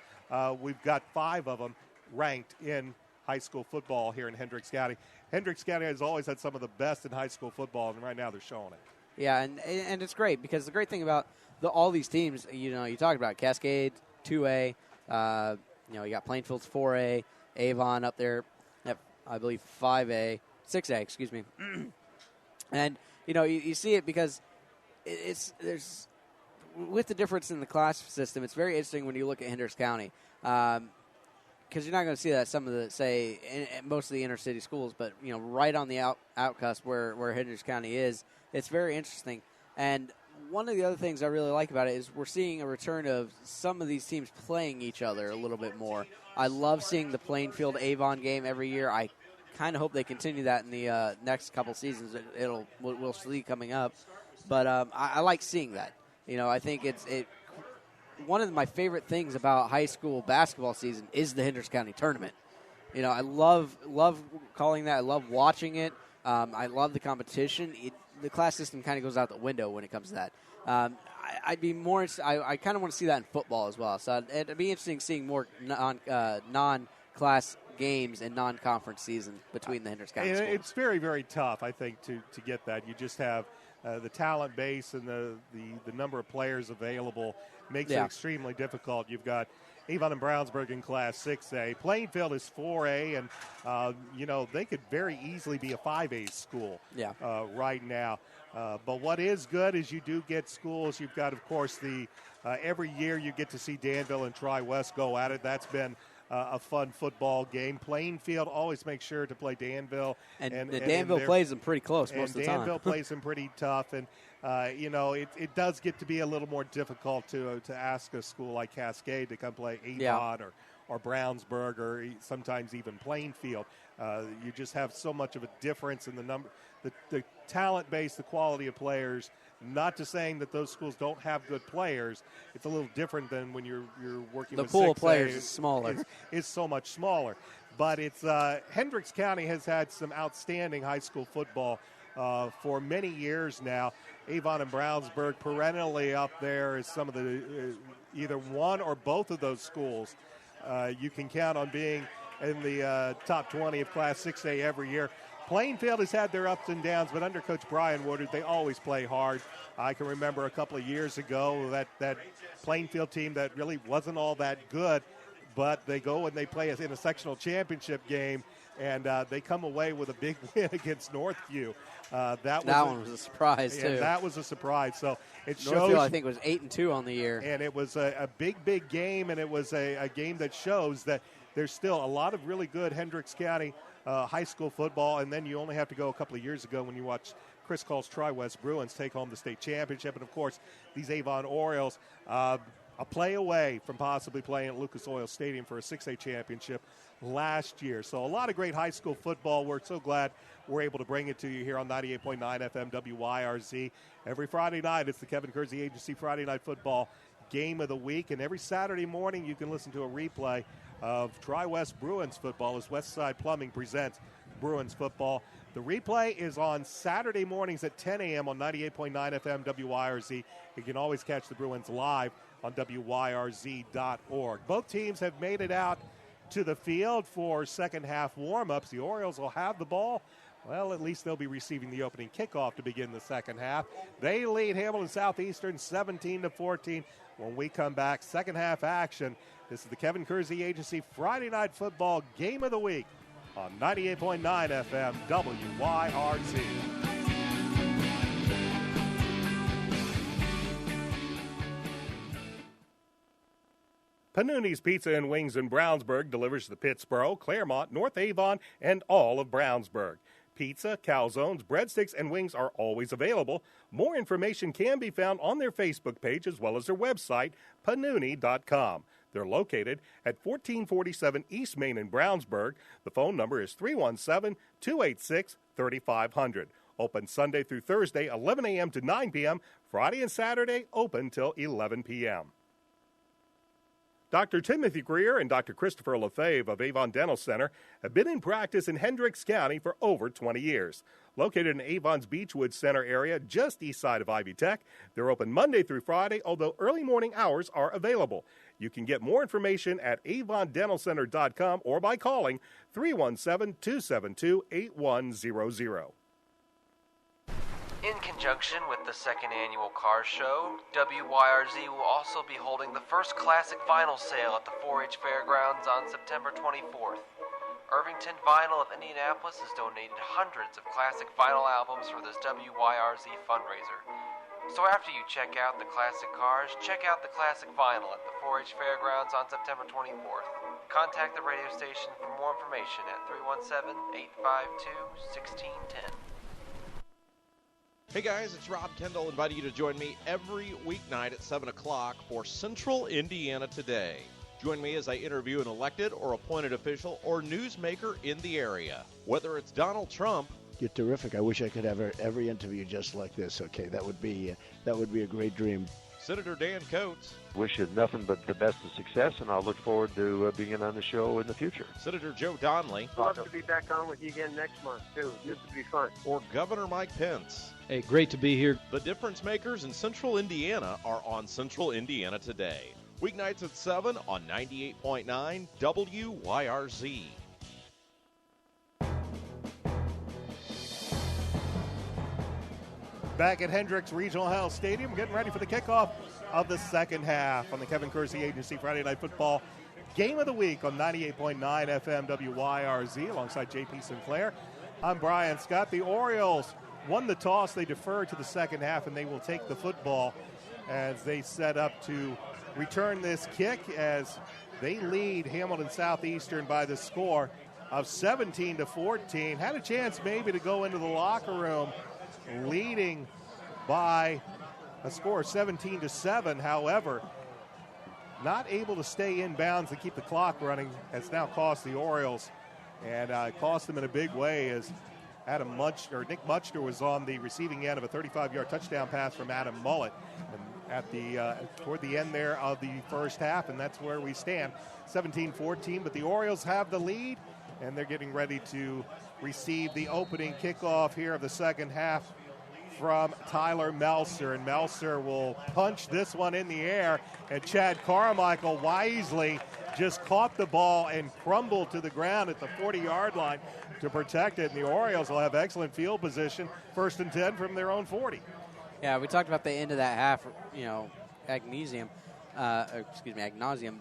we've got 5 of them ranked in high school football here in Hendricks County. Hendricks County has always had some of the best in high school football, and right now they're showing it. Yeah, and it's great because the great thing about all these teams, you know, you talked about Cascade, 2A, you got Plainfield's 4A, Avon up there at, I believe, 5A, 6A, excuse me. And, you know, you see it because there's with the difference in the class system, it's very interesting when you look at Hendricks County. Because you're not going to see that at some of the, say, in most of the inner city schools, but, you know, right on the outcast where Hendricks County is, it's very interesting. And one of the other things I really like about it is we're seeing a return of some of these teams playing each other a little bit more. I love seeing the Plainfield-Avon game every year. I kind of hope they continue that in the next couple seasons. We'll see coming up. But I like seeing that. You know, I think it's one of my favorite things about high school basketball season is the Hendricks County tournament. You know, I love calling that. I love watching it. I love the competition. The class system kind of goes out the window when it comes to that. I'd be more. I kind of want to see that in football as well. So it'd be interesting seeing more non-class games and non-conference season between the Hendricks County schools. It's very, very tough, I think, to get that. You just have the talent base and the number of players available makes it extremely difficult. You've got Avon and Brownsburg in Class 6A. Plainfield is 4A, and, they could very easily be a 5A school right now. But what is good is you do get schools. You've got, of course, every year you get to see Danville and Tri-West go at it. That's been a fun football game. Plainfield always makes sure to play Danville. And Danville plays them pretty close most of the time. Danville plays them pretty tough. And, it does get to be a little more difficult to ask a school like Cascade to come play Avon or Brownsburg or sometimes even Plainfield. You just have so much of a difference in the talent base, the quality of players. Not to saying that those schools don't have good players. It's a little different than when you're working with 6A. The pool of players is smaller. It's so much smaller. But it's Hendricks County has had some outstanding high school football for many years now. Avon and Brownsburg perennially up there as some of the either one or both of those schools you can count on being in the top 20 of Class 6A every year. Plainfield has had their ups and downs, but under Coach Brian Woodard, they always play hard. I can remember a couple of years ago that Plainfield team that really wasn't all that good, but they go and they play in a sectional championship game, and they come away with a big win against Northview. That one was a surprise, too. That was a surprise. So it shows. Northview, I think, was 8-2 on the year. And it was a big game, and it was a game that shows that there's still a lot of really good Hendricks County high school football, and then you only have to go a couple of years ago when you watch Chris Call's Tri-West Bruins take home the state championship. And, of course, these Avon Orioles, a play away from possibly playing at Lucas Oil Stadium for a 6A championship last year. So a lot of great high school football. We're so glad we're able to bring it to you here on 98.9 FM WYRZ. Every Friday night, it's the Kevin Kersey Agency Friday Night Football Game of the Week. And every Saturday morning, you can listen to a replay of Tri-West Bruins football as Westside Plumbing presents Bruins football. The replay is on Saturday mornings at 10 a.m. on 98.9 FM WYRZ. You can always catch the Bruins live on WYRZ.org. Both teams have made it out to the field for second half warm-ups. The Orioles will have the ball. Well, at least they'll be receiving the opening kickoff to begin the second half. They lead Hamilton Southeastern 17-14. When we come back, second half action. This is the Kevin Kersey Agency Friday Night Football Game of the Week on 98.9 FM WYRZ. Panuni's Pizza and Wings in Brownsburg delivers to Pittsboro, Claremont, North Avon, and all of Brownsburg. Pizza, calzones, breadsticks, and wings are always available. More information can be found on their Facebook page as well as their website, panuni.com. They're located at 1447 East Main in Brownsburg. The phone number is 317-286-3500. Open Sunday through Thursday, 11 a.m. to 9 p.m. Friday and Saturday, open till 11 p.m. Dr. Timothy Greer and Dr. Christopher Lefebvre of Avon Dental Center have been in practice in Hendricks County for over 20 years. Located in Avon's Beechwood Center area, just east side of Ivy Tech, they're open Monday through Friday, although early morning hours are available. You can get more information at avondentalcenter.com or by calling 317-272-8100. In conjunction with the second annual Car Show, WYRZ will also be holding the first classic vinyl sale at the 4-H Fairgrounds on September 24th. Irvington Vinyl of Indianapolis has donated hundreds of classic vinyl albums for this WYRZ fundraiser. So after you check out the classic cars, check out the classic vinyl at the 4-H Fairgrounds on September 24th. Contact the radio station for more information at 317-852-1610. Hey guys, it's Rob Kendall inviting you to join me every weeknight at 7 o'clock for Central Indiana Today. Join me as I interview an elected or appointed official or newsmaker in the area. Whether it's Donald Trump. You're terrific. I wish I could have every interview just like this. Okay, that would be a great dream. Senator Dan Coates. Wish you nothing but the best of success, and I'll look forward to being on the show in the future. Senator Joe Donnelly. I'd love to be back on with you again next month, too. This would be fun. Or Governor Mike Pence. Hey, great to be here. The difference makers in Central Indiana are on Central Indiana Today. Weeknights at 7 on 98.9 WYRZ. Back at Hendricks Regional Health Stadium, getting ready for the kickoff of the second half on the Kevin Kersey Agency Friday Night Football Game of the Week on 98.9 FM WYRZ alongside JP Sinclair. I'm Brian Scott. The Orioles won the toss. They defer to the second half, and they will take the football as they set up to return this kick as they lead Hamilton Southeastern by the score of 17-14. Had a chance maybe to go into the locker room leading by a score of 17-7. However, not able to stay in bounds and keep the clock running has now cost the Orioles, and cost them in a big way as Nick Muchner was on the receiving end of a 35-yard touchdown pass from Adam Mullett at toward the end there of the first half, and that's where we stand, 17-14. But the Orioles have the lead, and they're getting ready to receive the opening kickoff here of the second half from Tyler Melser, and Melser will punch this one in the air, and Chad Carmichael wisely just caught the ball and crumbled to the ground at the 40-yard line to protect it. And the Orioles will have excellent field position, 1st and 10 from their own 40. Yeah, we talked about the end of that half, agnosium,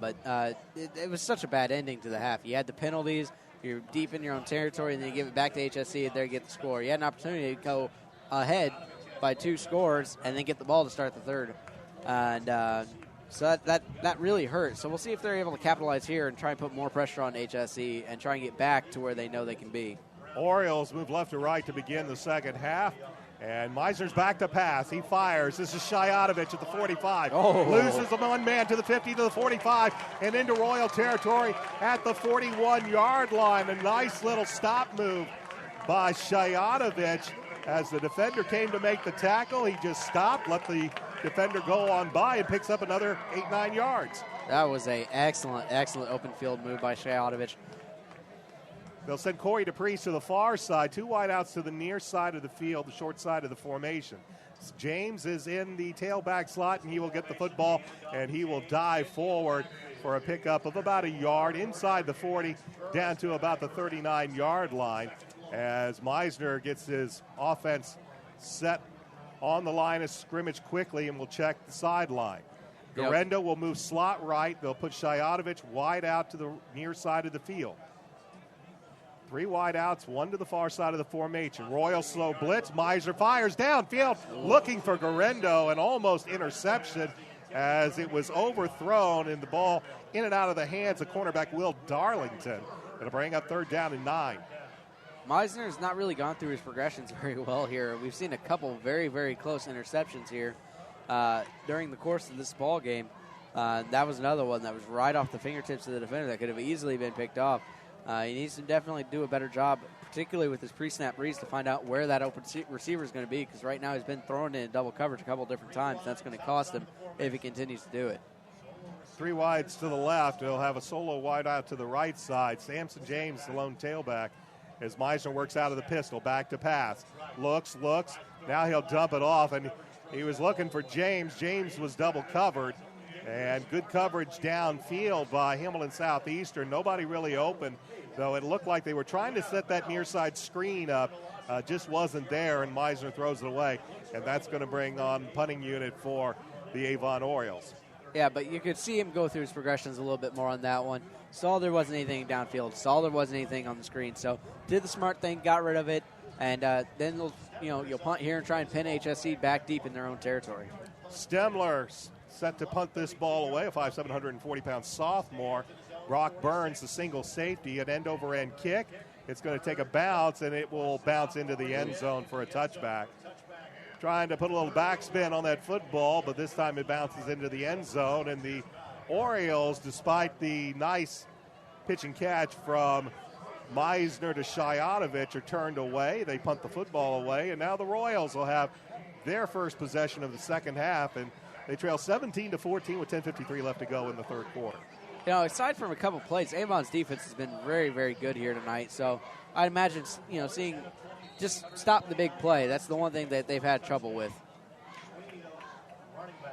but it was such a bad ending to the half. You had the penalties, you're deep in your own territory, and then you give it back to HSC and there get the score. You had an opportunity to go ahead by 2 scores and then get the ball to start the third. And so that really hurt. So we'll see if they're able to capitalize here and try and put more pressure on HSC and try and get back to where they know they can be. Orioles move left to right to begin the second half. And Meisner's back to pass. He fires. This is Shayatovich at the 45. Loses the one man to the 50, to the 45, and into Royal territory at the 41-yard line. A nice little stop move by Shayatovich. As the defender came to make the tackle, he just stopped, let the defender go on by, and picks up another 8-9 yards. That was an excellent open field move by Shayatovich. They'll send Corey DePriest to the far side, 2 wideouts to the near side of the field, the short side of the formation. James is in the tailback slot, and he will get the football, and he will dive forward for a pickup of about a yard inside the 40, down to about the 39-yard line, as Meisner gets his offense set on the line of scrimmage quickly and will check the sideline. Garendo will move slot right. They'll put Shayatovich wide out to the near side of the field. 3 wide outs, 1 to the far side of the formation. Royal slow blitz. Meisner fires downfield, looking for Garendo, and almost interception as it was overthrown, and the ball in and out of the hands of cornerback Will Darlington. It'll bring up 3rd down and 9. Meisner has not really gone through his progressions very well here. We've seen a couple very, very close interceptions here during the course of this ball game. That was another one that was right off the fingertips of the defender that could have easily been picked off. He needs to definitely do a better job, particularly with his pre-snap reads, to find out where that open receiver is going to be, because right now he's been thrown in double coverage a couple different times. That's going to cost him if he continues to do it. 3 wides to the left. He'll have a solo wide out to the right side. Samson James, the lone tailback, as Meisner works out of the pistol. Back to pass. Looks. Now he'll dump it off, and he was looking for James. James was double covered, and good coverage downfield by Hamilton Southeastern. Nobody really open, though it looked like they were trying to set that near side screen up. Just wasn't there, and Meisner throws it away, and that's going to bring on punting unit for the Avon Orioles. Yeah, but you could see him go through his progressions a little bit more on that one. Saw there wasn't anything downfield. Saw there wasn't anything on the screen. So did the smart thing, got rid of it, and then you'll punt here and try and pin HSC back deep in their own territory. Stemler set to punt this ball away, a 5'7", 140-pound sophomore. Brock Burns, the single safety, an end-over-end kick. It's going to take a bounce, and it will bounce into the end zone for a touchback. Trying to put a little backspin on that football, but this time it bounces into the end zone, and the Orioles, despite the nice pitch and catch from Meisner to Shayatovich, are turned away. They punt the football away, and now the Royals will have their first possession of the second half, and they trail 17-14 with 10:53 left to go in the third quarter. Aside from a couple plays, Avon's defense has been very, very good here tonight. So I'd imagine, seeing just stop the big play. That's the one thing that they've had trouble with.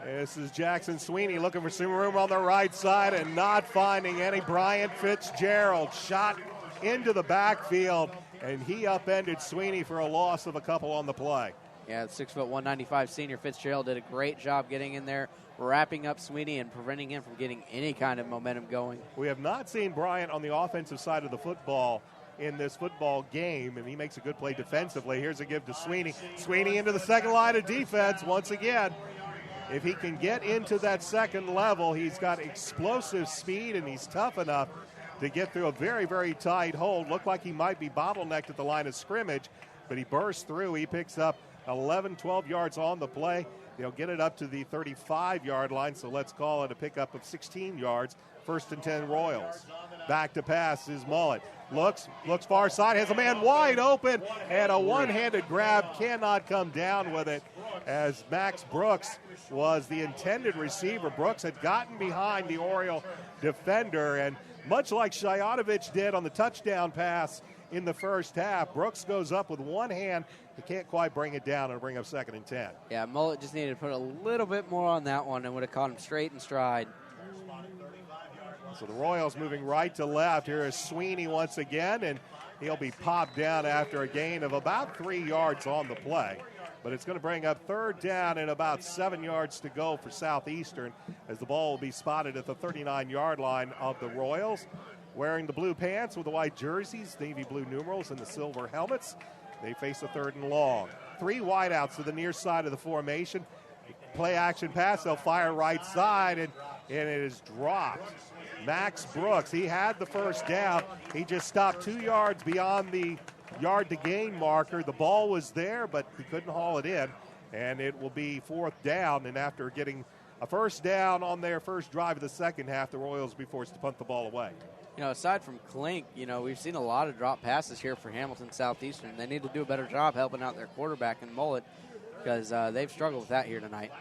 This is Jackson Sweeney looking for some room on the right side and not finding any. Bryant Fitzgerald shot into the backfield, and he upended Sweeney for a loss of a couple on the play. Yeah, the 6'1", 195 senior Fitzgerald did a great job getting in there, wrapping up Sweeney and preventing him from getting any kind of momentum going. We have not seen Bryant on the offensive side of the football in this football game, and he makes a good play defensively. Here's a give to Sweeney. Sweeney into the second line of defense once again. If he can get into that second level, he's got explosive speed, and he's tough enough to get through a very, very tight hold. Looked like he might be bottlenecked at the line of scrimmage, but he bursts through. He picks up 11, 12 yards on the play. They'll get it up to the 35-yard line, so let's call it a pickup of 16 yards. 1st and 10 Royals. Back to pass is Mullet. Looks far side, has a man wide open, and a one-handed grab cannot come down with it, as Max Brooks was the intended receiver. Brooks had gotten behind the Oriole defender, and much like Shayatovich did on the touchdown pass in the first half, Brooks goes up with one hand. He can't quite bring it down and bring up 2nd and 10. Yeah, Mullet just needed to put a little bit more on that one and would have caught him straight in stride. So the Royals moving right to left. Here is Sweeney once again, and he'll be popped down after a gain of about 3 yards on the play. But it's going to bring up third down and about 7 yards to go for Southeastern, as the ball will be spotted at the 39-yard line of the Royals. Wearing the blue pants with the white jerseys, navy blue numerals, and the silver helmets. They face a 3rd and long. 3 wideouts to the near side of the formation. Play action pass, they'll fire right side, and it is dropped. Max Brooks, he had the first down. He just stopped 2 yards beyond the yard to gain marker. The ball was there, but he couldn't haul it in, and it will be 4th down. And after getting a first down on their first drive of the second half, the Royals will be forced to punt the ball away. You know, aside from Klink, you know, we've seen a lot of drop passes here for Hamilton Southeastern. They need to do a better job helping out their quarterback and Mullet, because they've struggled with that here tonight.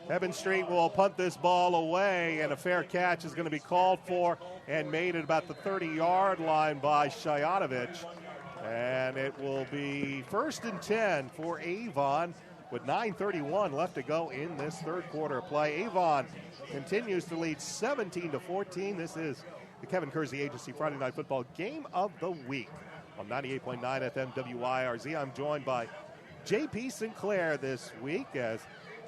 Evan Street will punt this ball away, and a fair catch is going to be called for and made at about the 30-yard line by Shayatovich. And it will be 1st and 10 for Avon with 9:31 left to go in this third quarter of play. Avon continues to lead 17-14. This is the Kevin Kersey Agency Friday Night Football Game of the Week on 98.9 FM WYRZ. I'm joined by J.P. Sinclair this week as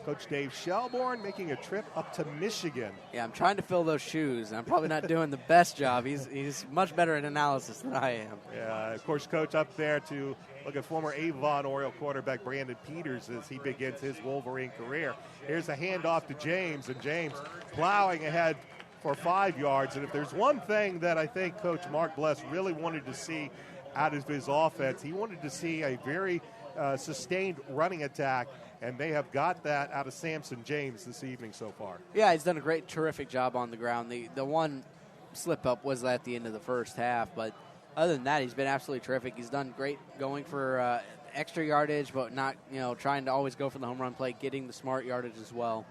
Coach Dave Shelbourne making a trip up to Michigan. Yeah, I'm trying to fill those shoes. I'm probably not doing the best job. He's much better at analysis than I am. Yeah, of course, Coach up there to look at former Avon Oriole quarterback Brandon Peters as he begins his Wolverine career. Here's a handoff to James, and James plowing ahead for 5 yards. And if there's one thing that I think Coach Mark Bless really wanted to see out of his offense, he wanted to see a very sustained running attack, and they have got that out of Samson James this evening so far. Yeah, he's done a terrific job on the ground. The one slip-up was at the end of the first half, but other than that, he's been absolutely terrific. He's done great going for extra yardage, but not, trying to always go for the home run play, getting the smart yardage as well.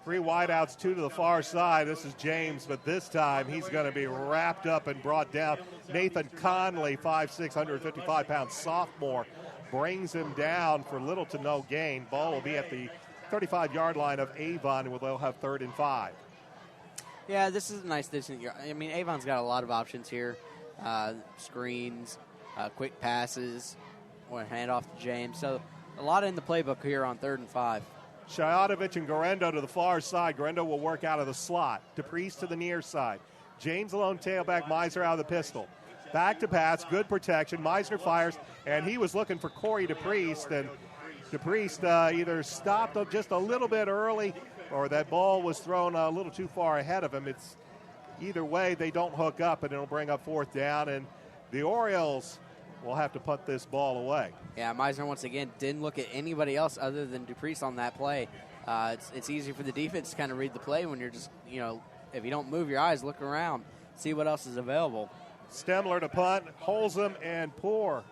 3 wideouts, 2 to the far side. This is James, but this time he's going to be wrapped up and brought down. Nathan Conley, 5'6", 155-pound sophomore, brings him down for little to no gain. Ball will be at the 35-yard line of Avon, where they'll have 3rd and 5. Yeah, this is a nice distance. I mean, Avon's got a lot of options here. Screens, quick passes, or hand off to James. So a lot in the playbook here on 3rd and 5. Shayatovich and Garendo to the far side. Garendo will work out of the slot. DePriest to the near side. James alone tailback, Meisner out of the pistol. Back to pass, good protection. Meisner fires, and he was looking for Corey DePriest, and DePriest either stopped just a little bit early or that ball was thrown a little too far ahead of him. It's either way, they don't hook up, and it'll bring up 4th down, and the Orioles will have to punt this ball away. Yeah, Meisner once again didn't look at anybody else other than DePriest on that play. It's easy for the defense to kind of read the play when you're just, if you don't move your eyes, look around, see what else is available. Stemler to punt, Holzham and Burns,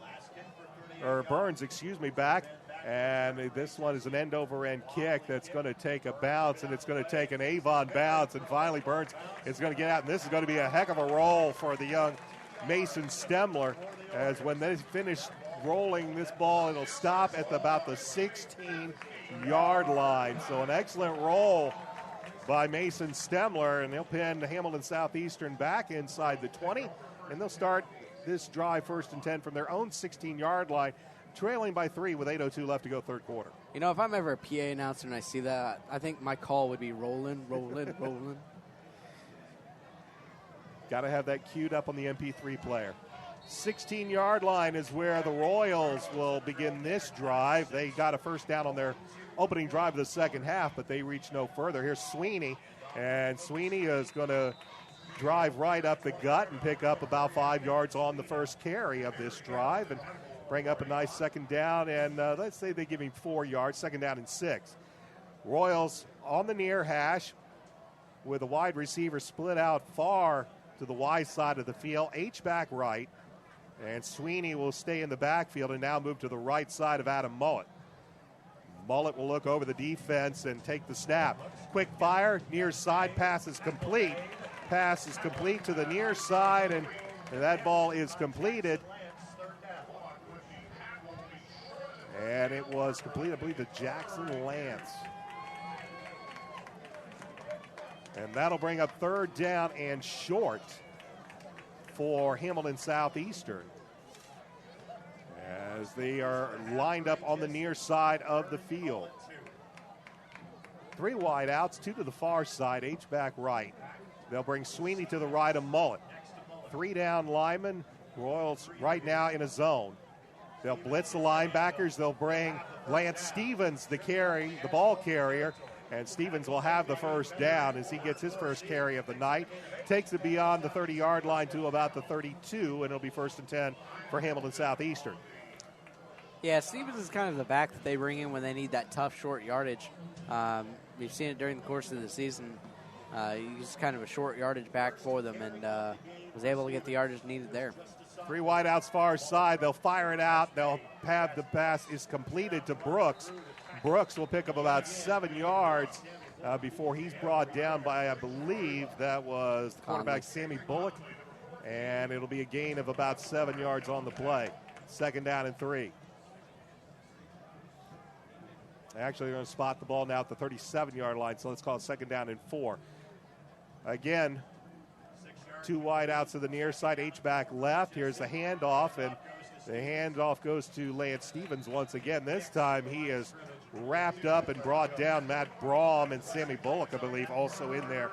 back. And this one is an end-over-end kick that's going to take a bounce, and it's going to take an Avon bounce, and finally Burns is going to get out, and this is going to be a heck of a roll for the young Mason Stemler, as when they finish rolling this ball, it'll stop at about the 16-yard line. So an excellent roll by Mason Stemler, and they'll pin Hamilton Southeastern back inside the 20, and they'll start this drive 1st and 10 from their own 16-yard line, trailing by 3 with 8:02 left to go third quarter. If I'm ever a PA announcer and I see that, I think my call would be rolling, rolling, rolling. Got to have that queued up on the MP3 player. 16-yard line is where the Royals will begin this drive. They got a first down on their opening drive of the second half, but they reach no further. Here's Sweeney, and Sweeney is going to drive right up the gut and pick up about 5 yards on the first carry of this drive and bring up a nice second down, and let's say they give him 4 yards, second down and 6. Royals on the near hash with a wide receiver split out far to the wide side of the field, H-back right, and Sweeney will stay in the backfield and now move to the right side of Adam Mullet. Mullet will look over the defense and take the snap. Quick fire, near side, pass is complete. Pass is complete to the near side, and that ball is completed. And it was complete, I believe, to Jackson Lance. And that'll bring up third down and short for Hamilton Southeastern, as they are lined up on the near side of the field. 3 wide outs, 2 to the far side, H-back right. They'll bring Sweeney to the right of Mullet. 3 down linemen, Royals right now in a zone. They'll blitz the linebackers. They'll bring Lance Stevens, the ball carrier, and Stevens will have the first down as he gets his first carry of the night. Takes it beyond the 30-yard line to about the 32, and it'll be 1st and 10 for Hamilton Southeastern. Yeah, Stevens is kind of the back that they bring in when they need that tough, short yardage. We've seen it during the course of the season. He's kind of a short yardage back for them, and was able to get the yardage needed there. 3 wide outs far side. They'll fire it out. They'll have the pass is completed to Brooks. Brooks will pick up about 7 yards before he's brought down by, I believe, that was the quarterback Sammy Bullock. And it'll be a gain of about 7 yards on the play. 2nd down and 3. Actually, they're going to spot the ball now at the 37-yard line, so let's call it 2nd down and 4. Again, 2 wide outs to the near side, H-back left. Here's the handoff, and the handoff goes to Lance Stevens once again. This time he is wrapped up and brought down. Matt Braum and Sammy Bullock, I believe, also in there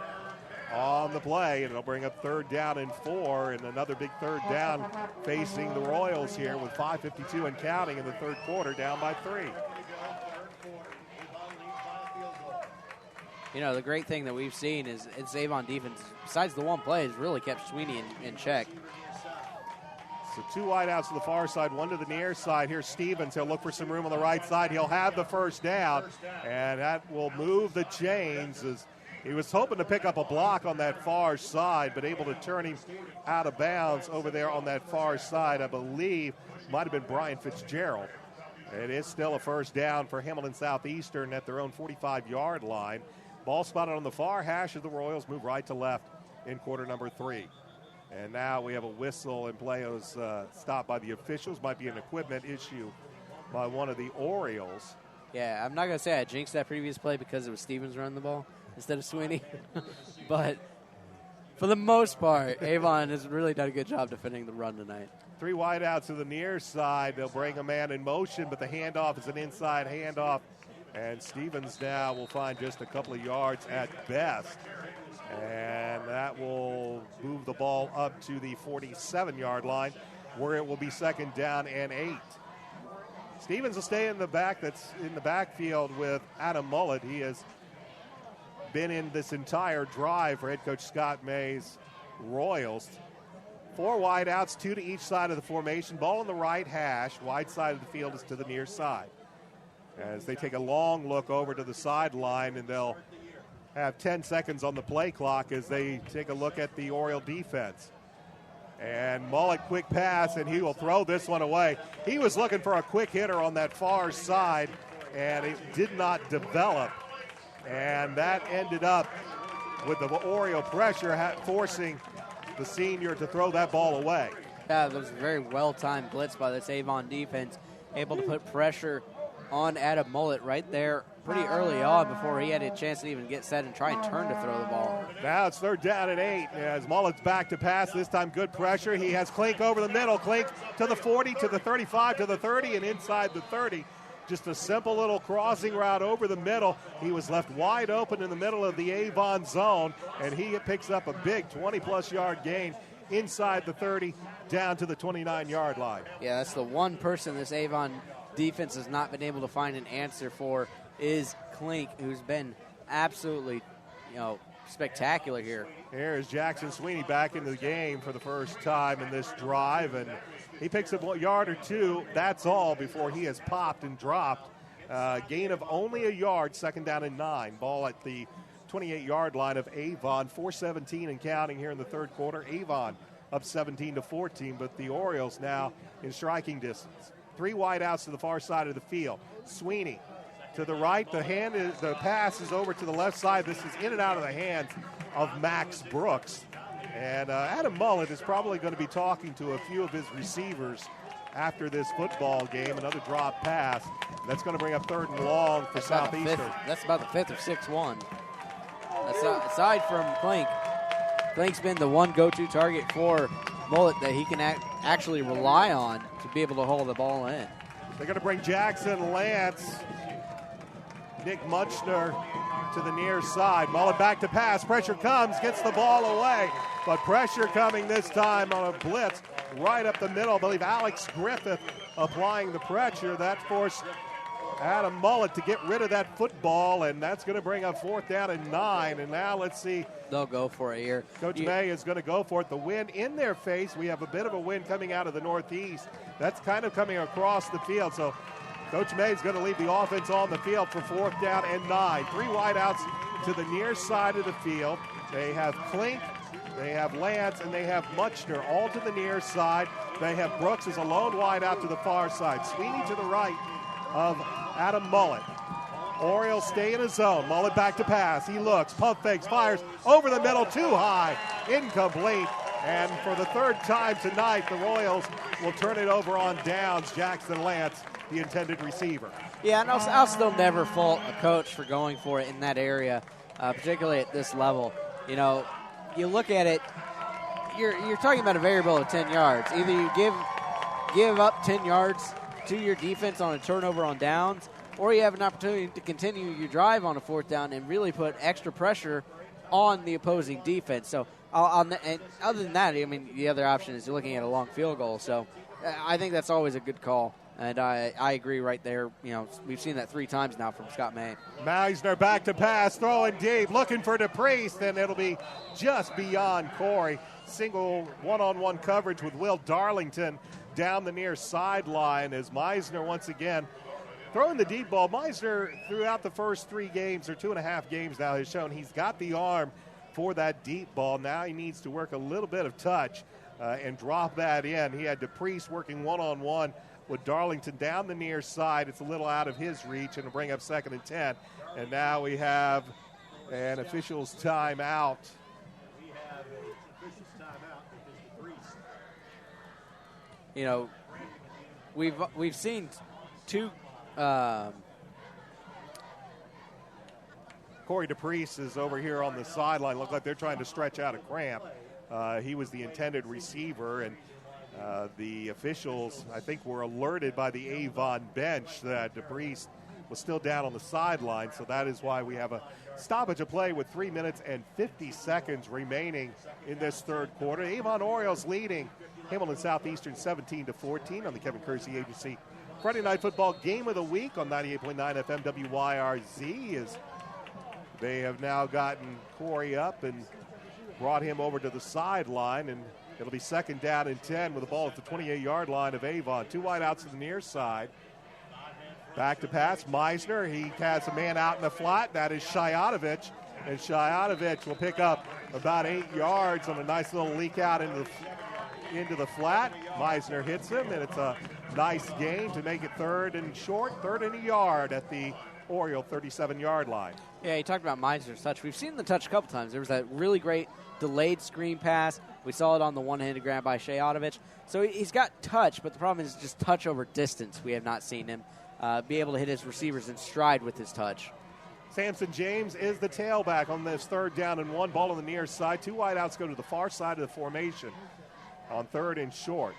on the play, and it'll bring up 3rd down and 4, and another big 3rd down facing the Royals here with 5:52 and counting in the 3rd quarter, down by 3. You know, the great thing that we've seen is Avon defense, besides the one play, has really kept Sweeney in check. So 2 wide outs to the far side, 1 to the near side. Here's Stevens. He'll look for some room on the right side. He'll have the first down, and that will move the chains. As he was hoping to pick up a block on that far side, but able to turn him out of bounds over there on that far side. I believe might have been Brian Fitzgerald. It is still a first down for Hamilton Southeastern at their own 45-yard line. Ball spotted on the far hash as the Royals move right to left in quarter number 3. And now we have a whistle, and play was stopped by the officials. Might be an equipment issue by one of the Orioles. Yeah, I'm not going to say I jinxed that previous play because it was Stevens running the ball instead of Sweeney. But for the most part, Avon has really done a good job defending the run tonight. 3 wide outs to the near side. They'll bring a man in motion, but the handoff is an inside handoff. And Stevens now will find just a couple of yards at best. And that will move the ball up to the 47-yard line, where it will be 2nd down and 8. Stevens will stay in the back. That's in the backfield with Adam Mullet. He has been in this entire drive for head coach Scott May's Royals. 4 wide outs, 2 to each side of the formation. Ball on the right hash. Wide side of the field is to the near side. As they take a long look over to the sideline, and they'll have 10 seconds on the play clock as they take a look at the Oriole defense. And Mullet, quick pass, and he will throw this one away. He was looking for a quick hitter on that far side, and it did not develop. And that ended up with the Oriole pressure forcing the senior to throw that ball away. Yeah, that was a very well-timed blitz by this Avon defense, able to put pressure on Adam Mullet right there pretty early on before he had a chance to even get set and try and turn to throw the ball. Now it's 3rd down and 8 as Mullet's back to pass. This time good pressure. He has Klink over the middle. Klink to the 40, to the 35, to the 30, and inside the 30. Just a simple little crossing route over the middle. He was left wide open in the middle of the Avon zone, and he picks up a big 20-plus yard gain inside the 30 down to the 29-yard line. Yeah, that's the one person this Avon defense has not been able to find an answer for is Klink, who's been absolutely, spectacular here. Here's Jackson Sweeney back into the game for the first time in this drive, and he picks up a yard or 2. That's all before he has popped and dropped. Gain of only a yard, 2nd down and 9. Ball at the 28-yard line of Avon, 4:17 and counting here in the 3rd quarter. Avon up 17-14, but the Orioles now in striking distance. 3 wide outs to the far side of the field. Sweeney to the right. The pass is over to the left side. This is in and out of the hands of Max Brooks. And Adam Mullet is probably going to be talking to a few of his receivers after this football game. Another drop pass. That's going to bring up 3rd and long for Southeastern. That's about the 5th or 6th one. That's aside from Klink, Klink's been the one go-to target for Mullet that he can actually rely on to be able to hold the ball in. They're going to bring Jackson Lance, Nick Munchner to the near side. Mullet back to pass. Pressure comes, gets the ball away. But pressure coming this time on a blitz right up the middle. I believe Alex Griffith applying the pressure. That forced Adam Mullet to get rid of that football, and that's going to bring up 4th down and 9. And now let's see. They'll go for it here. Coach May is going to go for it. The wind in their face. We have a bit of a wind coming out of the northeast. That's kind of coming across the field. So Coach May is going to leave the offense on the field for 4th down and 9. 3 wideouts to the near side of the field. They have Klink, they have Lance, and they have Munchner all to the near side. They have Brooks as a lone wideout to the far side. Sweeney to the right of Adam Mullet. Orioles stay in his zone. Mullet back to pass. He looks, pump fakes, fires over the middle, too high, incomplete. And for the 3rd time tonight, the Royals will turn it over on downs. Jackson Lance, the intended receiver. Yeah, and I'll still never fault a coach for going for it in that area, particularly at this level. You know, you look at it, you're talking about a variable of 10 yards. Either you give up 10 yards to your defense on a turnover on downs, or you have an opportunity to continue your drive on a 4th down and really put extra pressure on the opposing defense. So, and other than that, I mean, the other option is you're looking at a long field goal. So, I think that's always a good call. And I agree right there. You know, we've seen that 3 times now from Scott May. Meisner back to pass, throwing deep, looking for DePriest, and it'll be just beyond Corey. Single one-on-one coverage with Will Darlington down the near sideline as Meisner once again throwing the deep ball. Meisner, throughout the first 3 games, or 2.5 games now, has shown he's got the arm for that deep ball. Now he needs to work a little bit of touch and drop that in. He had DePriest working one-on-one with Darlington down the near side. It's a little out of his reach, and it'll bring up 2nd and 10. And now we have an official's timeout. You know, we've seen 2. Corey DePriest is over here on the sideline. Look like they're trying to stretch out a cramp. He was the intended receiver, and the officials, I think, were alerted by the Avon bench that DePriest was still down on the sideline, so that is why we have a stoppage of play with 3 minutes and 50 seconds remaining in this 3rd quarter. Avon Orioles leading Hamilton Southeastern 17-14 on the Kevin Kersey Agency Friday Night Football Game of the Week on 98.9 FM WYRZ. As they have now gotten Corey up and brought him over to the sideline, and it'll be 2nd down and 10 with the ball at the 28-yard line of Avon. 2 wideouts to the near side. Back to pass, Meisner. He has a man out in the flat. That is Shayatovich. And Shayatovich will pick up about 8 yards on a nice little leak out into the flat. Meisner hits him, and it's a nice gain to make it 3rd and short, 3rd and a yard at the Oriole 37-yard line. Yeah, you talked about Meisner's touch. We've seen the touch a couple times. There was that really great delayed screen pass. We saw it on the one-handed grab by Shayatovich. So he's got touch, but the problem is just touch over distance. We have not seen him be able to hit his receivers in stride with his touch. Samson James is the tailback on this 3rd down and 1. Ball on the near side. 2 wideouts go to the far side of the formation on 3rd and short.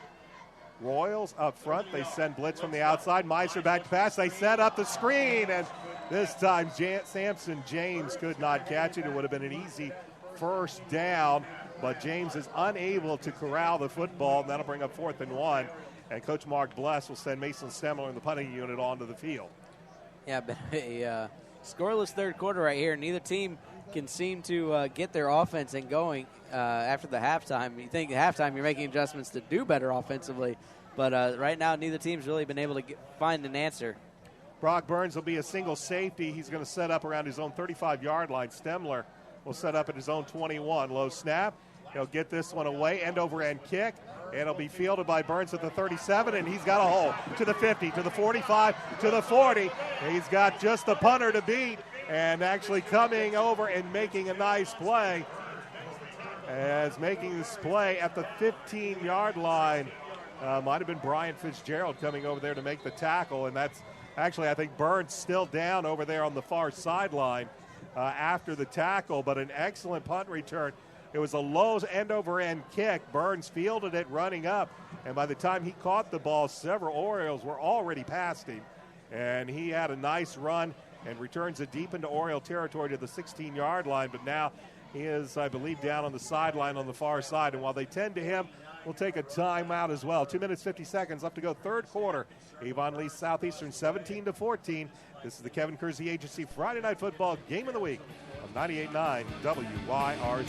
Royals up front. They send blitz from the outside. Meisner back to pass. They set up the screen, and this time Samson James could not catch it. It would have been an easy 1st down, but James is unable to corral the football, and that'll bring up 4th and 1. And Coach Mark Bless will send Mason Stemler and the punting unit onto the field. Yeah, but a scoreless 3rd quarter right here. Neither team can seem to get their offense and going after the halftime. You think at halftime you're making adjustments to do better offensively, but right now neither team's really been able to find an answer. Brock Burns will be a single safety. He's going to set up around his own 35-yard line. Stemler will set up at his own 21. Low snap. He'll get this one away. End-over-end kick. It'll be fielded by Burns at the 37, and he's got a hole to the 50, to the 45, to the 40. He's got just the punter to beat, and actually coming over and making a nice play. As making this play at the 15-yard line. Might have been Brian Fitzgerald coming over there to make the tackle, and that's actually, I think, Burns still down over there on the far sideline. after the tackle, but an excellent punt return. It was a low end-over-end kick. Burns fielded it running up, and by the time he caught the ball, several Orioles were already past him. And he had a nice run and returns it deep into Oriole territory to the 16-yard line, but now he is, I believe, down on the sideline on the far side. And while they tend to him, we'll take a timeout as well. 2 minutes, 50 seconds left to go, third quarter. Avon leads Southeastern 17-14. This is the Kevin Kersey Agency Friday Night Football Game of the Week on 98.9 WYRC.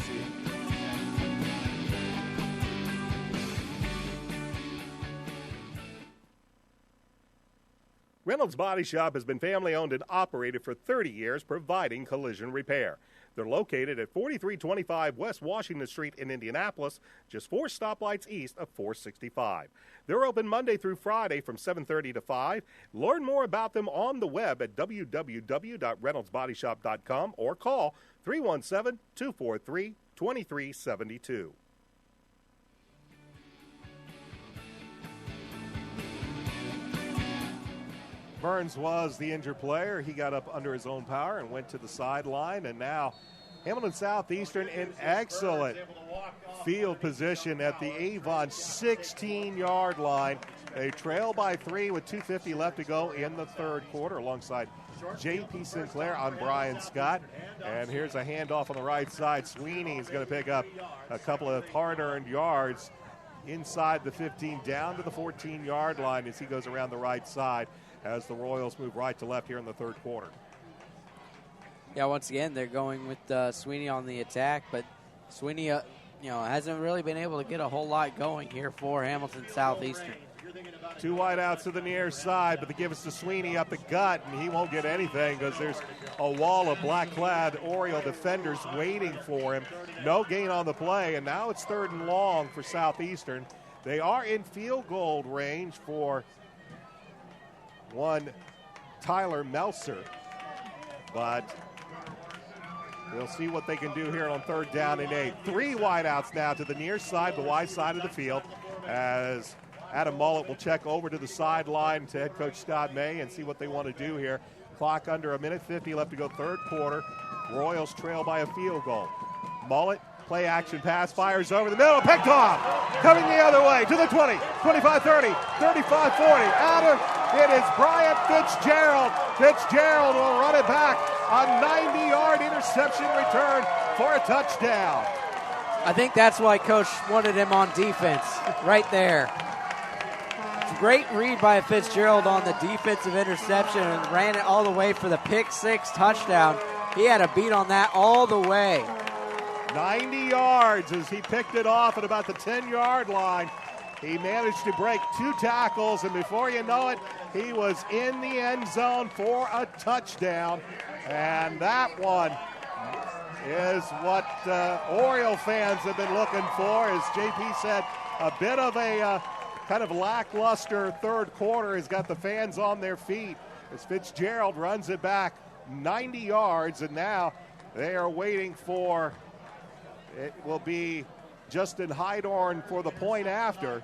Reynolds Body Shop has been family-owned and operated for 30 years, providing collision repair. They're located at 4325 West Washington Street in Indianapolis, just 4 stoplights east of 465. They're open Monday through Friday from 7:30 to 5. Learn more about them on the web at www.reynoldsbodyshop.com or call 317-243-2372. Burns was the injured player. He got up under his own power and went to the sideline, and now Hamilton Southeastern in excellent field position at the Avon 16-yard line. They trail by 3 with 2:50 left to go in the third quarter alongside J.P. Sinclair on Brian Scott. And here's a handoff on the right side. Sweeney is going to pick up a couple of hard-earned yards inside the 15 down to the 14-yard line as he goes around the right side as the Royals move right to left here in the third quarter. Yeah, once again, they're going with Sweeney on the attack, but Sweeney, hasn't really been able to get a whole lot going here for Hamilton Southeastern. 2 wideouts to the near side, but they give us to Sweeney up the gut, and he won't get anything because there's a wall of black-clad Oriole defenders waiting for him. No gain on the play, and now it's 3rd and long for Southeastern. They are in field goal range for one Tyler Melser, but we'll see what they can do here on 3rd down and 8. 3 wideouts now to the near side, the wide side of the field, as Adam Mullet will check over to the sideline to head coach Scott May and see what they want to do here. Clock under 1:50 left to go, third quarter. Royals trail by a field goal. Mullet, play action pass, fires over the middle, picked off. Coming the other way to the 20, 25-30, 35-40. Out of it is Bryant Fitzgerald. Fitzgerald will run it back. A 90-yard interception return for a touchdown. I think that's why Coach wanted him on defense right there. Great read by Fitzgerald on the defensive interception and ran it all the way for the pick 6 touchdown. He had a beat on that all the way. 90 yards as he picked it off at about the 10-yard line. He managed to break 2 tackles, and before you know it, he was in the end zone for a touchdown. And that one is what Oriole fans have been looking for. As JP said, a bit of a kind of lackluster third quarter has got the fans on their feet as Fitzgerald runs it back 90 yards, and now they are waiting for, it will be Justin Hydorn for the point after.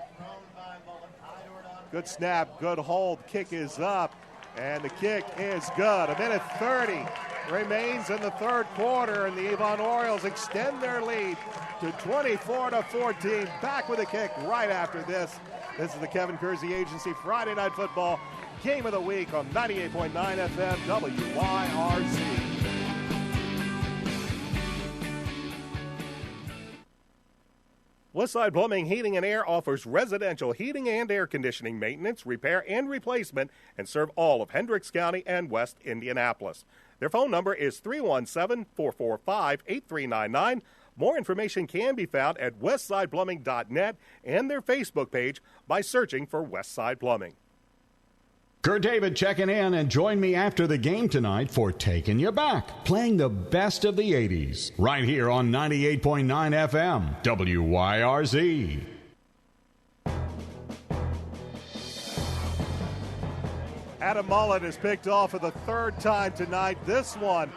Good snap, good hold, kick is up, and the kick is good. 1:30 remains in the third quarter, and the Avon Orioles extend their lead to 24-14. Back with a kick right after this. This is the Kevin Kersey Agency Friday Night Football Game of the Week on 98.9 FM WYRC. Westside Plumbing Heating and Air offers residential heating and air conditioning maintenance, repair, and replacement, and serve all of Hendricks County and West Indianapolis. Their phone number is 317-445-8399. More information can be found at westsideplumbing.net and their Facebook page by searching for Westside Plumbing. Kurt David checking in, and join me after the game tonight for Taking You Back, playing the best of the 80s, right here on 98.9 FM, WYRZ. Adam Mullet is picked off for the 3rd time tonight. This one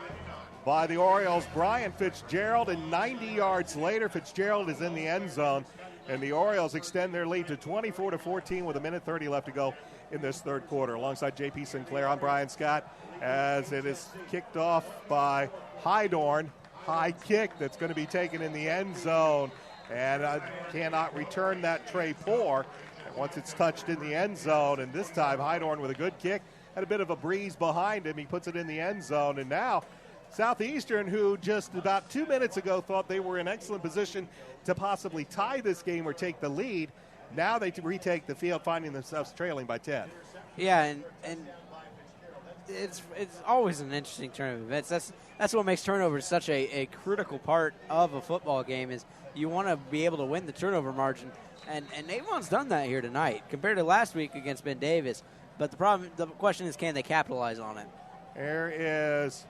by the Orioles, Brian Fitzgerald, and 90 yards later, Fitzgerald is in the end zone, and the Orioles extend their lead to 24-14 with 1:30 left to go in this third quarter. Alongside J.P. Sinclair, I'm Brian Scott, as it is kicked off by Hydorn. High kick that's going to be taken in the end zone, and cannot return that Trey Poor. And once it's touched in the end zone, and this time Hydorn with a good kick, had a bit of a breeze behind him. He puts it in the end zone, and now Southeastern, who just about 2 minutes ago thought they were in excellent position to possibly tie this game or take the lead, now they retake the field, finding themselves trailing by 10. Yeah, and it's always an interesting turn of events. That's what makes turnovers such a critical part of a football game, is you want to be able to win the turnover margin. And Avon's done that here tonight compared to last week against Ben Davis. But the question is, can they capitalize on it? There is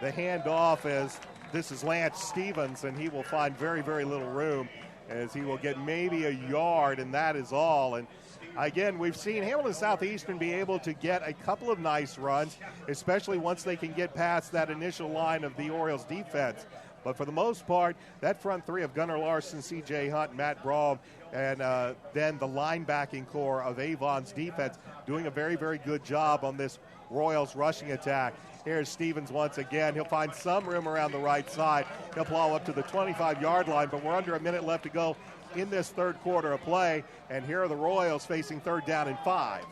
the handoff, as this is Lance Stevens, and he will find very, very little room, as he will get maybe a yard, and that is all. And again, we've seen Hamilton Southeastern be able to get a couple of nice runs, especially once they can get past that initial line of the Orioles defense. But for the most part, that front three of Gunnar Larson, C.J. Hunt, Matt Braum, and then the linebacking core of Avon's defense doing a very, very good job on this Royals rushing attack. Here's Stevens once again. He'll find some room around the right side. He'll plow up to the 25-yard line, but we're under a minute left to go in this third quarter of play, and here are the Royals facing 3rd down and 5.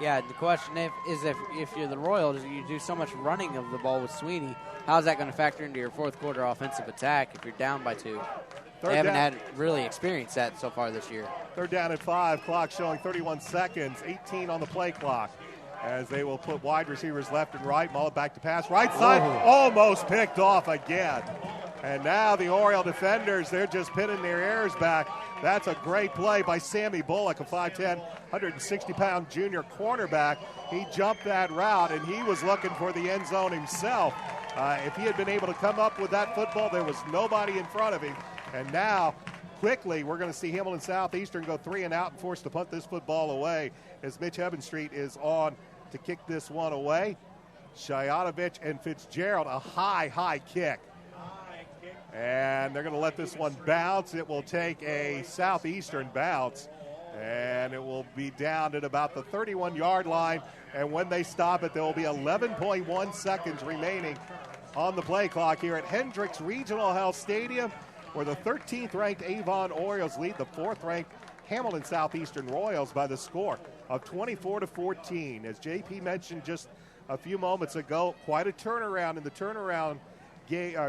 Yeah, the question is if you're the Royals, you do so much running of the ball with Sweeney, how's that going to factor into your fourth quarter offensive attack if you're down by 2? They haven't had really experienced that so far this year. 3rd down and 5, clock showing 31 seconds, 18 on the play clock, as they will put wide receivers left and right. Mullet back to pass, right side, almost picked off again. And now the Oriole defenders, they're just pinning their ears back. That's a great play by Sammy Bullock, a 5'10", 160-pound junior cornerback. He jumped that route, and he was looking for the end zone himself. If he had been able to come up with that football, there was nobody in front of him. And now, quickly, we're going to see Hamilton Southeastern go 3 and out and forced to punt this football away, as Mitch Hebenstreet is on to kick this one away. Shayatovich and Fitzgerald, a high kick. And they're going to let this one bounce. It will take a Southeastern bounce, and it will be down at about the 31-yard line. And when they stop it, there will be 11.1 seconds remaining on the play clock here at Hendricks Regional Health Stadium, where the 13th-ranked Avon Orioles lead the 4th-ranked Hamilton Southeastern Royals by the score of 24-14. As JP mentioned just a few moments ago, quite a turnaround in the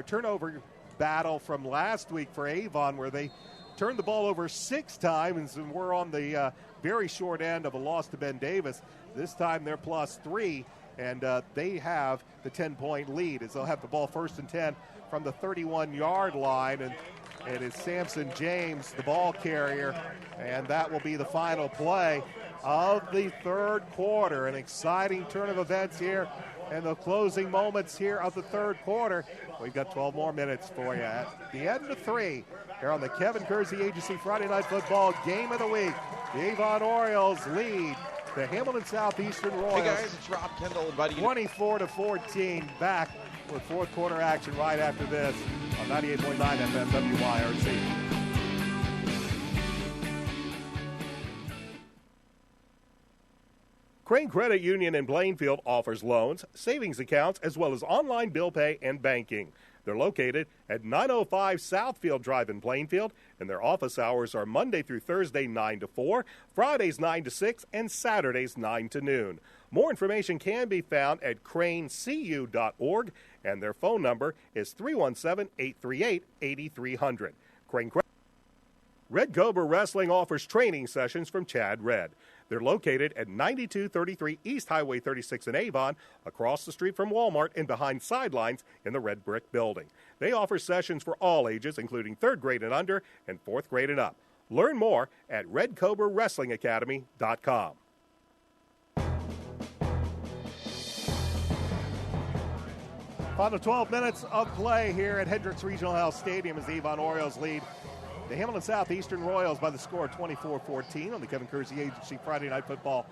turnover battle from last week for Avon, where they turned the ball over 6 times and were on the very short end of a loss to Ben Davis. This time they're +3, and they have the 10-point lead, as they'll have the ball 1st and 10 from the 31-yard line, and it is Samson James, the ball carrier, and that will be the final play of the third quarter. An exciting turn of events here in the closing moments here of the third quarter. We've got 12 more minutes for you at the end of 3 here on the Kevin Kersey Agency Friday Night Football Game of the Week. The Avon Orioles lead the Hamilton Southeastern Royals. Hey guys, it's Rob Kendall inviting you 24-14. Back with fourth quarter action right after this on 98.9 FM WYRC. Crane Credit Union in Plainfield offers loans, savings accounts, as well as online bill pay and banking. They're located at 905 Southfield Drive in Plainfield, and their office hours are Monday through Thursday 9 to 4, Fridays 9 to 6, and Saturdays 9 to noon. More information can be found at cranecu.org, and their phone number is 317-838-8300. Crane Credit. Red Cobra Wrestling offers training sessions from Chad Red. They're located at 9233 East Highway 36 in Avon, across the street from Walmart and behind sidelines in the Red Brick Building. They offer sessions for all ages, including 3rd grade and under and 4th grade and up. Learn more at redcobrawrestlingacademy.com. Final 12 minutes of play here at Hendricks Regional Health Stadium as the Avon Orioles lead the Hamilton Southeastern Royals by the score of 24-14 on the Kevin Kersey Agency Friday Night Football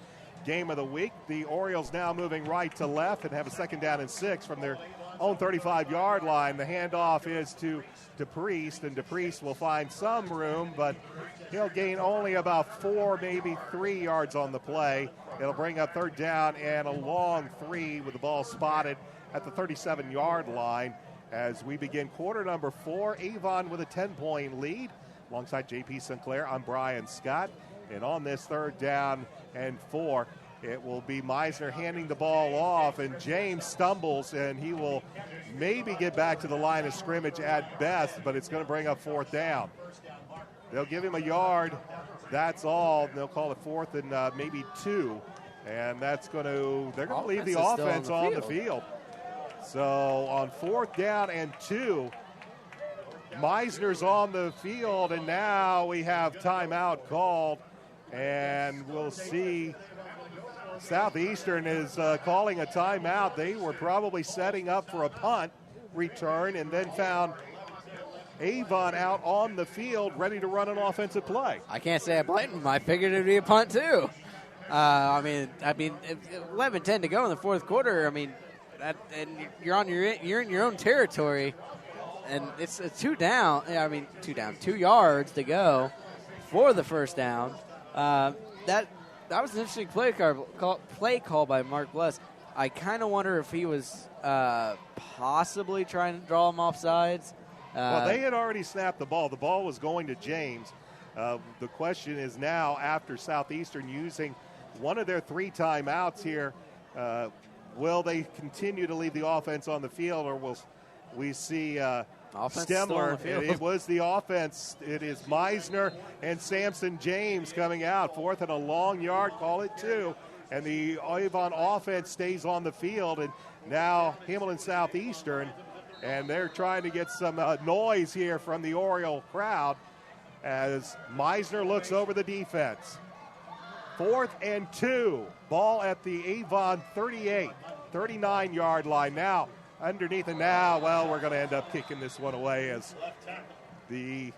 game of the week. The Orioles now moving right to left and have a 2nd down and 6 from their own 35-yard line. The handoff is to DePriest, and DePriest will find some room, but he'll gain only about 4, maybe 3 yards on the play. It'll bring up 3rd down and a long 3 with the ball spotted at the 37-yard line as we begin quarter number 4. Avon with a 10-point lead. Alongside J.P. Sinclair, I'm Brian Scott. And on this 3rd down and 4, it will be Meisner handing the ball off, and James stumbles, and he will maybe get back to the line of scrimmage at best, but it's going to bring up 4th down. They'll give him a yard. That's all. They'll call it 4th and maybe 2, and they're going to leave the offense on the field. So on 4th down and 2, Meisner's on the field, and now we have timeout called, and we'll see. Southeastern is calling a timeout. They were probably setting up for a punt return and then found Avon out on the field ready to run an offensive play. I can't say I blame him. I figured it would be a punt too. I mean, 11-10 to go in the 4th quarter. I mean, and you're in your own territory, and it's a 2 down. I mean, 2 yards to go for the 1st down. That was an interesting play call by Mark Bless. I kind of wonder if he was possibly trying to draw him off sides. Well, they had already snapped the ball. The ball was going to James. The question is now, after Southeastern using one of their 3 timeouts here, will they continue to leave the offense on the field, or will we see Stemler? It was the offense. It is Meisner and Samson James coming out. 4th and a long yard, call it 2. And the Avon offense stays on the field. And now Hamilton Southeastern, and they're trying to get some noise here from the Oriole crowd as Meisner looks over the defense. 4th and 2. Ball at the Avon 39-yard line. Now underneath, and now, well, we're going to end up kicking this one away as the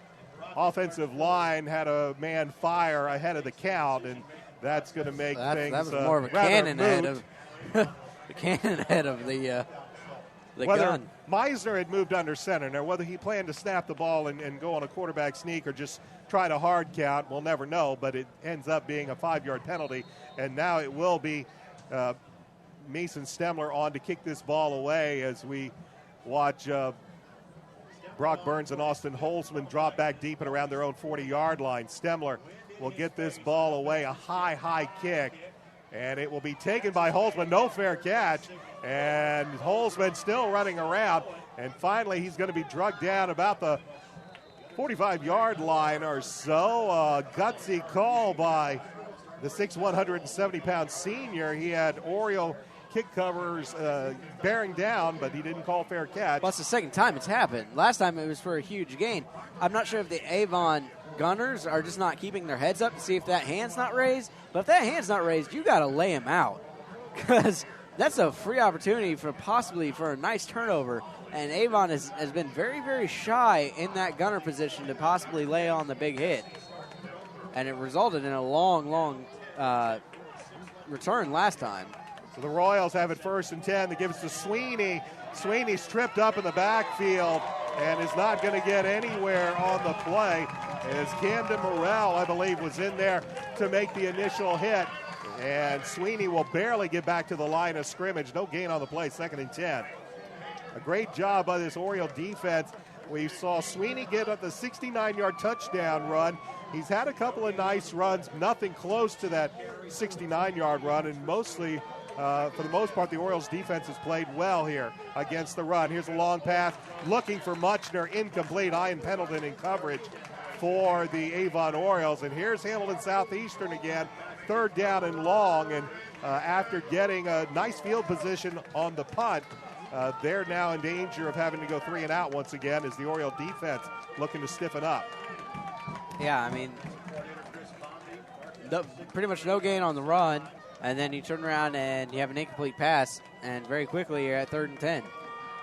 offensive line had a man fire ahead of the count, and that's going to make things that was more of a cannon ahead of the cannon ahead of the gun. Meisner had moved under center. Now, whether he planned to snap the ball and go on a quarterback sneak or just try to hard count, we'll never know, but it ends up being a 5-yard penalty, and now it will be Mason Stemler on to kick this ball away as we watch Brock Burns and Austin Holzman drop back deep and around their own 40-yard line. Stemler will get this ball away, a high kick, and it will be taken by Holzman. No fair catch, and Holzman still running around, and finally he's going to be drugged down about the 45-yard line or so. Gutsy call by the 6', 170-pound senior. He had Oriole kick covers bearing down, but he didn't call fair catch. Well, it's the 2nd time it's happened. Last time it was for a huge gain. I'm not sure if the Avon Gunners are just not keeping their heads up to see if that hand's not raised. But if that hand's not raised, you got to lay him out because that's a free opportunity for a nice turnover. And Avon has been very, very shy in that gunner position to possibly lay on the big hit. And it resulted in a long return last time. So the Royals have it 1st and 10. They give it to Sweeney. Sweeney's tripped up in the backfield and is not going to get anywhere on the play as Camden Morrell, I believe, was in there to make the initial hit. And Sweeney will barely get back to the line of scrimmage. No gain on the play, 2nd and 10. A great job by this Oriole defense. We saw Sweeney get up the 69-yard touchdown run. He's had a couple of nice runs, nothing close to that 69-yard run, and mostly, for the most part, the Orioles defense has played well here against the run. Here's a long pass, looking for Muchner, incomplete. Ian Pendleton in coverage for the Avon Orioles. And here's Hamilton Southeastern again, 3rd down and long, and after getting a nice field position on the punt, they're now in danger of having to go 3 and out once again as the Oriole defense looking to stiffen up. Yeah, I mean, pretty much no gain on the run, and then you turn around and you have an incomplete pass, and very quickly you're at 3rd and 10.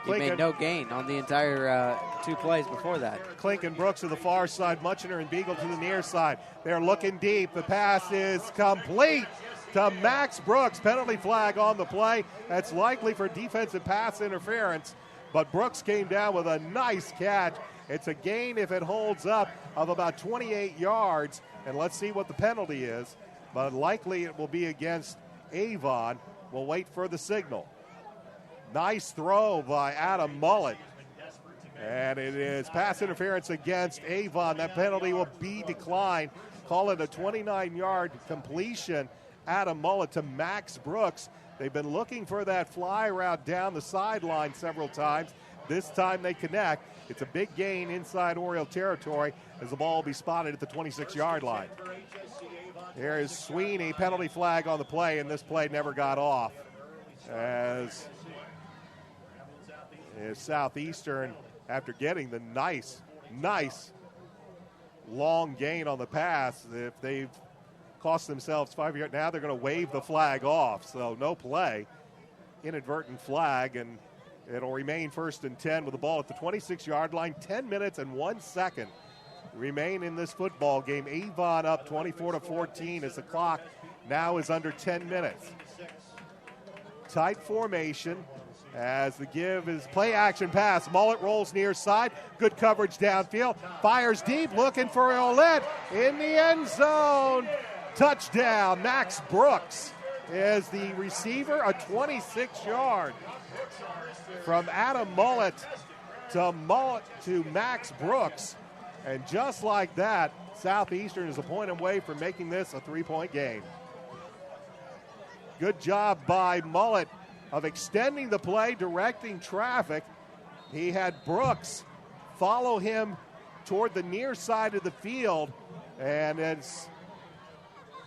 You made no gain on the entire 2 plays before that. Klink and Brooks to the far side, Muchner and Beagle to the near side. They're looking deep. The pass is complete to Max Brooks. Penalty flag on the play. That's likely for defensive pass interference, but Brooks came down with a nice catch. It's a gain, if it holds up, of about 28 yards, and let's see what the penalty is, but likely it will be against Avon. We'll wait for the signal. Nice throw by Adam Mullet, and it is pass interference against Avon. That penalty will be declined. Call it a 29-yard completion. Adam Mullet to Max Brooks. They've been looking for that fly route down the sideline several times. This time they connect. It's a big gain inside Oriole territory as the ball will be spotted at the 26-yard line. Here is Sweeney, penalty flag on the play, and this play never got off. As Southeastern, after getting the nice long gain on the pass, if they've cost themselves 5 yards, now they're going to wave the flag off. So no play, inadvertent flag, and it'll remain 1st and 10 with the ball at the 26-yard line. 10 minutes and 1 second remain in this football game. Avon up 24-14 as the clock now is under 10 minutes. Tight formation as the give is play action pass. Mullet rolls near side. Good coverage downfield. Fires deep, looking for Ouellette in the end zone. Touchdown. Max Brooks is the receiver, a 26-yard. From Adam Mullet to Max Brooks. And just like that, Southeastern is a point away from making this a 3-point game. Good job by Mullet of extending the play, directing traffic. He had Brooks follow him toward the near side of the field. And as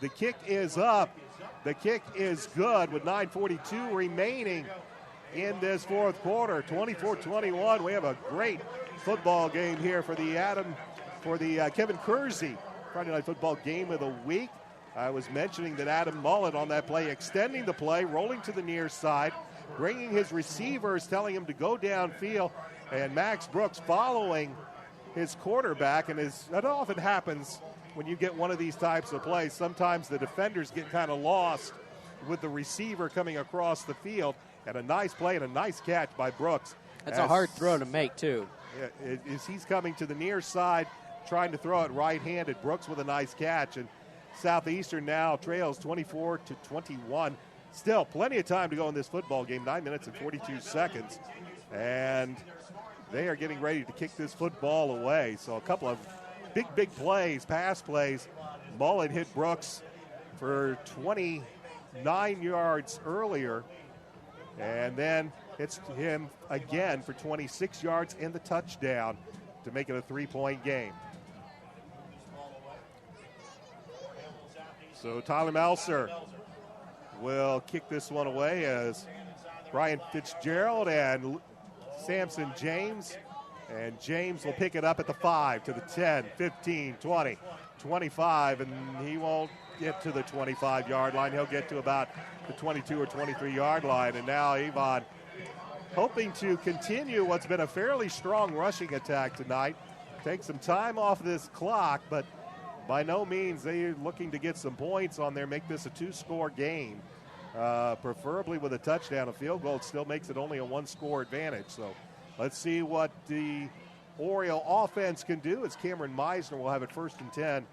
the kick is up, the kick is good with 9:42 remaining in this fourth quarter. 24-21. We have a great football game here for the Kevin Kersey Friday Night Football Game of the Week. I was mentioning that Adam Mullet on that play, extending the play, rolling to the near side, bringing his receivers, telling him to go downfield, and Max Brooks following his quarterback. And as that often happens when you get one of these types of plays, sometimes the defenders get kind of lost with the receiver coming across the field. And a nice play and a nice catch by Brooks. That's a hard throw to make, too. He's coming to the near side, trying to throw it right-handed. Brooks with a nice catch. And Southeastern now trails 24-21. Still plenty of time to go in this football game, 9 minutes and 42 seconds. And they are getting ready to kick this football away. So a couple of big plays, pass plays. Mullet hit Brooks for 29 yards earlier. And then it's him again for 26 yards and the touchdown to make it a 3-point game. So Tyler Melser will kick this one away as Brian Fitzgerald and Samson James. And James will pick it up at the 5 to the 10, 15, 20, 25, and he won't get to the 25-yard line. He'll get to about the 22 or 23-yard line. And now Avon hoping to continue what's been a fairly strong rushing attack tonight. Take some time off this clock, but by no means they're looking to get some points on there, make this a 2-score game, preferably with a touchdown. A field goal still makes it only a 1-score advantage. So let's see what the Oriole offense can do as Cameron Meisner will have it 1st and 10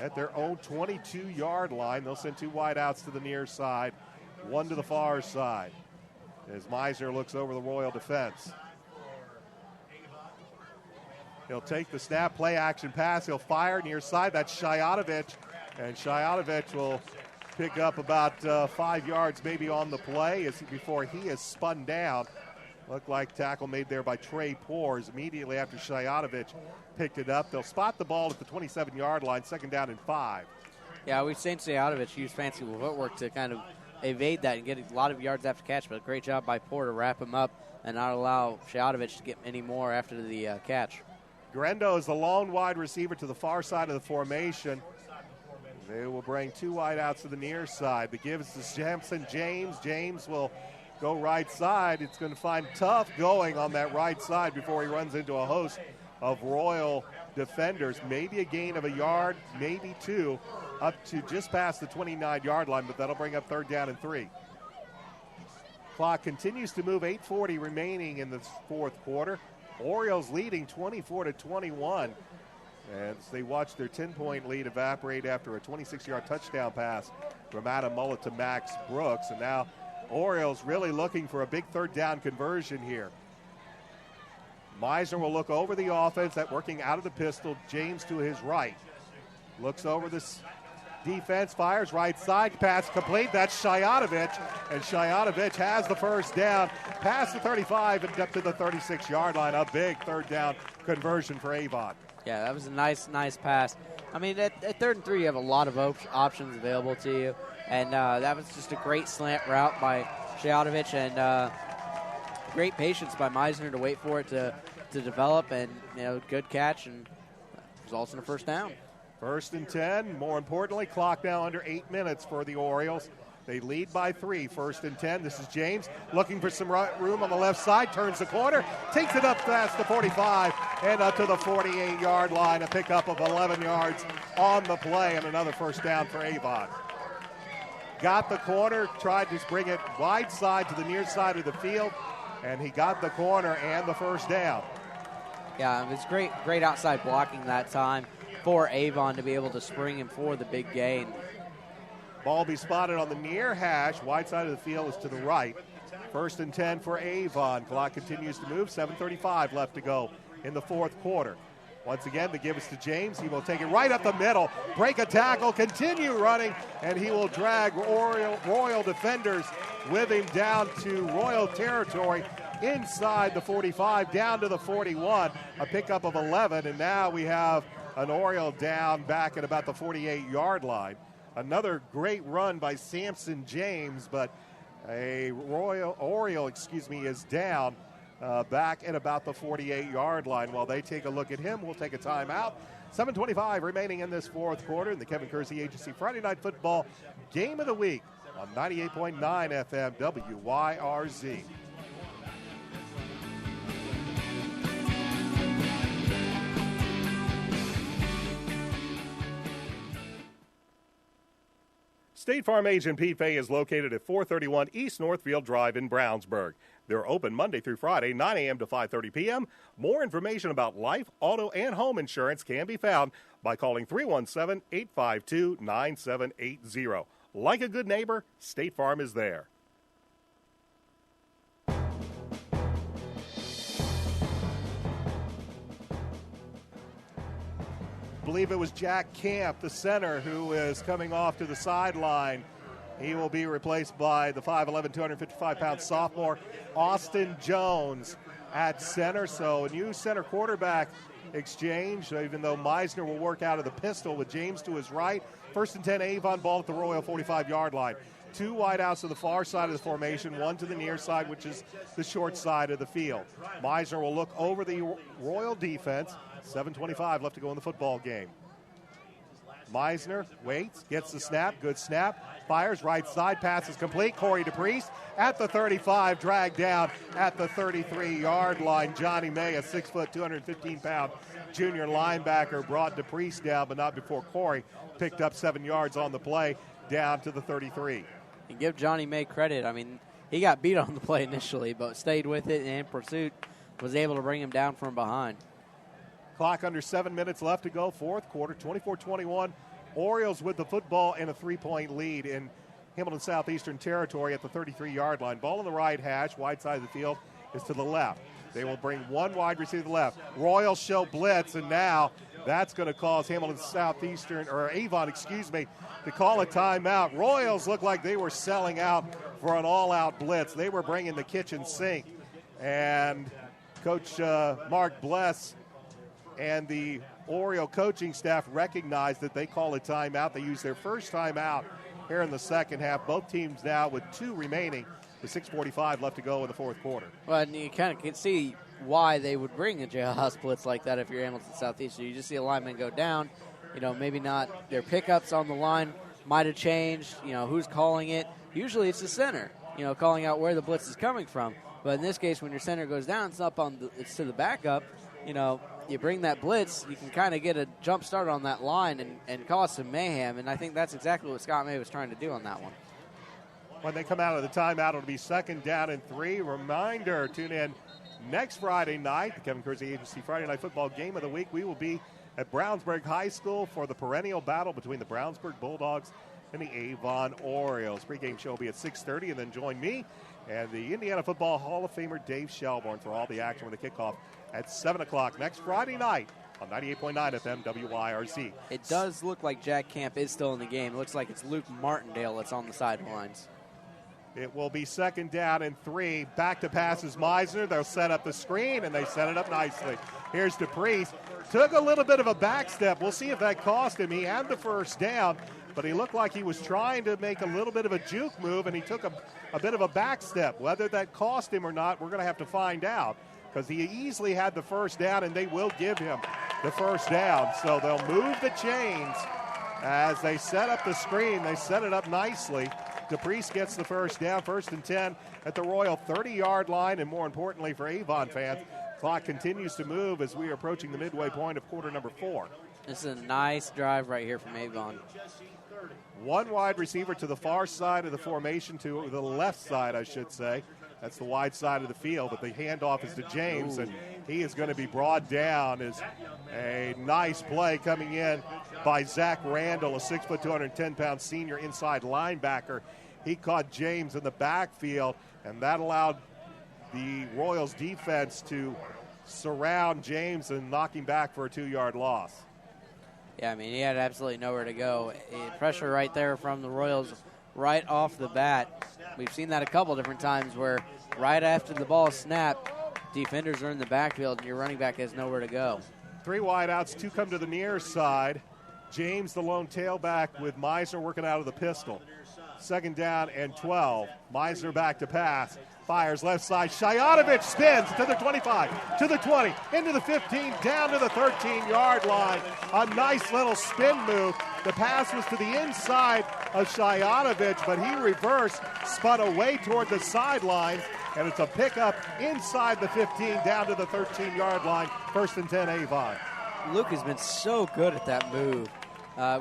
at their own 22-yard line. They'll send 2 wideouts to the near side, 1 to the far side as Meisner looks over the Royal defense. He'll take the snap, play action pass. He'll fire near side. That's Shayatovich. And Shayatovich will pick up about 5 yards maybe on the play before he is spun down. Looked like tackle made there by Trey Poors immediately after Shayatovich picked it up. They'll spot the ball at the 27-yard line, 2nd down and 5. Yeah, we've seen Shayatovich use fancy footwork to kind of evade that and get a lot of yards after catch, but a great job by Poor to wrap him up and not allow Shayatovich to get any more after the catch. Grendo is the lone wide receiver to the far side of the formation. They will bring 2 wideouts to the near side. The give is to Samson James. James will go right side. It's going to find tough going on that right side before he runs into a host of Royal defenders. Maybe a gain of a yard, maybe 2. up to just past the 29-yard line, but that'll bring up 3rd down and 3. Clock continues to move, 8:40 remaining in the fourth quarter. Orioles leading 24-21 as they watch their 10-point lead evaporate after a 26-yard touchdown pass from Adam Mullet to Max Brooks. And now Orioles really looking for a big 3rd down conversion here. Meisner will look over the offense, that working out of the pistol. James to his right. Looks over this defense, fires right side, pass complete. That's Shayatovich, and Shayatovich has the 1st down, past the 35 and up to the 36-yard line. A big 3rd down conversion for Avon. Yeah, that was a nice pass. I mean, at 3rd and 3, you have a lot of options available to you, and that was just a great slant route by Shayatovich, and great patience by Meisner to wait for it to develop, and good catch, and results in a 1st down. 1st and 10. More importantly, clock now under 8 minutes for the Orioles. They lead by 3. 1st and 10. This is James looking for some room on the left side. Turns the corner. Takes it up past the 45 and up to the 48-yard line. A pickup of 11 yards on the play and another 1st down for Avon. Got the corner. Tried to bring it wide side to the near side of the field. And he got the corner and the 1st down. Yeah, it was great outside blocking that time for Avon to be able to spring him for the big gain. Ball be spotted on the near hash. Wide side of the field is to the right. 1st and 10 for Avon. Clock continues to move. 7:35 left to go in the fourth quarter. Once again, the give is to James. He will take it right up the middle, break a tackle, continue running, and he will drag Royal defenders with him down to Royal territory inside the 45, down to the 41. A pickup of 11, and now we have an Oriole down back at about the 48-yard line. Another great run by Samson James, but a Oriole is down back at about the 48-yard line. While they take a look at him, we'll take a timeout. 7:25 remaining in this fourth quarter in the Kevin Kersey Agency Friday Night Football Game of the Week on 98.9 FM WYRZ. State Farm agent Pete Fay is located at 431 East Northfield Drive in Brownsburg. They're open Monday through Friday, 9 a.m. to 5:30 p.m. More information about life, auto, and home insurance can be found by calling 317-852-9780. Like a good neighbor, State Farm is there. I believe it was Jack Camp, the center, who is coming off to the sideline. He will be replaced by the 5'11", 255-pound sophomore Austin Jones at center. So a new center quarterback exchange, even though Meisner will work out of the pistol with James to his right. 1st and 10, Avon, ball at the Royal 45-yard line. 2 wideouts to the far side of the formation, 1 to the near side, which is the short side of the field. Meisner will look over the Royal defense. 7:25 left to go in the football game. Meisner waits, gets the snap, good snap, fires right side, pass is complete. Corey DePriest at the 35, dragged down at the 33-yard line. Johnny May, a 6', 215-pound junior linebacker, brought DePriest down, but not before Corey picked up 7 yards on the play, down to the 33. And give Johnny May credit. I mean, he got beat on the play initially, but stayed with it and in pursuit was able to bring him down from behind. Clock under 7 minutes left to go, fourth quarter, 24-21. Orioles with the football and a 3-point lead in Hamilton Southeastern territory at the 33-yard line. Ball on the right hash, wide side of the field is to the left. They will bring one wide receiver to the left. Royals show blitz, and now that's going to cause Hamilton Southeastern, or Avon, to call a timeout. Royals look like they were selling out for an all-out blitz. They were bringing the kitchen sink. And Coach Mark Bless and the Oriole coaching staff recognized that they call a timeout. They use their first timeout here in the second half. Both teams now with 2 remaining, with 6:45 left to go in the fourth quarter. Well, and you kind of can see why they would bring a jailhouse blitz like that if you're Hamilton Southeastern. You just see a lineman go down. Maybe not their pickups on the line might have changed. Who's calling it? Usually it's the center, calling out where the blitz is coming from. But in this case, when your center goes down, it's to the backup. you bring that blitz, you can kind of get a jump start on that line and cause some mayhem, and I think that's exactly what Scott May was trying to do on that one. When they come out of the timeout, it'll be 2nd down and 3. Reminder, tune in next Friday night, the Kevin Kersey Agency Friday Night Football Game of the Week. We will be at Brownsburg High School for the perennial battle between the Brownsburg Bulldogs and the Avon Orioles. Pregame show will be at 6:30, and then join me and the Indiana Football Hall of Famer Dave Shelbourne for all the action with the kickoff at 7 o'clock next Friday night on 98.9 FM WYRZ. It does look like Jack Camp is still in the game. It looks like it's Luke Martindale that's on the sidelines. It will be 2nd down and 3. Back to passes Meisner. They'll set up the screen, and they set it up nicely. Here's DePriest. Took a little bit of a back step. We'll see if that cost him. He had the first down, but he looked like he was trying to make a little bit of a juke move, and he took a bit of a back step. Whether that cost him or not, we're going to have to find out, because he easily had the first down, and they will give him the first down. So they'll move the chains as they set up the screen. They set it up nicely. DePriest gets the first down, 1st and 10 at the Royal 30-yard line, and more importantly for Avon fans, clock continues to move as we are approaching the midway point of quarter number 4. This is a nice drive right here from Avon. One wide receiver to the far side of the formation, to the left side, I should say. That's the wide side of the field, but the handoff is to James, and he is going to be brought down. As a nice play coming in by Zach Randall, a 6', 210-pound senior inside linebacker. He caught James in the backfield, and that allowed the Royals defense to surround James and knock him back for a 2-yard loss. Yeah, I mean, he had absolutely nowhere to go. Pressure right there from the Royals right off the bat. We've seen that a couple different times where right after the ball is snapped, defenders are in the backfield and your running back has nowhere to go. 3 wideouts, 2 come to the near side. James, the lone tailback, with Meisner working out of the pistol. 2nd down and 12. Meisner back to pass. Fires left side. Shayanovich spins to the 25, to the 20, into the 15, down to the 13-yard line. A nice little spin move. The pass was to the inside of Shayanovich, but he reversed, spun away toward the sidelines, and it's a pickup inside the 15, down to the 13-yard line. 1st and 10, Avon. Luke has been so good at that move.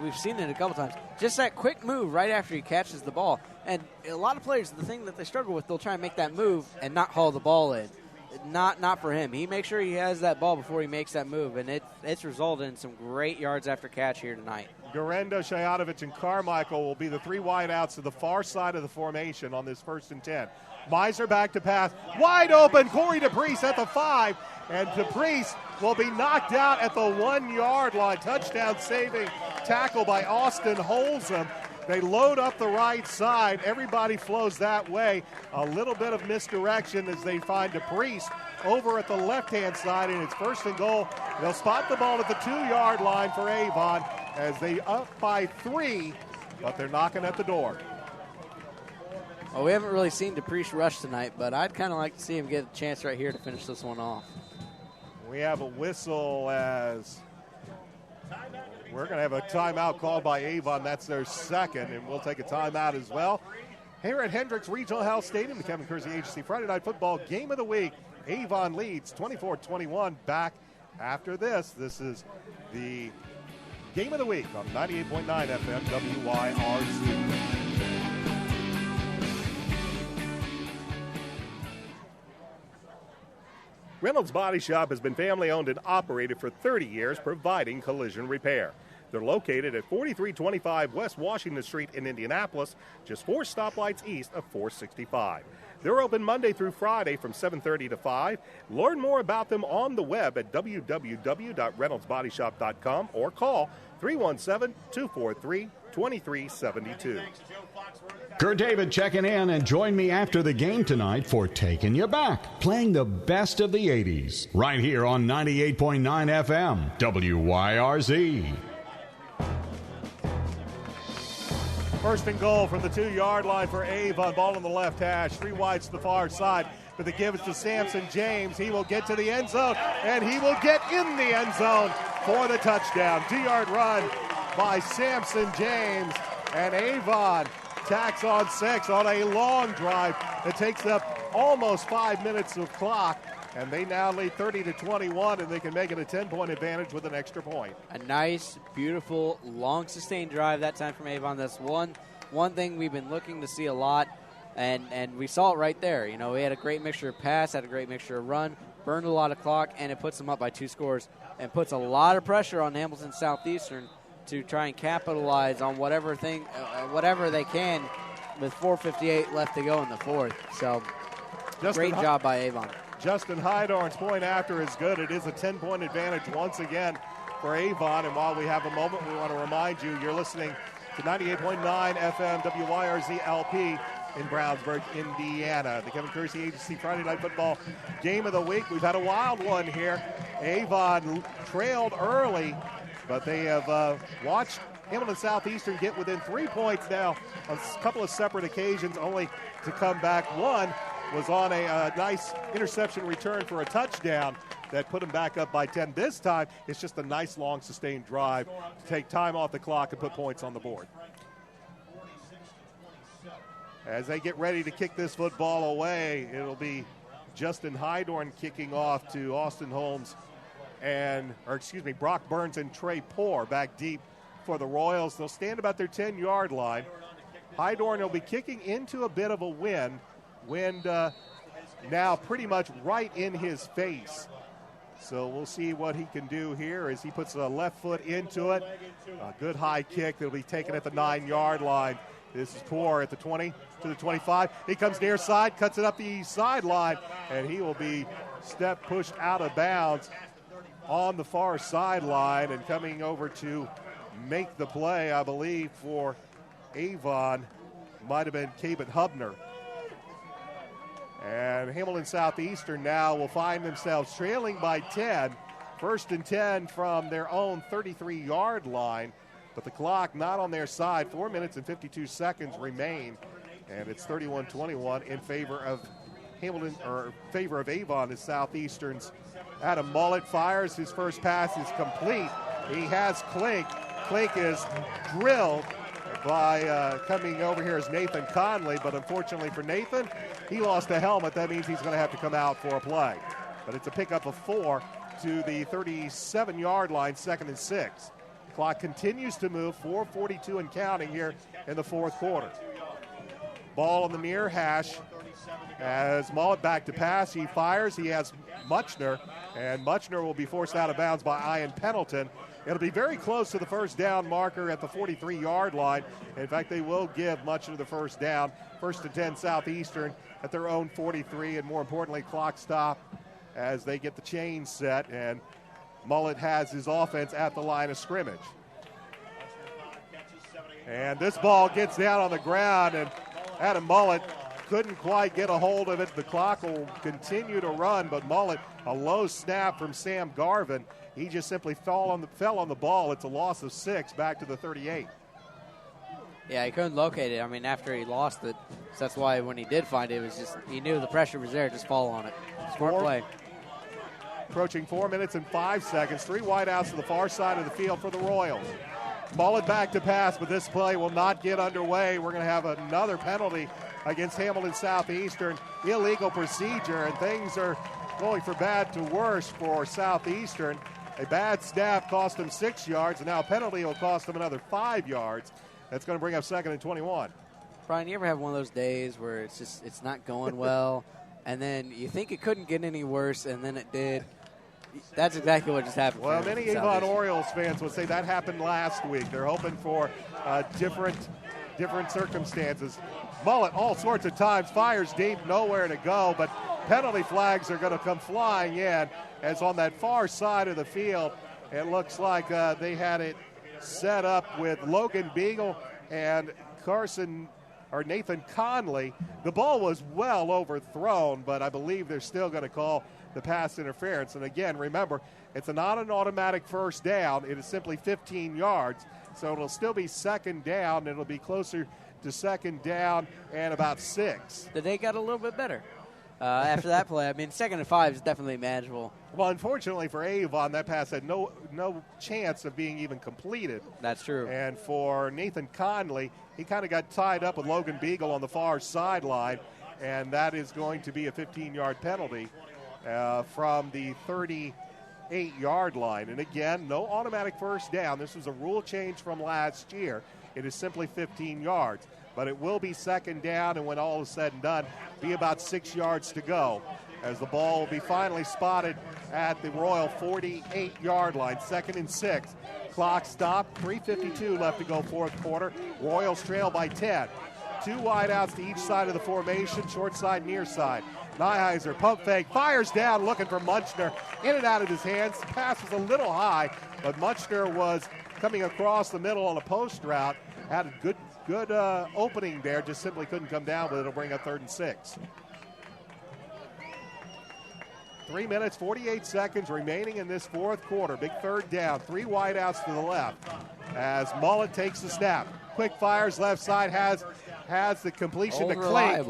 We've seen it a couple times. Just that quick move right after he catches the ball. And a lot of players, the thing that they struggle with, they'll try and make that move and not haul the ball in. Not for him. He makes sure he has that ball before he makes that move, and it's resulted in some great yards after catch here tonight. Garendo, Shayanovich, and Carmichael will be the 3 wideouts to the far side of the formation on this 1st and 10. Meisner back to pass. Wide open, Corey DePriest at the 5, and DePriest will be knocked out at the 1-yard line. Touchdown saving tackle by Austin Holzem. They load up the right side. Everybody flows that way. A little bit of misdirection as they find DePriest over at the left-hand side, and it's 1st and goal. They'll spot the ball at the 2-yard line for Avon as they up by 3, but they're knocking at the door. Well, we haven't really seen DePriest rush tonight, but I'd kind of like to see him get a chance right here to finish this one off. We have a whistle as we're going to have a timeout called by Avon. That's their 2nd, and we'll take a timeout as well. Here at Hendricks Regional Health Stadium, the Kevin Kersey Agency Friday Night Football Game of the Week. Avon leads 24-21. Back after this. This is the Game of the Week on 98.9 FM WYRZ. Reynolds Body Shop has been family-owned and operated for 30 years, providing collision repair. They're located at 4325 West Washington Street in Indianapolis, just 4 stoplights east of 465. They're open Monday through Friday from 7:30 to 5. Learn more about them on the web at www.reynoldsbodyshop.com or call 317-243-2372. Kurt David checking in, and join me after the game tonight for Taking You Back, playing the best of the 80s, right here on 98.9 FM, WYRZ. 1st and goal from the 2-yard line for Avon. Ball on the left hash, 3 wides to the far side, but the give is to Samson James. He will get to the end zone, and he will get in the end zone for the touchdown. 2-yard run by Samson James, and Avon tacks on 6 on a long drive that takes up almost 5 minutes of clock, and they now lead 30-21, and they can make it a 10-point advantage with an extra point. A nice, beautiful, long sustained drive that time from Avon. That's one thing we've been looking to see a lot, and we saw it right there. You know, we had a great mixture of pass, had a great mixture of run, burned a lot of clock, and it puts them up by 2 scores and puts a lot of pressure on Hamilton Southeastern to try and capitalize on whatever they can with 4:58 left to go in the fourth. So, great job by Avon. Justin Hydorn's point after is good. It is a 10-point advantage once again for Avon. And while we have a moment, we want to remind you, you're listening to 98.9 FM WYRZ LP in Brownsburg, Indiana. The Kevin Kersey Agency Friday Night Football Game of the Week. We've had a wild one here. Avon trailed early, but they have watched Hamilton Southeastern get within 3 points now on a couple of separate occasions, only to come back. One was on a nice interception return for a touchdown that put them back up by 10. This time, it's just a nice, long, sustained drive to take time off the clock and put points on the board. As they get ready to kick this football away, it'll be Justin Hydorn kicking off to Austin Holmes Brock Burns and Trey Poore back deep for the Royals. They'll stand about their 10-yard line. Hydorn will be kicking into a bit of a wind now pretty much right in his face. So we'll see what he can do here as he puts the left foot into it. A good high kick that'll be taken at the 9-yard line. This is Poore at the 20 to the 25. He comes near side, cuts it up the sideline, and he will be pushed out of bounds on the far sideline. And coming over to make the play, I believe, for Avon might have been Cabot Hubner. And Hamilton Southeastern now will find themselves trailing by 10. 1st and 10 from their own 33-yard line. But the clock not on their side. 4 minutes and 52 seconds remain. And it's 31-21 in favor of Avon as Southeastern's Adam Mullet fires. His first pass is complete. He has Klink. Klink is drilled by coming over here is Nathan Conley, but unfortunately for Nathan, he lost a helmet. That means he's going to have to come out for a play. But it's a pickup of 4 to the 37-yard line, 2nd and 6. Clock continues to move, 4:42 and counting here in the fourth quarter. Ball on the near hash as Mullet back to pass. He fires. He has Muchner, and Muchner will be forced out of bounds by Ian Pendleton. It'll be very close to the first down marker at the 43-yard line. In fact, they will give Muchner the first down. 1st and 10 Southeastern at their own 43, and more importantly, clock stop as they get the chain set, and Mullet has his offense at the line of scrimmage. And this ball gets down on the ground, and Adam Mullet couldn't quite get a hold of it. The clock will continue to run, but Mullet, a low snap from Sam Garvin. He just simply fell on the ball. It's a loss of 6 back to the 38. Yeah, he couldn't locate it. I mean, after he lost it, so that's why when he did find it, it was just he knew the pressure was there. Just fall on it. Smart play. Approaching 4 minutes and 5 seconds. 3 wideouts to the far side of the field for the Royals. Mullet back to pass, but this play will not get underway. We're going to have another penalty against Hamilton Southeastern. Illegal procedure, and things are going from bad to worse for Southeastern. A bad snap cost them 6 yards, and now a penalty will cost them another 5 yards. That's going to bring up 2nd and 21. Brian, you ever have one of those days where it's not going well, and then you think it couldn't get any worse, and then it did? That's exactly what just happened. Well, many Avon Orioles fans would say that happened last week. They're hoping for different circumstances. Mullet all sorts of times fires deep, nowhere to go, but penalty flags are going to come flying in as on that far side of the field, it looks like they had it set up with Logan Beagle and Nathan Conley. The ball was well overthrown, but I believe they're still going to call the pass interference. And again, remember, it's not an automatic first down. It is simply 15 yards. So it'll still be 2nd down. It'll be closer to 2nd down and about 6. The day got a little bit better after that play. I mean, 2nd and 5 is definitely manageable. Well, unfortunately for Avon, that pass had no chance of being even completed. That's true. And for Nathan Conley, he kind of got tied up with Logan Beagle on the far sideline. and that is going to be a 15-yard penalty from the 38-yard line. And again, no automatic first down. This was a rule change from last year. It is simply 15 yards. But it will be second down, and when all is said and done, be about 6 yards to go, as the ball will be finally spotted at the Royal 48-yard line, 2nd and 6. Clock stopped, 3:52 left to go, fourth quarter. Royals trail by 10. 2 wideouts to each side of the formation, short side, near side. Nyheiser, pump fake, fires down, looking for Munchner. In and out of his hands. The pass was a little high, but Munchner was coming across the middle on a post route. Had a good opening there, just simply couldn't come down, but it'll bring up 3rd and 6. 3 minutes, 48 seconds remaining in this fourth quarter. Big third down, 3 wideouts to the left as Mullet takes the snap. Quick fires left side, has the completion to Klink.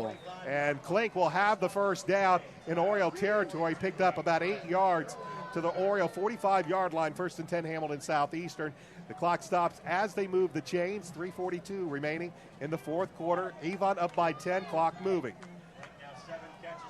And Klink will have the first down in Oriole territory, picked up about 8 yards to the Oriole 45-yard line, 1st and 10 Hamilton Southeastern. The clock stops as they move the chains, 3:42 remaining in the fourth quarter. Avon up by 10, clock moving.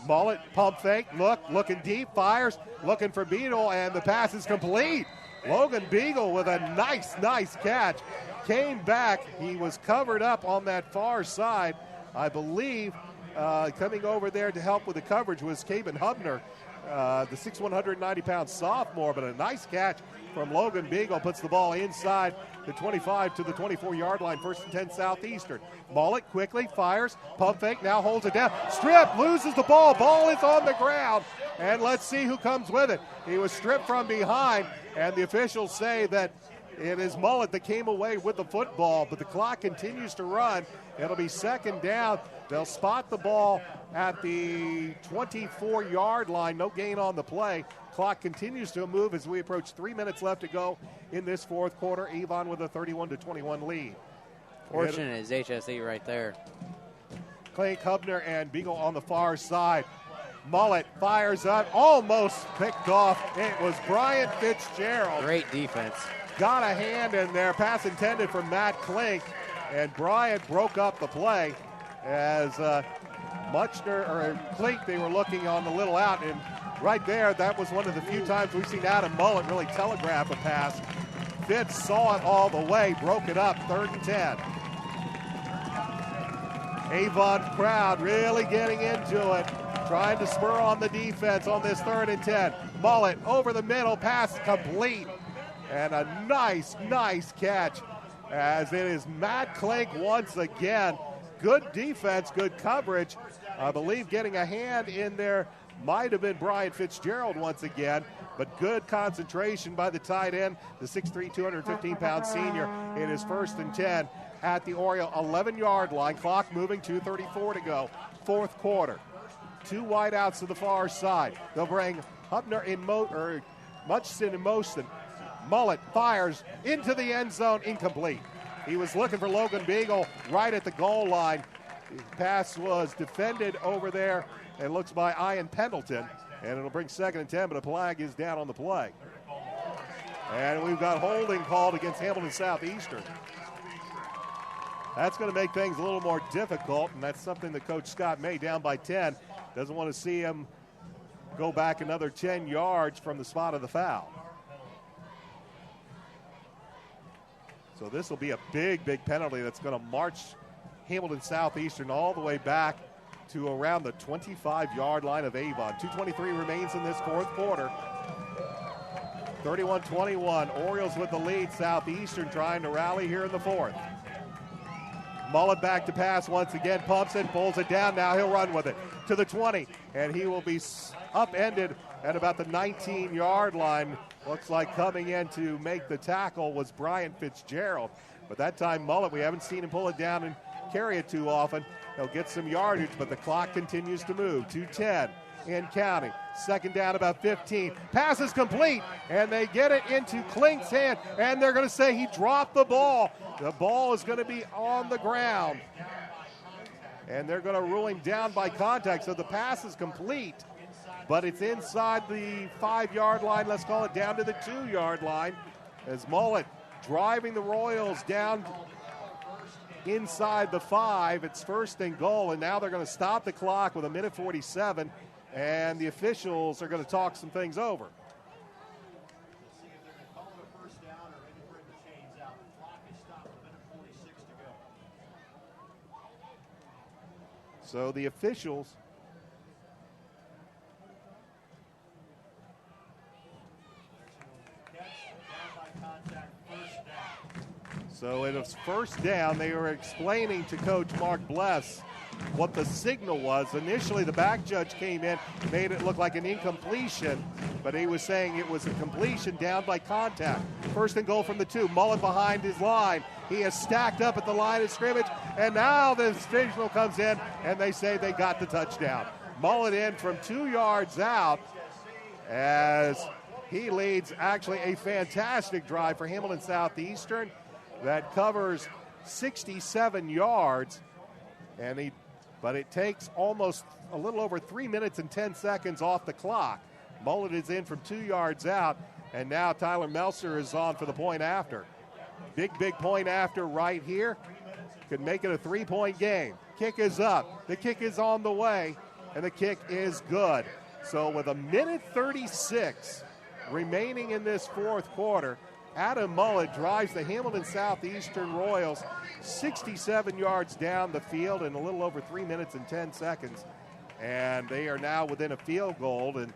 Mullet, pump fake, looking deep, fires, looking for Beadle, and the pass is complete. Logan Beagle with a nice catch. Came back, he was covered up on that far side. I believe coming over there to help with the coverage was Caven Hubner, the 6', 190-pound sophomore, but a nice catch from Logan Beagle, puts the ball inside the 25 to the 24-yard line, 1st and 10 Southeastern. Mullet quickly fires, pump fake, now holds it down. Strip, loses the ball. Ball is on the ground, and let's see who comes with it. He was stripped from behind, and the officials say that it is Mullet that came away with the football, but the clock continues to run. It'll be second down. They'll spot the ball at the 24-yard line. No gain on the play. Clock continues to move as we approach 3 minutes left to go in this fourth quarter. Avon with a 31-21 lead. Fortunate is HSE right there. Klink, Hubner, and Beagle on the far side. Mullet fires up, almost picked off. It was Brian Fitzgerald. Great defense. Got a hand in there. Pass intended for Matt Klink, and Bryant broke up the play as Klink, they were looking on the little out, and right there, that was one of the few times we've seen Adam Mullet really telegraph a pass. Fitz saw it all the way, broke it up, 3rd and 10. Avon crowd really getting into it, trying to spur on the defense on this 3rd and 10. Mullet over the middle, pass complete, and a nice catch as it is Matt Klink once again. Good defense, good coverage. I believe getting a hand in there might have been Brian Fitzgerald once again, but good concentration by the tight end, the 6'3", 215-pound senior. It is 1st and 10 at the Oriole 11-yard line. Clock moving, 2:34 to go. Fourth quarter. 2 wideouts to the far side. They'll bring Hubner Mutchison in motion. Mullet fires into the end zone, incomplete. He was looking for Logan Beagle right at the goal line. The pass was defended over there, and looks by Ian Pendleton, and it'll bring 2nd and 10, but a flag is down on the play. And we've got holding called against Hamilton Southeastern. That's going to make things a little more difficult, and that's something that Coach Scott May, down by 10, doesn't want to see him go back another 10 yards from the spot of the foul. So this will be a big penalty that's going to march Hamilton Southeastern all the way back to around the 25-yard line of Avon. 2:23 remains in this fourth quarter. 31-21, Orioles with the lead. Southeastern trying to rally here in the fourth. Mullet back to pass once again, pumps it, pulls it down. Now he'll run with it to the 20, and he will be upended at about the 19-yard line. Looks like coming in to make the tackle was Brian Fitzgerald. But that time, Mullet, we haven't seen him pull it down and carry it too often. He'll get some yardage, but the clock continues to move. 2:10 and counting. Second down, about 15. Pass is complete, and they get it into Klink's hand, and they're going to say he dropped the ball. The ball is going to be on the ground, and they're going to rule him down by contact. So the pass is complete, but it's inside the 5-yard line. Let's call it down to the 2-yard line as Mullet driving the Royals down inside the 5. It's 1st and goal, and now they're going to stop the clock with 1:47, and the officials are going to talk some things over. So the officials So it was 1st down. They were explaining to Coach Mark Bless what the signal was. Initially, the back judge came in, made it look like an incompletion, but he was saying it was a completion down by contact. 1st and goal from the 2. Mullet behind his line. He is stacked up at the line of scrimmage, and now the signal comes in, and they say they got the touchdown. Mullet in from 2 yards out as he leads actually a fantastic drive for Hamilton Southeastern that covers 67 yards, but it takes almost a little over 3 minutes and 10 seconds off the clock. Mullet is in from 2 yards out, and now Tyler Melser is on for the point after. Big point after right here. Could make it a 3-point game. Kick is up. The kick is on the way, and the kick is good. So with 1:36 remaining in this 4th quarter, Adam Mullet drives the Hamilton Southeastern Royals 67 yards down the field in a little over 3 minutes and 10 seconds. And they are now within a field goal. And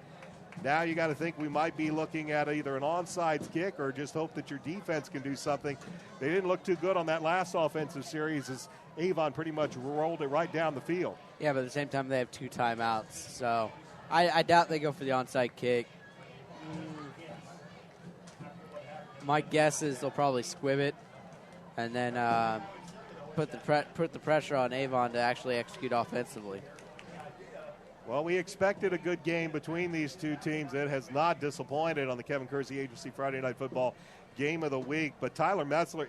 now you got to think we might be looking at either an onside kick or just hope that your defense can do something. They didn't look too good on that last offensive series as Avon pretty much rolled it right down the field. Yeah, but at the same time, they have 2 timeouts. So I doubt they go for the onside kick. My guess is they'll probably squib it and then put the pressure on Avon to actually execute offensively. Well, we expected a good game between these two teams. It has not disappointed on the Kevin Kersey Agency Friday Night Football Game of the Week. But Tyler Metzler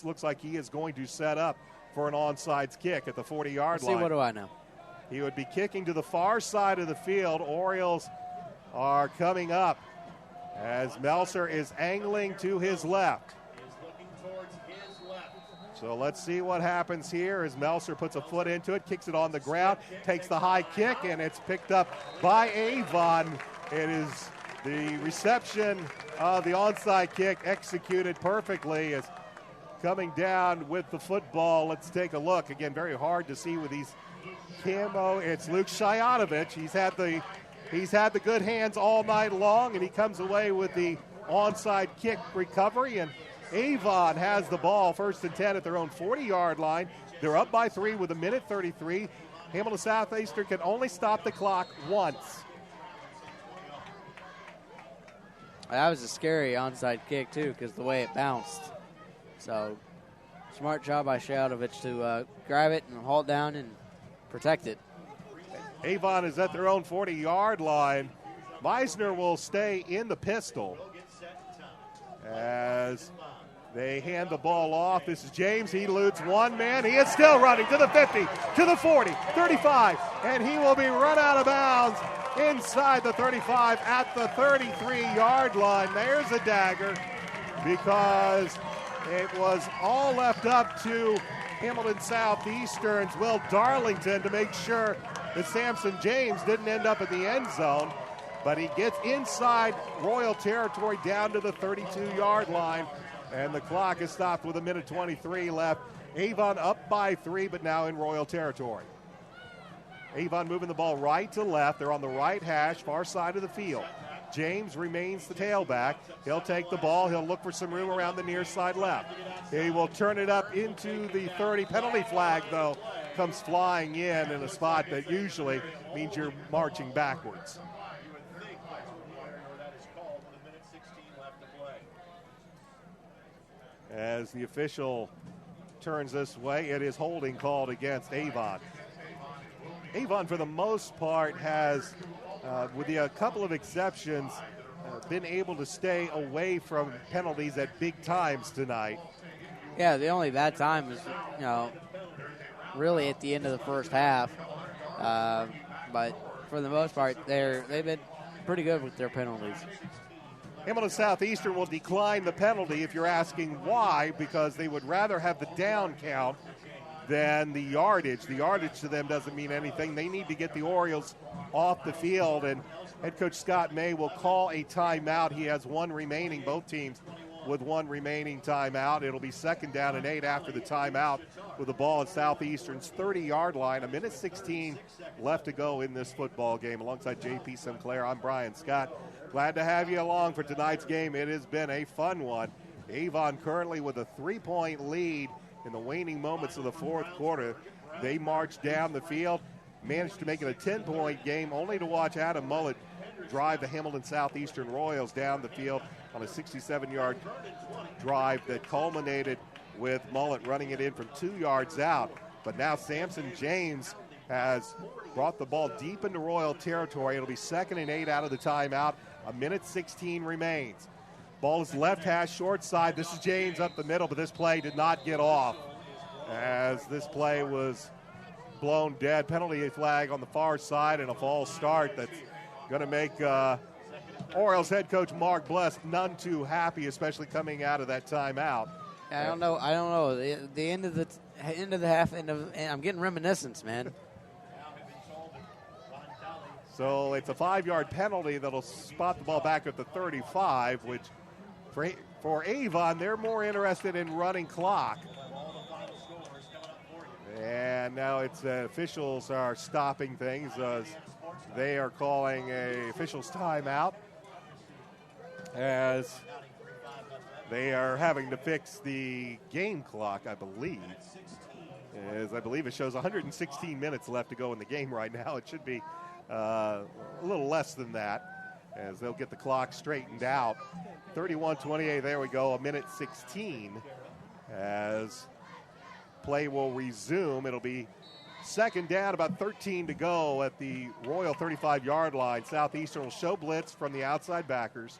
looks like he is going to set up for an onside kick at the 40-yard line. See, what do I know? He would be kicking to the far side of the field. Orioles are coming up as Melser is angling to his left. So let's see what happens here as Melser puts a foot into it, kicks it on the ground, takes the high kick, and it's picked up by Avon. It is the reception of the onside kick executed perfectly as coming down with the football. Let's take a look. Again, very hard to see with these camo. It's Luke Shayanovich. He's had the good hands all night long, and he comes away with the onside kick recovery. And Avon has the ball, 1st and 10 at their own 40-yard line. They're up by 3 with 1:33. Hamilton Southeastern can only stop the clock once. That was a scary onside kick, too, because the way it bounced. So, smart job by Shayanovich to grab it and haul it down and protect it. Avon is at their own 40-yard line. Meisner will stay in the pistol as they hand the ball off. This is James. He eludes one man. He is still running to the 50, to the 40, 35, and he will be run out of bounds inside the 35 at the 33-yard line. There's a dagger because it was all left up to Hamilton Southeastern's Will Darlington to make sure that Samson James didn't end up in the end zone, but he gets inside Royal territory down to the 32-yard line, and the clock is stopped with 1:23 left. Avon up by 3, but now in Royal territory. Avon moving the ball right to left. They're on the right hash, far side of the field. James remains the tailback. He'll take the ball. He'll look for some room around the near side left. He will turn it up into the 30. Penalty flag, though, comes flying in a spot that usually means you're marching backwards. As the official turns this way, it is holding called against Avon. Avon, for the most part, has, with a couple of exceptions, been able to stay away from penalties at big times tonight. Yeah, the only bad time is, really at the end of the first half. But for the most part, they've been pretty good with their penalties. Hamilton Southeastern will decline the penalty if you're asking why, because they would rather have the down count than the yardage. The yardage to them doesn't mean anything. They need to get the Orioles off the field, and head coach Scott May will call a timeout. He has one remaining, both teams with one remaining timeout. It'll be 2nd down and 8 after the timeout with the ball at Southeastern's 30-yard line. 1:16 left to go in this football game. Alongside J.P. Sinclair, I'm Brian Scott. Glad to have you along for tonight's game. It has been a fun one. Avon currently with a 3-point lead in the waning moments of the fourth quarter. They marched down the field, managed to make it a 10-point game, only to watch Adam Mullet drive the Hamilton Southeastern Royals down the field on a 67-yard drive that culminated with Mullet running it in from 2 yards out. But now Samson James has brought the ball deep into Royal territory. It'll be 2nd and 8 out of the timeout. 1:16 remains. Ball is left hash, short side. This is James up the middle, but this play did not get off as this play was blown dead. Penalty flag on the far side and a false start that's going to make Orioles head coach Mark Bless none too happy, especially coming out of that timeout. I don't know. The end of the half, I'm getting reminiscence, man. So it's a 5-yard penalty that'll spot the ball back at the 35, which for Avon, they're more interested in running clock. And now it's officials are stopping things as they are calling a officials timeout as they are having to fix the game clock, I believe. As I believe it shows 116 minutes left to go in the game right now. It should be a little less than that as they'll get the clock straightened out. 31-28, there we go, 1:16 as play will resume. It'll be 2nd down, about 13 to go at the Royal 35-yard line. Southeastern will show blitz from the outside backers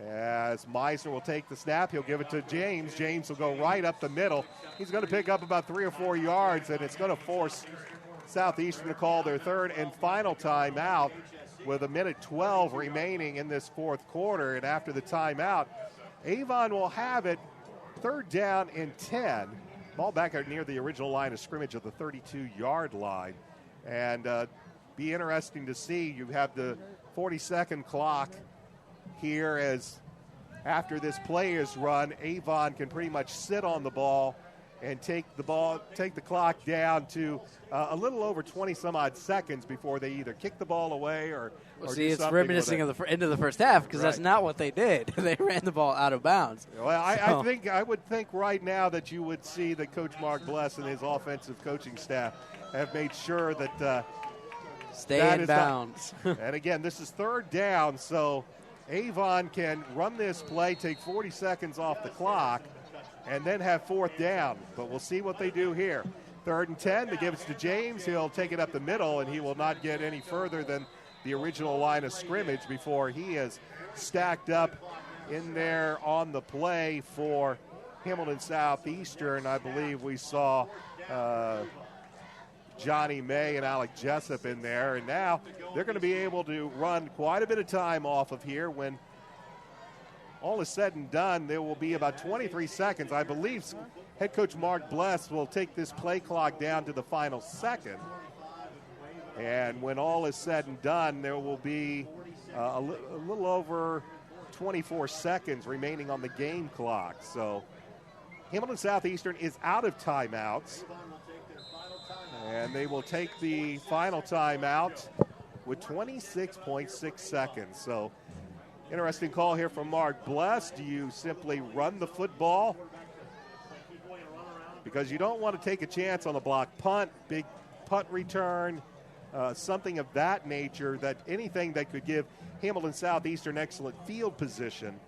as Meisner will take the snap. He'll give it to James. James will go right up the middle. He's going to pick up about 3 or 4 yards, and it's going to force Southeastern to call their 3rd and final timeout with 1:12 remaining in this fourth quarter. And after the timeout, Avon will have it 3rd down and 10. Ball back out near the original line of scrimmage of the 32-yard line. And be interesting to see. You have the 40-second clock here as after this play is run, Avon can pretty much sit on the ball and take the clock down to a little over 20-some-odd seconds before they either kick the ball away or see, do it's something reminiscing of the end of the first half because that's not what they did. They ran the ball out of bounds. Well, I would think right now that you would see that Coach Mark Bless and his offensive coaching staff have made sure that stay in bounds. And again, this is 3rd down, so Avon can run this play, take 40 seconds off the clock, and then have 4th down. But we'll see what they do here. 3rd and 10, they give it to James. He'll take it up the middle, and he will not get any further than the original line of scrimmage before he is stacked up in there on the play for Hamilton Southeastern. I believe we saw Johnny May and Alec Jessup in there, and now they're going to be able to run quite a bit of time off of here. When all is said and done, there will be about 23 seconds. I believe head coach Mark Bless will take this play clock down to the final second. And when all is said and done, there will be a little over 24 seconds remaining on the game clock. So Hamilton Southeastern is out of timeouts. And they will take the final timeout with 26.6 seconds. So interesting call here from Mark Bless. Do you simply run the football? Because you don't want to take a chance on a block punt, big punt return, something of that nature, that anything that could give Hamilton Southeastern excellent field position.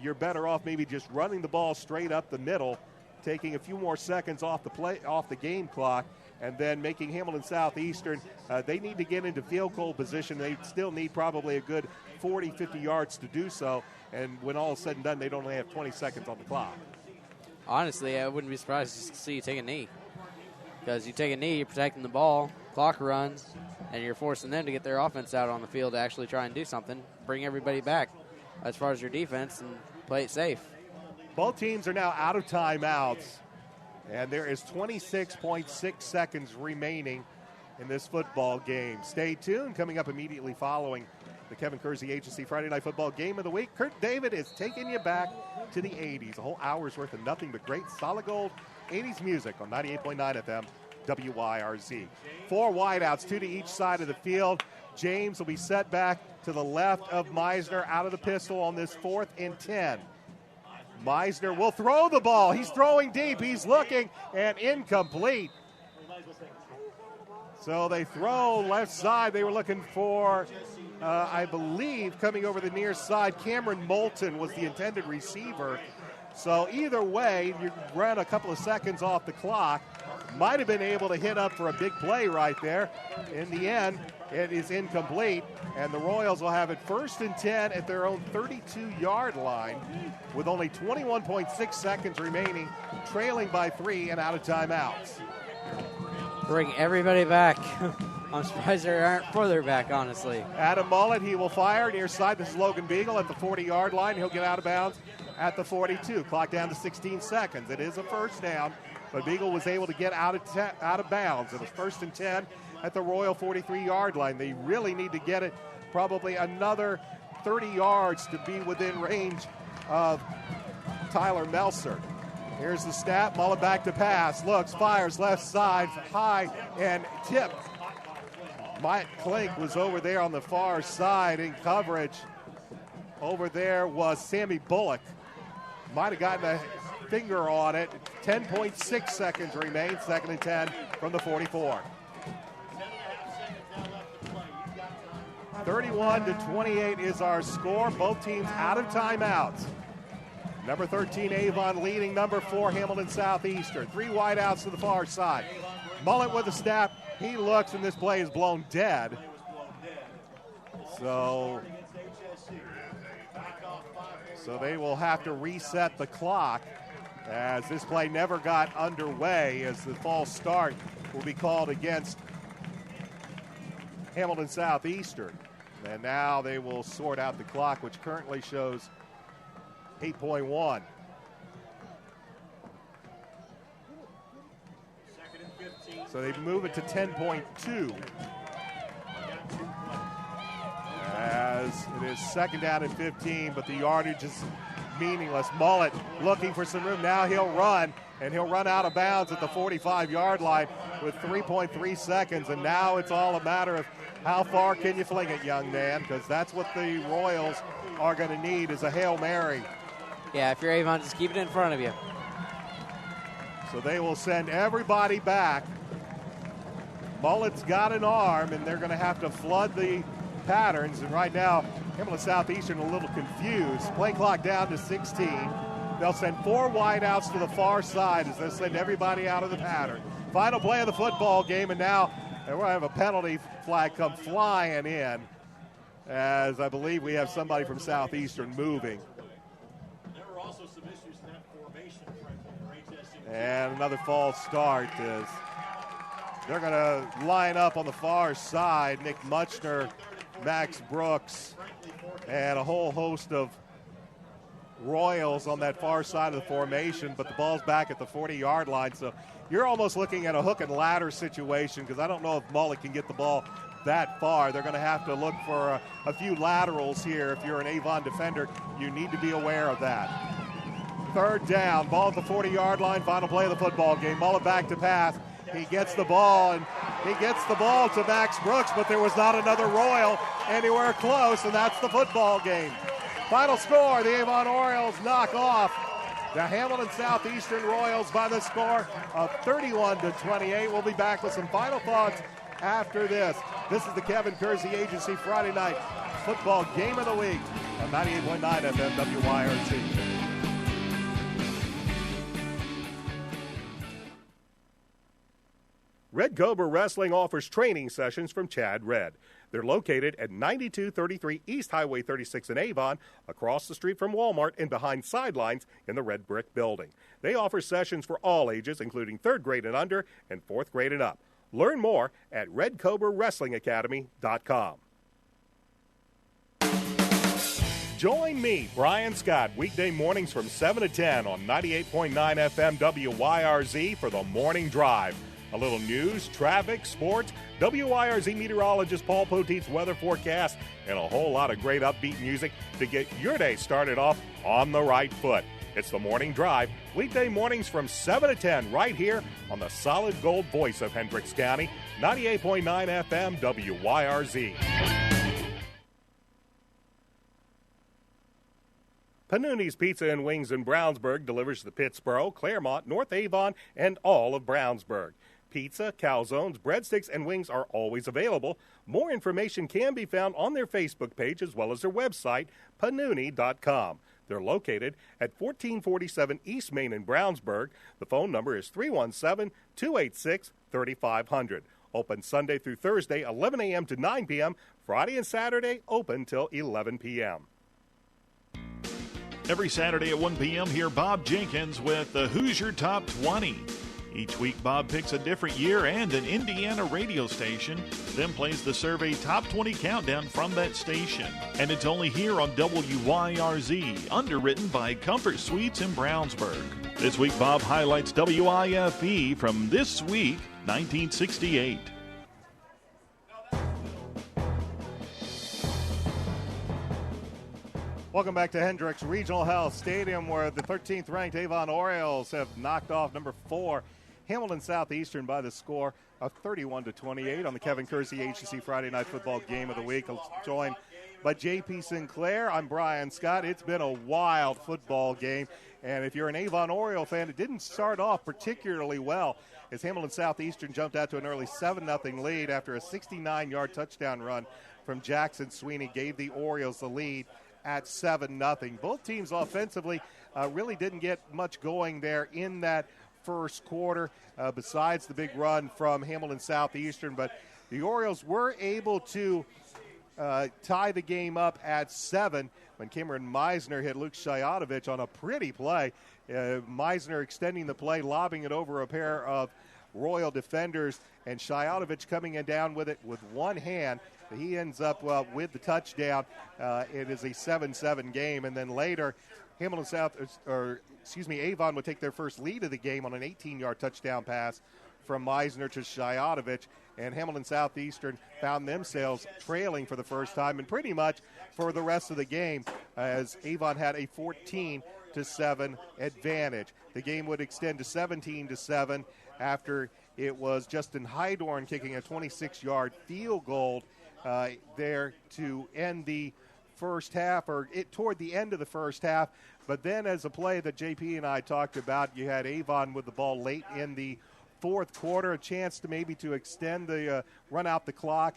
You're better off maybe just running the ball straight up the middle, taking a few more seconds off the game clock, and then making Hamilton Southeastern, they need to get into field goal position. They still need probably a good 40, 50 yards to do so. And when all is said and done, they'd only have 20 seconds on the clock. Honestly, I wouldn't be surprised to see you take a knee. Because you take a knee, you're protecting the ball, clock runs, and you're forcing them to get their offense out on the field to actually try and do something, bring everybody back as far as your defense and play it safe. Both teams are now out of timeouts. And there is 26.6 seconds remaining in this football game. Stay tuned. Coming up immediately following the Kevin Kersey Agency Friday Night Football Game of the Week, Kurt David is taking you back to the 80s. A whole hour's worth of nothing but great solid gold 80s music on 98.9 FM WYRZ. 4 wideouts, 2 to each side of the field. James will be set back to the left of Meisner out of the pistol on this 4th and 10. Meisner will throw the ball. He's throwing deep. He's looking, and incomplete. So they throw left side. They were looking for, I believe, coming over the near side, Cameron Moulton was the intended receiver. So either way, you run a couple of seconds off the clock. Might have been able to hit up for a big play right there. In the end, it is incomplete, and the Royals will have it 1st and 10 at their own 32-yard line with only 21.6 seconds remaining, trailing by 3 and out of timeouts. Bring everybody back. I'm surprised they aren't further back, honestly. Adam Mullet, he will fire near side. This is Logan Beagle at the 40-yard line. He'll get out of bounds at the 42. Clock down to 16 seconds. It is a first down, but Beagle was able to get out of bounds. It was 1st and 10 at the Royal 43-yard line. They really need to get it probably another 30 yards to be within range of Tyler Melser. Here's the snap. Mullet back to pass. Looks, fires left side, high and tipped. Mike Klink was over there on the far side in coverage. Over there was Sammy Bullock. Might have gotten a finger on it. 10.6 seconds remain. 2nd and 10 from the 44. 31-28 is our score. Both teams out of timeouts. Number 13, Avon leading number 4, Hamilton Southeastern. 3 wideouts to the far side. Mullet with the snap. He looks, and this play is blown dead. So they will have to reset the clock as this play never got underway, as the false start will be called against Hamilton Southeastern. And now they will sort out the clock, which currently shows 8.1. So they move it to 10.2. As it is 2nd down and 15, but the yardage is meaningless. Mullet looking for some room. Now he'll run, and he'll run out of bounds at the 45-yard line with 3.3 seconds. And now it's all a matter of how far can you fling it, young man, because that's what the Royals are going to need is a Hail Mary. Yeah, if you're Avon, just keep it in front of you. So they will send everybody back. Mullet's got an arm, and they're going to have to flood the patterns. And right now, Hamilton Southeastern a little confused. Play clock down to 16. They'll send 4 wideouts to the far side as they send everybody out of the pattern. Final play of the football game, and now we're going to have a penalty flag come flying in, as I believe we have somebody from Southeastern moving. And another false start as they're going to line up on the far side. Nick Muchner, Max Brooks, and a whole host of Royals on that far side of the formation, but the ball's back at the 40-yard line. So you're almost looking at a hook and ladder situation, because I don't know if Mullet can get the ball that far. They're going to have to look for a few laterals here. If you're an Avon defender, you need to be aware of that. 3rd down, ball at the 40-yard line, final play of the football game. Mullet back to pass. He gets the ball, and he gets the ball to Max Brooks, but there was not another Royal anywhere close, and that's the football game. Final score, the Avon Orioles knock off the Hamilton Southeastern Royals by the score of 31-28. We'll be back with some final thoughts after this. This is the Kevin Kersey Agency Friday Night Football Game of the Week on 98.9 FM WYRZ. Red Cobra Wrestling offers training sessions from Chad Red. They're located at 9233 East Highway 36 in Avon, across the street from Walmart and behind Sidelines in the Red Brick Building. They offer sessions for all ages, including 3rd grade and under and 4th grade and up. Learn more at RedCobraWrestlingAcademy.com. Join me, Brian Scott, weekday mornings from 7 to 10 on 98.9 FM WYRZ for the Morning Drive. A little news, traffic, sports, WYRZ meteorologist Paul Poteet's weather forecast, and a whole lot of great upbeat music to get your day started off on the right foot. It's the Morning Drive, weekday mornings from 7 to 10 right here on the solid gold voice of Hendricks County, 98.9 FM WYRZ. Panuni's Pizza and Wings in Brownsburg delivers to Pittsboro, Claremont, North Avon, and all of Brownsburg. Pizza, calzones, breadsticks, and wings are always available. More information can be found on their Facebook page as well as their website, panuni.com. They're located at 1447 East Main in Brownsburg. The phone number is 317-286-3500. Open Sunday through Thursday, 11 a.m. to 9 p.m. Friday and Saturday, open till 11 p.m. Every Saturday at 1 p.m., hear Bob Jenkins with the Hoosier Top 20. Each week, Bob picks a different year and an Indiana radio station, then plays the survey Top 20 countdown from that station. And it's only here on WYRZ, underwritten by Comfort Suites in Brownsburg. This week, Bob highlights WIFE from this week, 1968. Welcome back to Hendricks Regional Health Stadium, where the 13th ranked Avon Orioles have knocked off number 4 Hamilton Southeastern by the score of 31-28 on the Kevin Kersey HCC Friday Night Football Game of the Week. I'm joined by J.P. Sinclair. I'm Brian Scott. It's been a wild football game, and if you're an Avon Oriole fan, it didn't start off particularly well as Hamilton Southeastern jumped out to an early 7-0 lead after a 69-yard touchdown run from Jackson Sweeney gave the Orioles the lead at 7-0. Both teams offensively really didn't get much going there in that first quarter besides the big run from Hamilton Southeastern, but the Orioles were able to tie the game up at 7 when Cameron Meisner hit Luke Shayatovich on a pretty play. Meisner extending the play, lobbing it over a pair of Royal defenders, and Shayatovich coming in down with it with one hand. He ends up with the touchdown. It is a 7-7 game, and then later, Avon would take their first lead of the game on an 18-yard touchdown pass from Meisner to Shayatovich, and Hamilton Southeastern found themselves trailing for the first time and pretty much for the rest of the game as Avon had a 14-7 advantage. The game would extend to 17-7 after it was Justin Hydorn kicking a 26-yard field goal there to end the first half, or toward the end of the first half. But then as a play that JP and I talked about, you had Avon with the ball late in the fourth quarter, a chance to maybe to extend the run out the clock,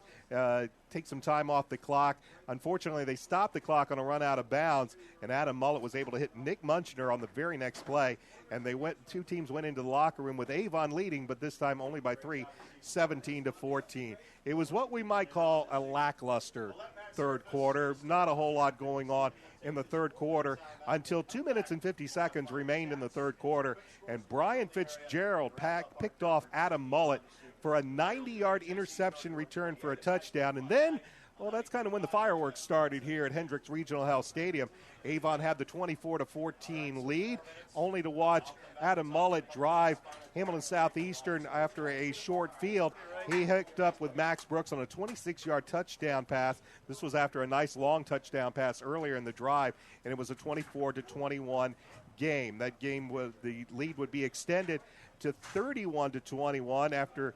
take some time off the clock. Unfortunately, they stopped the clock on a run out of bounds, and Adam Mullett was able to hit Nick Munchner on the very next play, and two teams went into the locker room with Avon leading, but this time only by 3, 17-14. It was what we might call a lackluster third quarter. Not a whole lot going on in the third quarter until 2 minutes and 50 seconds remained in the third quarter, and Brian Fitzgerald picked off Adam Mullett for a 90-yard interception return for a touchdown. And then, well, that's kind of when the fireworks started here at Hendricks Regional Health Stadium. Avon had the 24-14 lead, only to watch Adam Mullett drive Hamilton Southeastern after a short field. He hooked up with Max Brooks on a 26-yard touchdown pass. This was after a nice long touchdown pass earlier in the drive, and it was a 24-21 game. That game, the lead would be extended to 31-21 after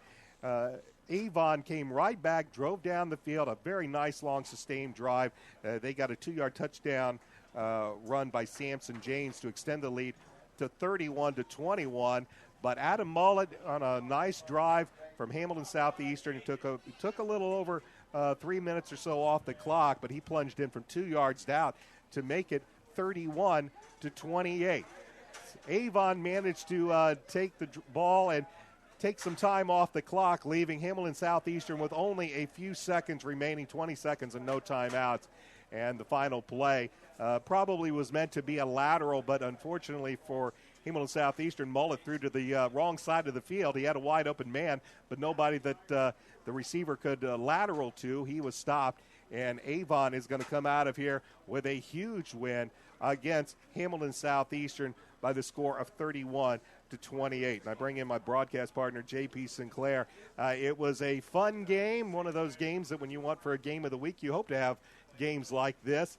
Avon came right back, drove down the field, a very nice long sustained drive. They got a 2-yard touchdown run by Samson James to extend the lead to 31-21. But Adam Mullett on a nice drive from Hamilton Southeastern. It took a little over 3 minutes or so off the clock, but he plunged in from 2 yards out to make it 31-28. Avon managed to take the ball and take some time off the clock, leaving Hamilton Southeastern with only a few seconds remaining, 20 seconds and no timeouts. And the final play probably was meant to be a lateral, but unfortunately for Hamilton Southeastern, Mullett threw to the wrong side of the field. He had a wide open man, but nobody that the receiver could lateral to. He was stopped, and Avon is going to come out of here with a huge win against Hamilton Southeastern by the score of 31-28. And I bring in my broadcast partner, J.P. Sinclair. It was a fun game, one of those games that when you want for a game of the week, you hope to have games like this.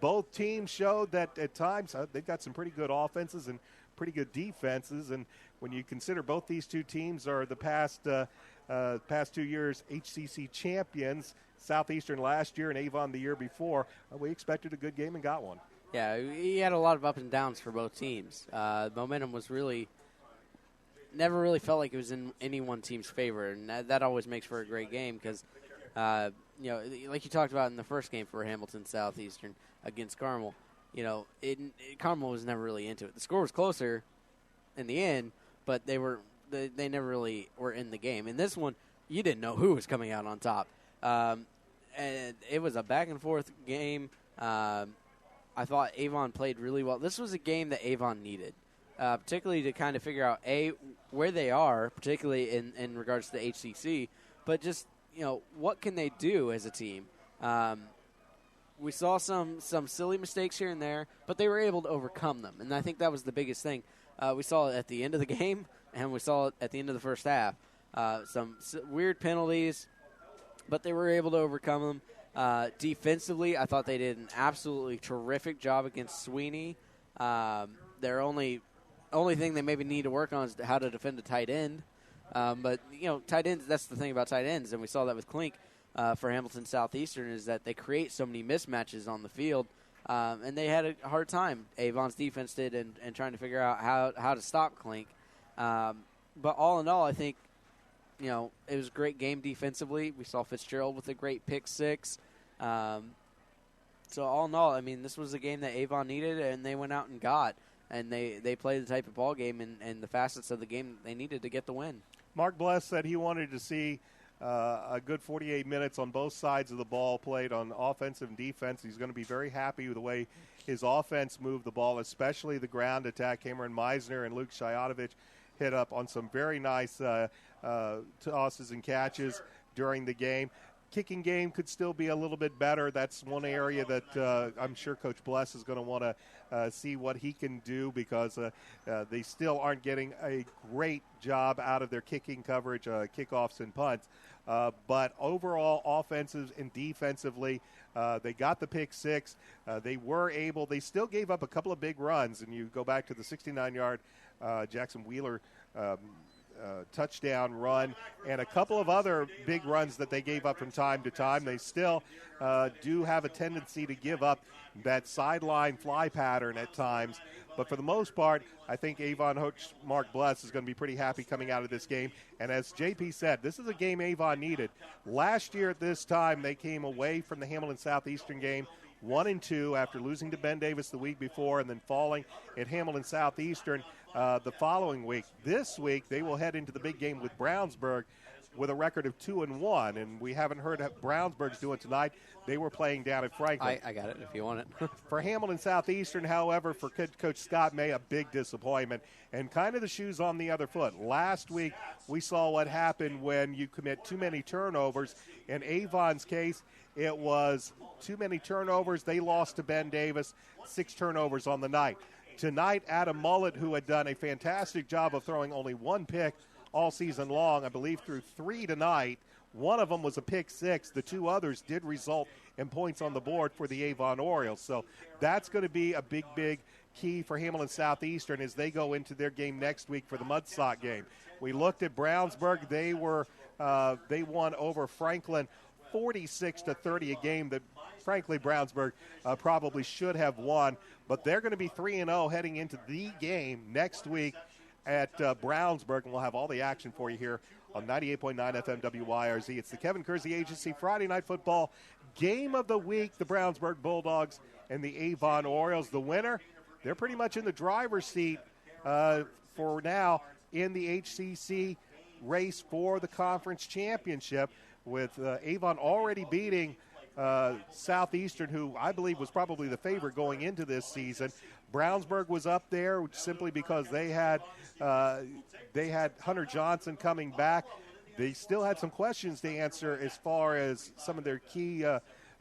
Both teams showed that at times they've got some pretty good offenses and pretty good defenses. And when you consider both these two teams are the past 2 years HCC champions, Southeastern last year and Avon the year before, we expected a good game and got one. Yeah, he had a lot of ups and downs for both teams. Momentum was never really felt like it was in any one team's favor, and that always makes for a great game because, like you talked about in the first game for Hamilton Southeastern against Carmel, Carmel was never really into it. The score was closer in the end, but they never really were in the game. In this one, you didn't know who was coming out on top. And it was a back-and-forth game. I thought Avon played really well. This was a game that Avon needed, particularly to kind of figure out, where they are, particularly in regards to the HCC, but just, what can they do as a team? We saw some silly mistakes here and there, but they were able to overcome them, and I think that was the biggest thing. We saw it at the end of the game, and we saw it at the end of the first half. Some weird penalties, but they were able to overcome them. Defensively, I thought they did an absolutely terrific job against Sweeney. Their only thing they maybe need to work on is how to defend a tight end. But, tight ends, that's the thing about tight ends, and we saw that with Klink for Hamilton Southeastern, is that they create so many mismatches on the field, and they had a hard time, Avon's defense did, and trying to figure out how to stop Klink. But all in all, I think, it was a great game defensively. We saw Fitzgerald with a great pick six. So all in all, I mean, this was a game that Avon needed, and they went out and got. And they played the type of ball game and the facets of the game they needed to get the win. Mark Bless said he wanted to see a good 48 minutes on both sides of the ball played on offensive and defense. He's going to be very happy with the way his offense moved the ball, especially the ground attack. Cameron Meisner and Luke Shayatovich hit up on some very nice tosses and catches during the game. Kicking game could still be a little bit better. That's one area that I'm sure Coach Bless is going to want to see what he can do because they still aren't getting a great job out of their kicking coverage, kickoffs and punts. But overall, offensive and defensively, they got the pick six. They still gave up a couple of big runs, and you go back to the 69-yard Jackson Wheeler touchdown run and a couple of other big runs that they gave up from time to time. They still do have a tendency to give up that sideline fly pattern at times. But for the most part, I think Avon coach Mark Bless is going to be pretty happy coming out of this game. And as JP said, this is a game Avon needed. Last year at this time, they came away from the Hamilton Southeastern game 1-2 after losing to Ben Davis the week before and then falling at Hamilton Southeastern the following week. This week, they will head into the big game with Brownsburg with a record of 2-1, and we haven't heard how Brownsburg's doing tonight. They were playing down at Franklin. I got it if you want it. For Hamilton Southeastern, however, for Coach Scott May, a big disappointment and kind of the shoes on the other foot. Last week, we saw what happened when you commit too many turnovers. In Avon's case, it was too many turnovers. They lost to Ben Davis, 6 turnovers on the night. Tonight, Adam Mullett, who had done a fantastic job of throwing only 1 pick all season long, I believe threw 3 tonight. One of them was a pick 6. The 2 others did result in points on the board for the Avon Orioles. So that's going to be a big, big key for Hamilton Southeastern as they go into their game next week for the Mudsock game. We looked at Brownsburg. They won over Franklin 46-30, a game that, frankly, Brownsburg probably should have won. But they're going to be 3-0 heading into the game next week at Brownsburg, and we'll have all the action for you here on 98.9 FM WYRZ. It's the Kevin Kersey Agency Friday Night Football Game of the Week, the Brownsburg Bulldogs and the Avon Orioles. The winner, they're pretty much in the driver's seat for now in the HCC race for the conference championship, with Avon already beating Southeastern, who I believe was probably the favorite going into this season. Brownsburg was up there simply because they had Hunter Johnson coming back. They still had some questions to answer as far as some of their key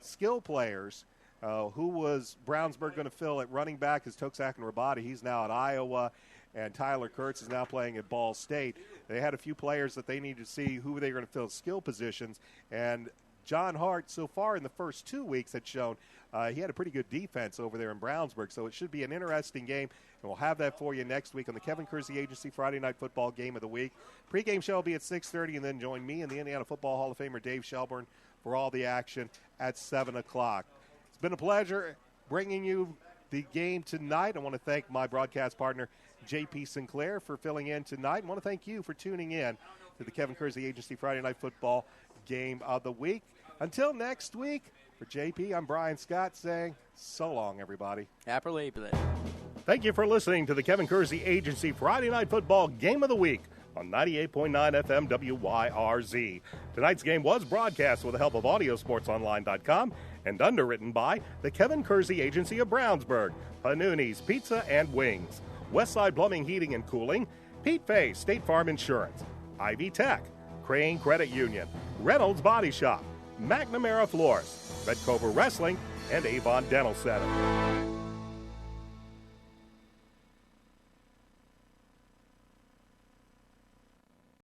skill players. Who was Brownsburg going to fill at running back is Toksak and Rabati. He's now at Iowa, and Tyler Kurtz is now playing at Ball State. They had a few players that they needed to see who they were going to fill skill positions, and John Hart, so far in the first 2 weeks, had shown he had a pretty good defense over there in Brownsburg, so it should be an interesting game, and we'll have that for you next week on the Kevin Kersey Agency Friday Night Football Game of the Week. Pre-game show will be at 6:30, and then join me and the Indiana Football Hall of Famer Dave Shelburne for all the action at 7 o'clock. It's been a pleasure bringing you the game tonight. I want to thank my broadcast partner, J.P. Sinclair, for filling in tonight. I want to thank you for tuning in to the Kevin Kersey Agency Friday Night Football Game of the Week. Until next week, for JP, I'm Brian Scott saying so long, everybody. Happy Labor Day. Thank you for listening to the Kevin Kersey Agency Friday Night Football Game of the Week on 98.9 FM WYRZ. Tonight's game was broadcast with the help of Audiosportsonline.com and underwritten by the Kevin Kersey Agency of Brownsburg, Panuni's Pizza and Wings, Westside Plumbing, Heating and Cooling, Pete Fay, State Farm Insurance, Ivy Tech, Crane Credit Union, Reynolds Body Shop, McNamara Florist, Red Cobra Wrestling, and Avon Dental Center.